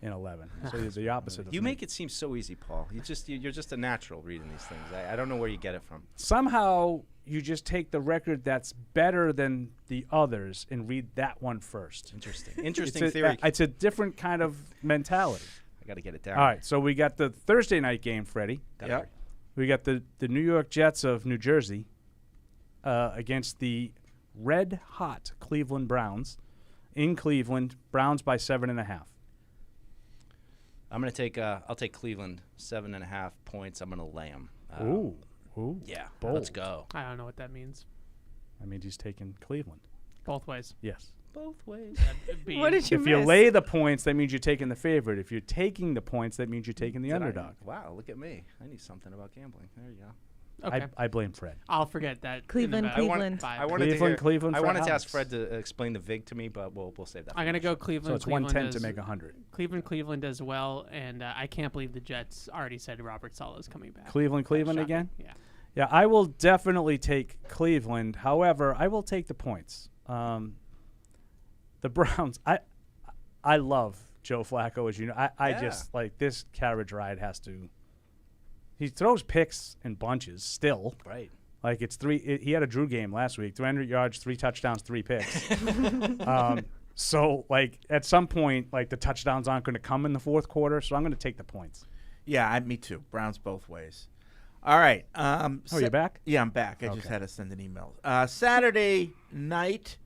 and 11. So it's the opposite of You me. make it seem so easy, Paul. You're just a natural reading these things. I don't know where you get it from. Somehow you just take the record that's better than the others and read that one first. Interesting. Interesting theory. It's a different kind of mentality. I got to get it down. All right, so we got the Thursday night game, Freddie. Yep. We got the New York Jets of New Jersey against the red-hot Cleveland Browns in Cleveland. Browns by 7.5. I'm gonna take. I'll take Cleveland 7.5 points. I'm gonna lay them. Ooh. Yeah. Bold. Let's go. I don't know what that means. I mean, he's taking Cleveland. Both ways. Yes. Both ways. What did you If miss? you lay the points, that means you're taking the favorite. If you're taking the points, that means you're taking the underdog. Wow, look at me. I knew something about gambling. There you go. Okay. I blame Fred. I'll forget that. Cleveland, Cleveland. I wanted Cleveland I for wanted to Alex. ask Fred to explain the VIG to me, but we'll save that. I'm gonna go Cleveland. So it's Cleveland 110 to as- make 100. Cleveland as well, and I can't believe the Jets already said Robert Saleh's coming back. Cleveland Shocking. again? Yeah. Yeah, I will definitely take Cleveland. However, I will take the points. The Browns, I love Joe Flacco, as you know. I Yeah. just like this carriage ride has to. He throws picks in bunches still. Right. Like it's he had a Drew game last week, 300 yards, 3 touchdowns, 3 picks. So like at some point, like the touchdowns aren't going to come in the fourth quarter. So I'm going to take the points. Yeah, me too. Browns both ways. All right. You back? Yeah, I'm back. I just had to send an email. Saturday night.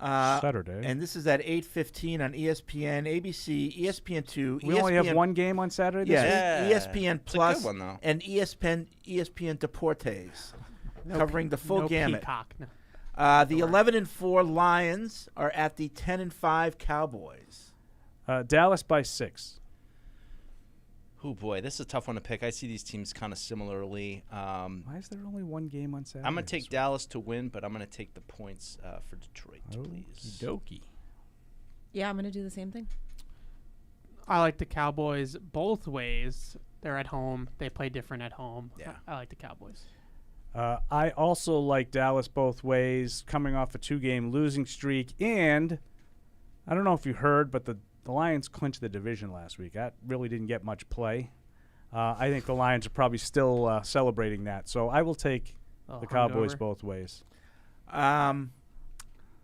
Saturday. And this is at 8:15 on ESPN, ABC, ESPN2. We only have one game on Saturday this week? ESPN It's a Plus good one, though. and ESPN Deportes, covering the full no gamut. Peacock, no. The 11-4 Lions are at the 10-5 Cowboys. Dallas by 6. Oh boy, this is a tough one to pick. I see these teams kind of similarly. Why is there only one game on Saturday? I'm going to take Dallas to win, but I'm going to take the points for Detroit, please. Okey-dokey. Yeah, I'm gonna do the same thing. I like the Cowboys both ways. They're at home. They play different at home. Yeah. I like the Cowboys. I also like Dallas both ways, coming off a 2-game losing streak. And I don't know if you heard, but the Lions clinched the division last week. That really didn't get much play. I think the Lions are probably still celebrating that. So I will take the Cowboys hungover. both ways. I'm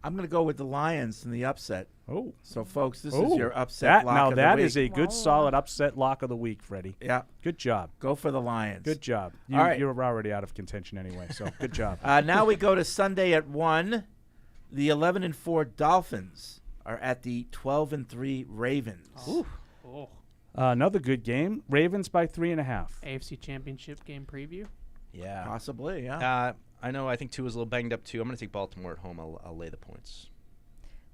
going to go with the Lions in the upset. Oh. So, folks, this is your upset lock now of the that week. is a good, solid upset lock of the week, Freddie. Yeah. Good job. Go for the Lions. Good job. All right. You're already out of contention anyway, so good job. Now we go to Sunday at 1. The 11-4 Dolphins are at the 12-3 Ravens. Oh. Another good game. Ravens by 3.5. AFC Championship game preview. Yeah. Possibly, yeah. I know. I think Tua's a little banged up, too. I'm going to take Baltimore at home. I'll lay the points.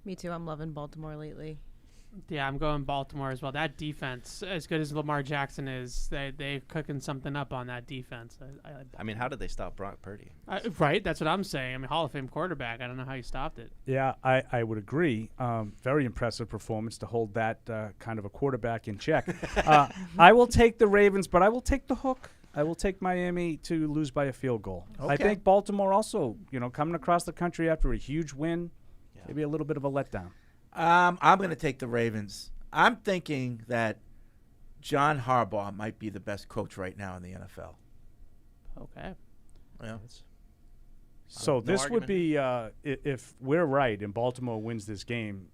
Me too. I'm loving Baltimore lately. Yeah, I'm going Baltimore as well. That defense, as good as Lamar Jackson is, they're cooking something up on that defense. I mean, how did they stop Brock Purdy? Right, that's what I'm saying. I mean, Hall of Fame quarterback. I don't know how you stopped it. Yeah, I would agree. Very impressive performance to hold that kind of a quarterback in check. I will take the Ravens, but I will take the hook. I will take Miami to lose by a field goal. Okay. I think Baltimore also, coming across the country after a huge win, maybe a little bit of a letdown. I'm going to take the Ravens. I'm thinking that John Harbaugh might be the best coach right now in the NFL. Okay. Yeah. So this would be, if we're right and Baltimore wins this game,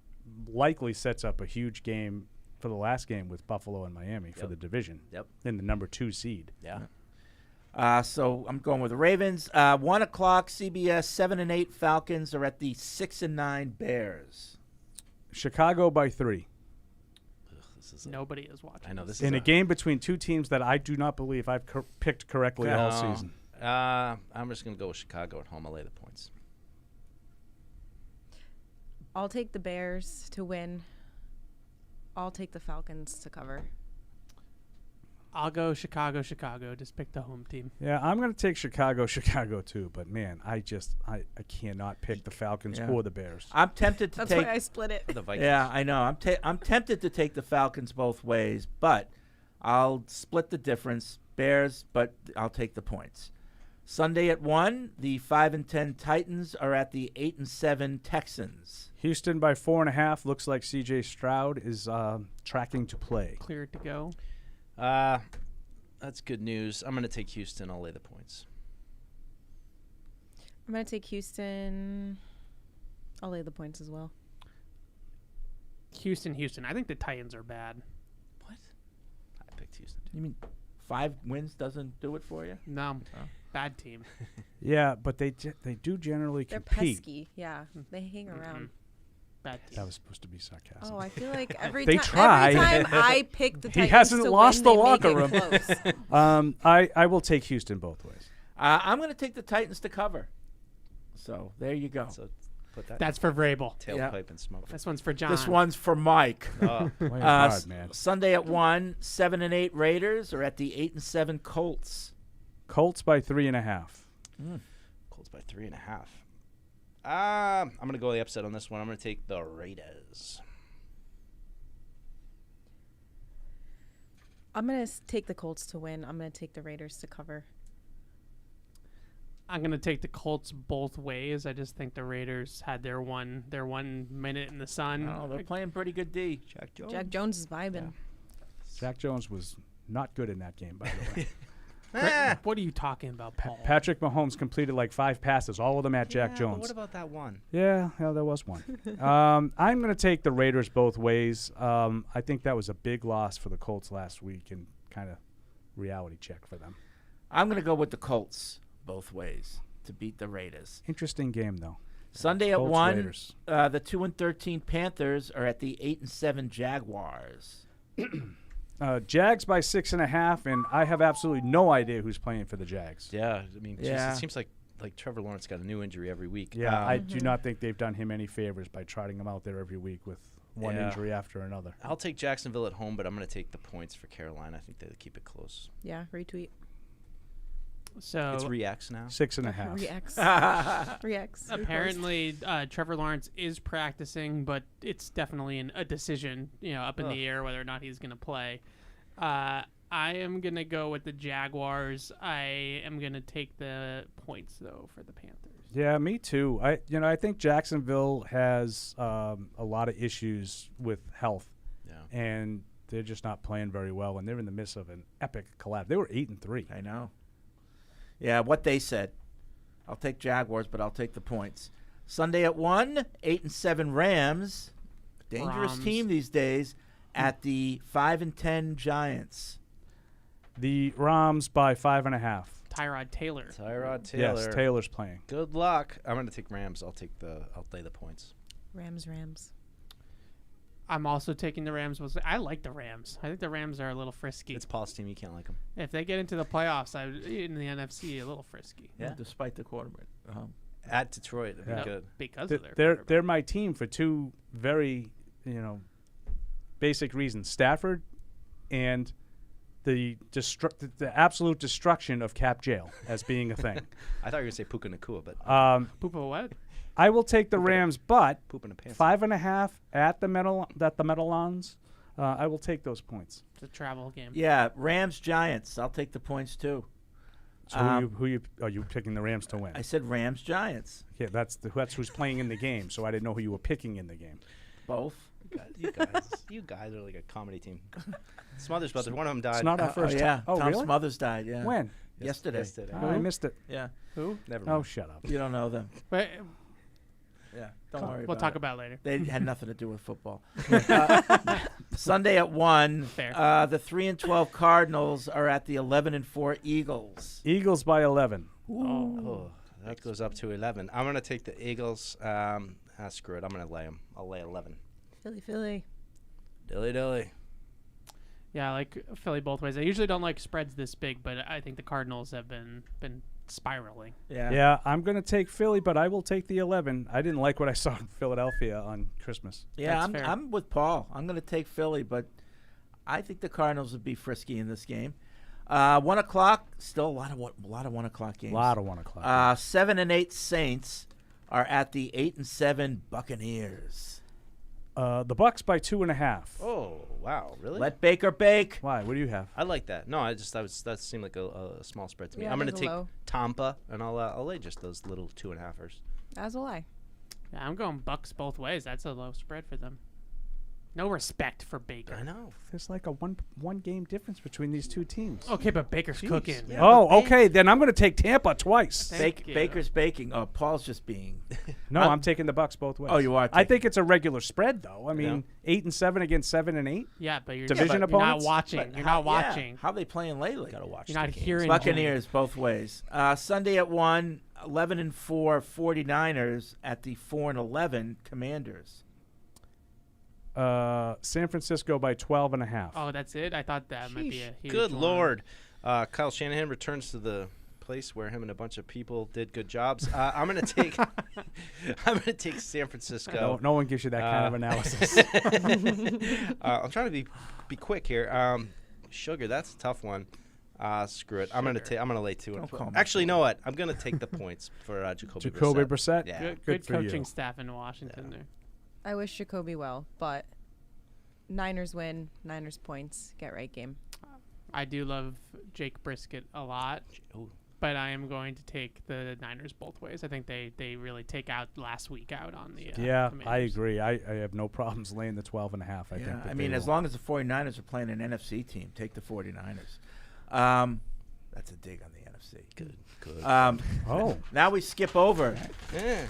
likely sets up a huge game for the last game with Buffalo and Miami for the division. Yep. In the number 2 seed. Yeah. So I'm going with the Ravens. 1 o'clock CBS, 7-8 Falcons are at the 6-9 Bears. Chicago by 3. Nobody is watching. I know this In is a game between two teams that I do not believe I've picked correctly all season. I'm just going to go with Chicago at home. I'll lay the points. I'll take the Bears to win. I'll take the Falcons to cover. I'll go Chicago. Just pick the home team. Yeah, I'm going to take Chicago too. But man, I cannot pick the Falcons or the Bears. I'm tempted to That's take. why I split it. The Vikings. Yeah, I know. I'm tempted to take the Falcons both ways, but I'll split the difference. Bears, but I'll take the points. Sunday at 1, the 5-10 Titans are at the 8-7 Texans. Houston by 4.5. Looks like C.J. Stroud is tracking to play. Cleared to go. That's good news. I'm going to take Houston. I'll lay the points. I'm going to take Houston. I'll lay the points as well. Houston. I think the Titans are bad. What? I picked Houston. You mean 5 wins doesn't do it for you? No. Bad team. Yeah, but they do generally They're compete. pesky. Yeah, they hang around. Bad team. That was supposed to be sarcasm. Oh, I feel like every They time try. I pick the Titans He hasn't to lost win, the they locker make room. it close. I will take Houston both ways. I'm going to take the Titans to cover. So there you go. So put that That's for Vrabel. tailpipe and smoke. This one's for John. This one's for Mike. Oh. God, man. Sunday at 1, 7-8 Raiders are at the 8-7 Colts. Colts by 3.5. Colts by 3.5. I'm going to go the upset on this one. I'm going to take the Raiders. I'm going to take the Colts to win. I'm going to take the Raiders to cover. I'm gonna take the Colts both ways. I just think the Raiders had their 1 minute in the sun. Oh, they're playing pretty good D. Jack Jones is vibing. Jack Jones was not good in that game, by the way. What are you talking about, Paul? Patrick Mahomes completed like 5 passes, all of them at Jack Jones. But what about that one? Yeah, there was one. I'm going to take the Raiders both ways. I think that was a big loss for the Colts last week and kind of reality check for them. I'm going to go with the Colts both ways to beat the Raiders. Interesting game, though. Sunday at Colts, 1, Raiders. the 2-13 Panthers are at the 8-7 Jaguars. Jags by 6.5, and I have absolutely no idea who's playing for the Jags. Yeah, I mean, it seems like Trevor Lawrence got a new injury every week. Yeah, I do not think they've done him any favors by trotting him out there every week with one injury after another. I'll take Jacksonville at home, but I'm going to take the points for Carolina. I think they'll keep it close. Yeah, retweet. So it's Rex now. 6.5. Rex. Apparently, Trevor Lawrence is practicing, but it's definitely a decision, up in the air whether or not he's going to play. I am going to go with the Jaguars. I am going to take the points though for the Panthers. Yeah, me too. I think Jacksonville has a lot of issues with health. Yeah. And they're just not playing very well, and they're in the midst of an epic collapse. They were 8-3. I know. Yeah, what they said. I'll take Jaguars, but I'll take the points. Sunday at 1, 8-7 Rams. Dangerous team these days at the 5-10 Giants. The Rams by 5.5. Tyrod Taylor. Yes, Taylor's playing. Good luck. I'm going to take Rams. I'll lay the points. Rams. I'm also taking the Rams. I like the Rams. I think the Rams are a little frisky. It's Paul's team. You can't like them. If they get into the playoffs, in the NFC, a little frisky. Yeah, despite the quarterback. At Detroit, it'd be good. Because of their they're my team for two very basic reasons: Stafford and the absolute destruction of Cap Jail as being a thing. I thought you were going to say Puka Nakua, but Puka what? I will take the Rams, but Poop in a pants. 5.5 at the Meadowlands. I will take those points. It's a travel game. Yeah, Rams Giants. I'll take the points too. So are you picking the Rams to win? I said Rams Giants. Yeah, that's who's playing in the game. So I didn't know who you were picking in the game. Both. You guys are like a comedy team. Smothers Brothers. One of them died. It's not our first time. Tom really? Smothers died. Yeah. When? Yesterday. Oh, I missed it. Yeah. Who? Never mind. Oh, shut up. You don't know them. But Yeah, don't worry. We'll talk about it later. They had nothing to do with football. Sunday at 1. Fair. The 3-12 Cardinals are at the 11-4 Eagles. Eagles by 11. Oh, that goes up to 11. I'm going to take the Eagles. Screw it. I'm going to lay them. I'll lay 11. Philly. Dilly. Yeah, I like Philly both ways. I usually don't like spreads this big, but I think the Cardinals have been spiraling. Yeah, I'm going to take Philly, but I will take the 11. I didn't like what I saw in Philadelphia on Christmas. Yeah, I'm with Paul. I'm going to take Philly, but I think the Cardinals would be frisky in this game. 1 o'clock, still a lot of 1 o'clock games. A lot of 1 o'clock. 7 and 8 Saints are at the 8-7 Buccaneers. The Bucks by 2.5. Oh, wow. Really? Let Baker bake. Why? What do you have? I like that. No, that seemed like a small spread to me. Yeah, I'm going to there's a take low. Tampa, and I'll lay just those little 2.5ers. As will I. Yeah, I'm going Bucks both ways. That's a low spread for them. No respect for Baker. I know. There's like a one game difference between these two teams. Okay, but Baker's cooking. Yeah, okay. Then I'm going to take Tampa twice. Baker's baking. Oh, Paul's just being. No, I'm taking the Bucks both ways. Oh, you are. I think it's a regular spread, though. I mean, 8-7 against 7 and 8. Yeah, but you're division you're not opponents. watching. You're not watching. How are they playing lately? Gotta watch. You're not hearing. Buccaneers both ways. Sunday at 1, 11-4 49ers at the 4-11 Commanders. San Francisco by 12.5. Oh, that's it. I thought that might be a huge Good one. Lord. Kyle Shanahan returns to the place where him and a bunch of people did good jobs. I'm going to take San Francisco. No one gives you that kind of analysis. I'm trying to be quick here. Sugar, that's a tough one. Screw it. I'm gonna lay 2. Actually, you know what? I'm gonna take the points for Jacoby Brissett. Yeah. Good for coaching you. staff in Washington there. I wish Jacoby well, but Niners win. Niners points. Get right game. I do love Jake Brisket a lot. but I am going to take the Niners both ways. I think they really take out last week out on the Yeah, Commanders. I agree. I have no problems laying the 12.5. I think. Yeah, that I mean, they as will. long as the 49ers are playing an NFC team, take the 49ers. That's a dig on the NFC. Good. Now we skip over.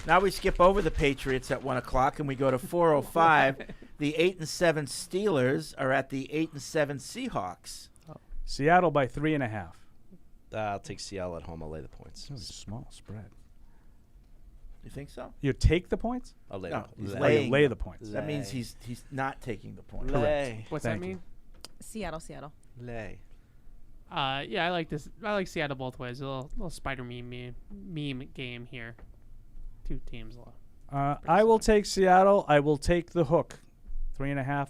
Now we skip over the Patriots at 1 o'clock, and we go to 4:05. The 8-7 Steelers are at the 8-7 Seahawks. Seattle by 3.5. I'll take Seattle at home. I'll lay the points. That's a small spread. You think so? You take the points? I'll lay No, the he's points. laying lay them. the points. That means he's not taking the points. Correct. What's Thank that you. mean? Seattle. Lay. Yeah, I like this. I like Seattle both ways. A little spider meme game here. Two teams. I will take Seattle. I will take the hook. 3.5.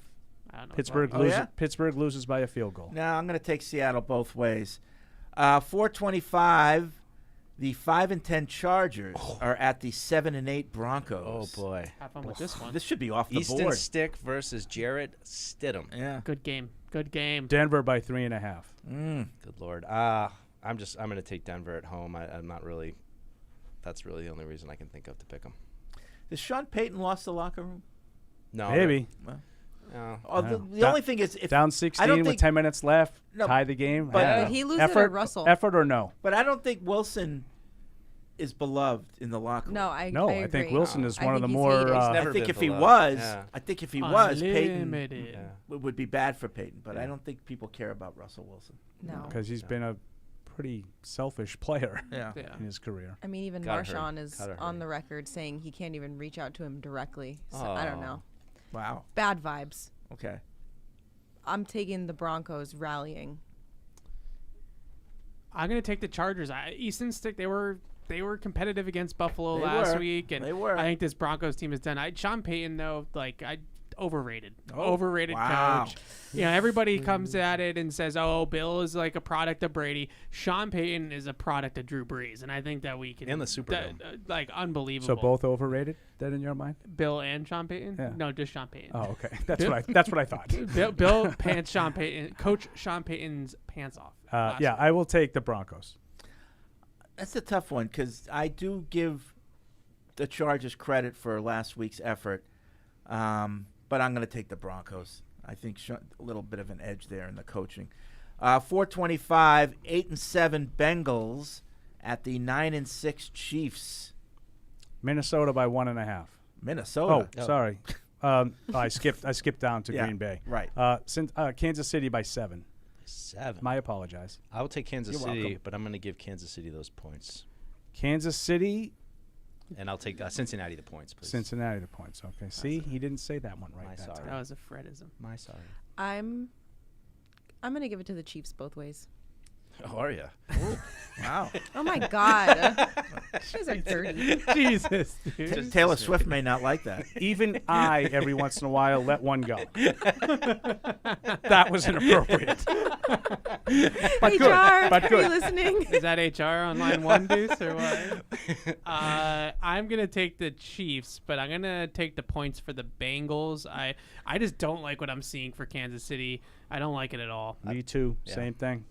I don't know. Pittsburgh Oh, loses. yeah? Pittsburgh loses by a field goal. No, I'm going to take Seattle both ways. 4:25. The 5-10 Chargers are at the 7-8 Broncos. Oh boy. Have fun with this one. This should be off the Easton board. Stick versus Jarrett Stidham. Yeah. Good game. Good game. Denver by 3.5. Good Lord. I'm going to take Denver at home. I'm not really. That's really the only reason I can think of to pick them. Has Sean Payton lost the locker room? No. Maybe. Well, No. the only thing is, if down I 16 don't with think, 10 minutes left, No, tie the game. but- I don't Did know. he lose it or effort, Russell? Effort or no? But I don't think Wilson is beloved in the locker room. No, I I think agree. Wilson is I one of think the he's more. hated. I think if he was, Peyton Unlimited. would be bad for Peyton. But I don't think people care about Russell Wilson. No. Because he's been a pretty selfish player Yeah. in his career. I mean, even Gotta hurry. Marshawn is Gotta on hurry. the record saying he can't even reach out to him directly. So I don't know. Wow. Bad vibes. Okay. I'm taking the Broncos rallying. I'm gonna take the Chargers. Easton Stick. They were competitive against Buffalo They last were. week, and They were. I think this Broncos team is done. Sean Payton though, overrated. Oh, Overrated wow. coach. You know, everybody comes at it and says, "Oh, Bill is like a product of Brady." Sean Payton is a product of Drew Brees, and I think that we can And the Superdome. Unbelievable. So both overrated, then in your mind? Bill and Sean Payton? Yeah. No, just Sean Payton. Oh, okay. That's what I thought. Bill pants Sean Payton. Coach Sean Payton's pants off. Yeah, I will take the Broncos. That's a tough one because I do give the Chargers credit for last week's effort, but I'm going to take the Broncos. I think a little bit of an edge there in the coaching. 4:25, 8-7 Bengals at the 9-6 Chiefs. Minnesota by 1.5. Minnesota. Oh, sorry. I skipped down to Yeah, Green Bay. right. Kansas City by 7. 7. My apologize. I will take Kansas You're City, welcome. but I'm going to give Kansas City those points. Kansas City, And I'll take Cincinnati the points, please. Cincinnati the points. Okay. See, he didn't say that one right. My that sorry. time. That was a Fredism. My sorry. I'm gonna give it to the Chiefs both ways. Oh, are you? Wow. Oh my God, you guys are dirty. Jesus, dude. Just Taylor Swift may not like that. Even I, every once in a while, let one go. That was inappropriate. But HR, good. But are you good. listening? Is that HR on line one, Deuce, or what? I'm gonna take the Chiefs, but I'm gonna take the points for the Bengals. I just don't like what I'm seeing for Kansas City. I don't like it at all. Me too. Yeah. Same thing.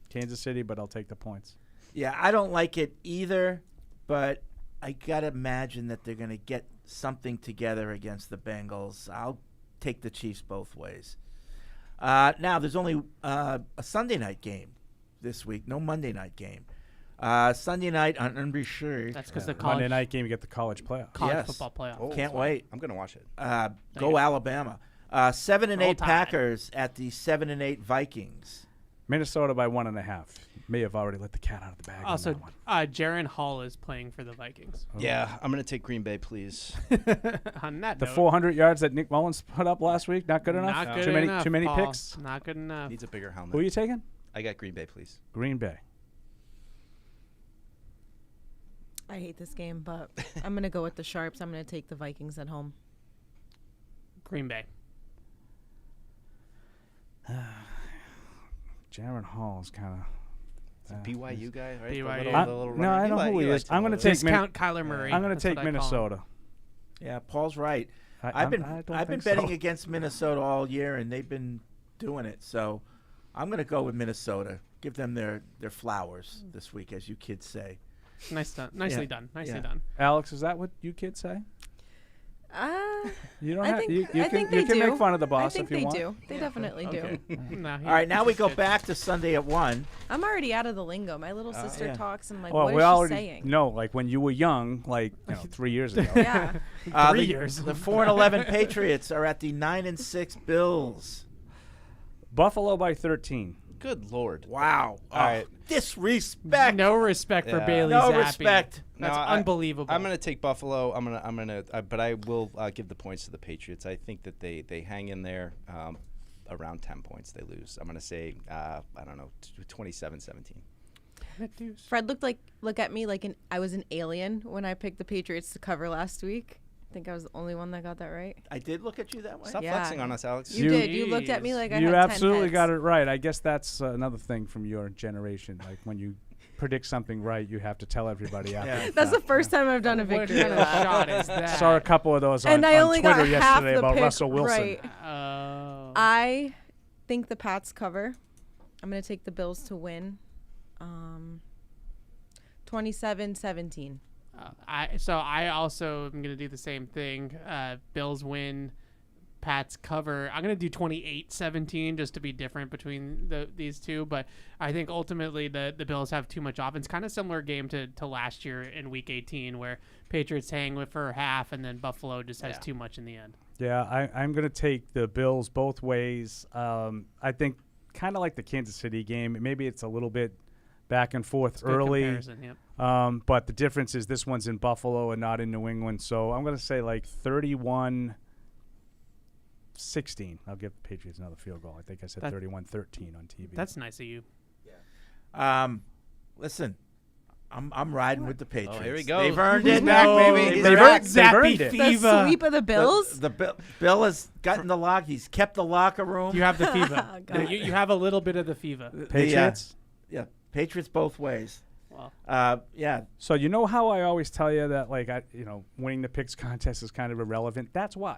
Kansas City, but I'll take the points. Yeah, I don't like it either, but I got to imagine that they're going to get something together against the Bengals. I'll take the Chiefs both ways. Now, there's only a Sunday night game this week, no Monday night game. Sunday night on NBC. That's because the Monday night game, you get the college playoff. college Yes. football playoff. Oh, Can't fun. wait. I'm going to watch it. Go Alabama. 7-8 Roll Tide. Packers at the 7-8 Vikings. Minnesota by 1.5. May have already let the cat out of the bag. Also, on that one. Jaron Hall is playing for the Vikings. Yeah, I'm going to take Green Bay, please. On that The note, 400 yards that Nick Mullins put up last week, not good enough. Not good too many, enough, too many Paul. picks. Not good enough. Needs a bigger helmet. Who are you taking? I got Green Bay, please. Green Bay. I hate this game, but I'm gonna go with the Sharps. I'm gonna take the Vikings at home. Green Bay. Jaron Hall is kind of. It's a BYU guy, right? BYU. The little No, runner. I know You who like- he you is. like I'm going to to take. Discount Kyler Murray. I'm going to That's take what I call him. Minnesota. Yeah, Paul's right. I I've been don't betting think so. against Minnesota all year, and they've been doing it. So I'm going to go with Minnesota. give them their flowers this week, as you kids say. Nicely done. Nicely Yeah. done. Alex, is that what you kids say? You don't I have. think, You I think can, you they can do. make fun of the boss I think if you they want. do. They definitely Okay. do. No, All right, now we go back to Sunday at 1. I'm already out of the lingo. My little sister yeah. talks and like, Well, what we is she already saying? know, like when you were young, like 3 years ago. Yeah. 3 years. The 4-11 Patriots are at the 9-6 Bills. Buffalo by 13. Good Lord. Wow. All right. Disrespect. No respect for Yeah. Bailey No Zappe. respect. That's No, unbelievable. I'm going to take Buffalo. But I will give the points to the Patriots. I think that they hang in there around 10 points. They lose. I'm going to say, I don't know, 27-17. Fred look at me like I was an alien when I picked the Patriots to cover last week. I think I was the only one that got that right. I did look at you that way. Stop Yeah. flexing on us, Alex. You did. You looked at me like I had You 10 absolutely heads. got it right. I guess that's another thing from your generation. Like when you predict something right, you have to tell everybody after. That's the first time I've done a What victory kind of lap. shot is that? Saw a couple of those on, And I on only Twitter got half yesterday the about pick Russell Wilson. right. Oh. I think the Pats cover. I'm going to take the Bills to win. 27-17. I also am going to do the same thing. Bills win, Pats cover. I'm going to do 28-17 just to be different between these two. But I think ultimately the Bills have too much offense. Kind of similar game to last year in Week 18 where Patriots hang with for half and then Buffalo just has too much in the end. Yeah, I'm going to take the Bills both ways. I think kind of like the Kansas City game. Maybe it's a little bit back and forth Good early. comparison, yep. But the difference is this one's in Buffalo and not in New England. So I'm going to say like 31-16. I'll give the Patriots another field goal. I think I said 31-13 on TV. That's nice of you. Listen, I'm riding with the Patriots. Oh, here we go. They've earned He's it. back, baby. He's They've back. earned it. The sweep of the Bills? The Bill has gotten the lock. He's kept the locker room. You have the fever. you have a little bit of the fever. Patriots? Yeah, Patriots both ways. Well, yeah. So you know how I always tell you that, like, winning the picks contest is kind of irrelevant? That's why.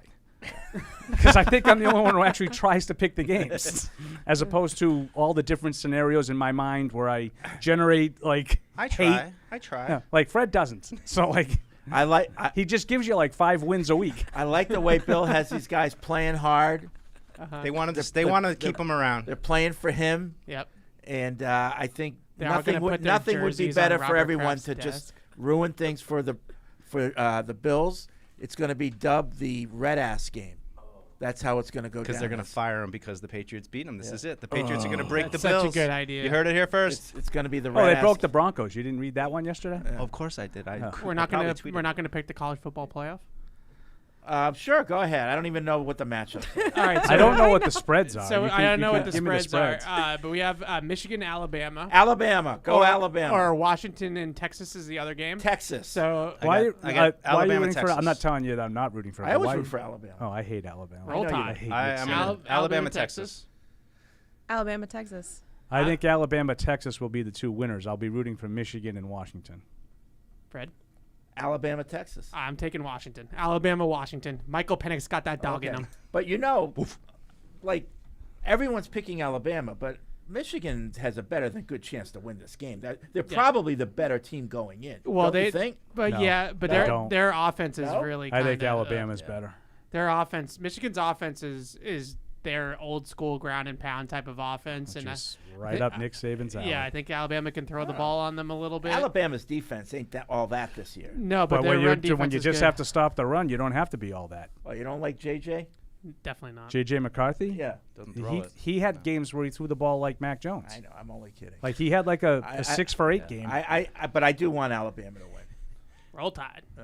Because I think I'm the only one who actually tries to pick the games, as opposed to all the different scenarios in my mind where I generate, like, I hate. try. Yeah, like, Fred doesn't. So, like, he just gives you, like, 5 wins a week. I like the way Bill has these guys playing hard. They want to keep them around. They're playing for him. Yep. And I think They are nothing gonna would put their nothing would be jerseys on better for Robert everyone Kraft's to desk. just ruin things for the Bills. It's going to be dubbed the red ass game. That's how it's going to go down. Because they're going to fire him because the Patriots beat him. This is it. The Patriots are going to break the That's Bills. such a good idea. You heard it here first. It's going to be the Oh, red they ass. broke the Broncos. You didn't read that one yesterday? Of course I did. We're not going to pick the college football playoff. Sure, go ahead. I don't even know what the matchups are. All right, I don't know what the spreads are. So You I can- don't you know can what the give me spreads are, but we have Michigan, Alabama. Alabama, go Alabama. Or Washington and Texas is the other game. Texas. So Why I are got you Alabama, rooting for? Texas. I'm not telling you that I'm not rooting for. I always Why- root for Alabama. Oh, I hate Alabama. Roll I Tide. hate I'm Nick Saban. in Alabama, Texas. Alabama, Texas. I think Alabama, Texas will be the two winners. I'll be rooting for Michigan and Washington. Fred? Alabama, Texas. I'm taking Washington. Alabama, Washington. Michael Penix got that dog in Okay. him. But like everyone's picking Alabama, but Michigan has a better than good chance to win this game. They're probably the better team going in. Well, don't you think? But No, but I don't. their offense is No? really. I think kinda, Alabama's better. Their offense, Michigan's offense is their old school ground and pound type of offense, and Just right up Nick Saban's alley. yeah, I think Alabama can throw the ball on them a little bit. Alabama's defense ain't that all that this year. No, but But their when run defense when you is just good. have to stop the run, you don't have to be all that. Well, you don't like JJ? Definitely not. J.J. McCarthy? Yeah. Doesn't throw it. He had games where he threw the ball like Mac Jones. I know. I'm only kidding. Like he had like a 6 for 8 game. But I do want Alabama to win. Roll Tide. Yeah.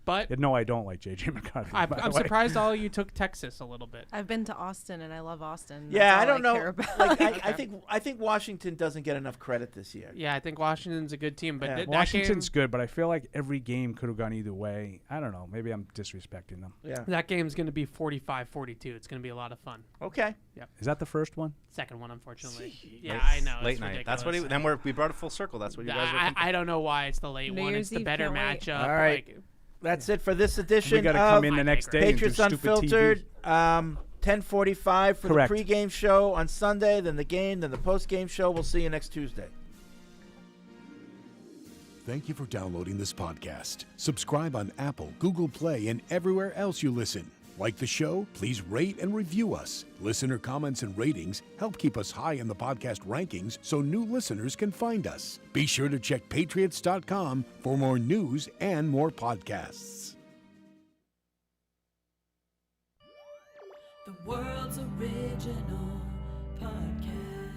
But No, I don't like J.J. McCarthy. by I'm the way. surprised all you took Texas a little bit. I've been to Austin and I love Austin. Yeah, That's I all don't know. care about. Like, I think Washington doesn't get enough credit this year. Yeah, I think Washington's a good team, but Yeah. that Washington's game, good, but I feel like every game could have gone either way. I don't know. Maybe I'm disrespecting them. Yeah. that game's going to be 45-42. It's going to be a lot of fun. Okay. Is that the first one? Second one, unfortunately. Yeah, I know. Late it's night. ridiculous. That's what. Then we brought it full circle. That's what you guys were thinking. I don't know why it's the late New one. Year's It's the Eve, better can't wait. matchup. All right. Like, That's it for this edition We got to of come in the next day and do Patriots stupid Unfiltered. TV. 10:45 for Correct. the pregame show on Sunday, then the game, then the postgame show. We'll see you next Tuesday. Thank you for downloading this podcast. Subscribe on Apple, Google Play, and everywhere else you listen. Like the show? Please rate and review us. Listener comments and ratings help keep us high in the podcast rankings so new listeners can find us. Be sure to check Patriots.com for more news and more podcasts. The world's original podcast.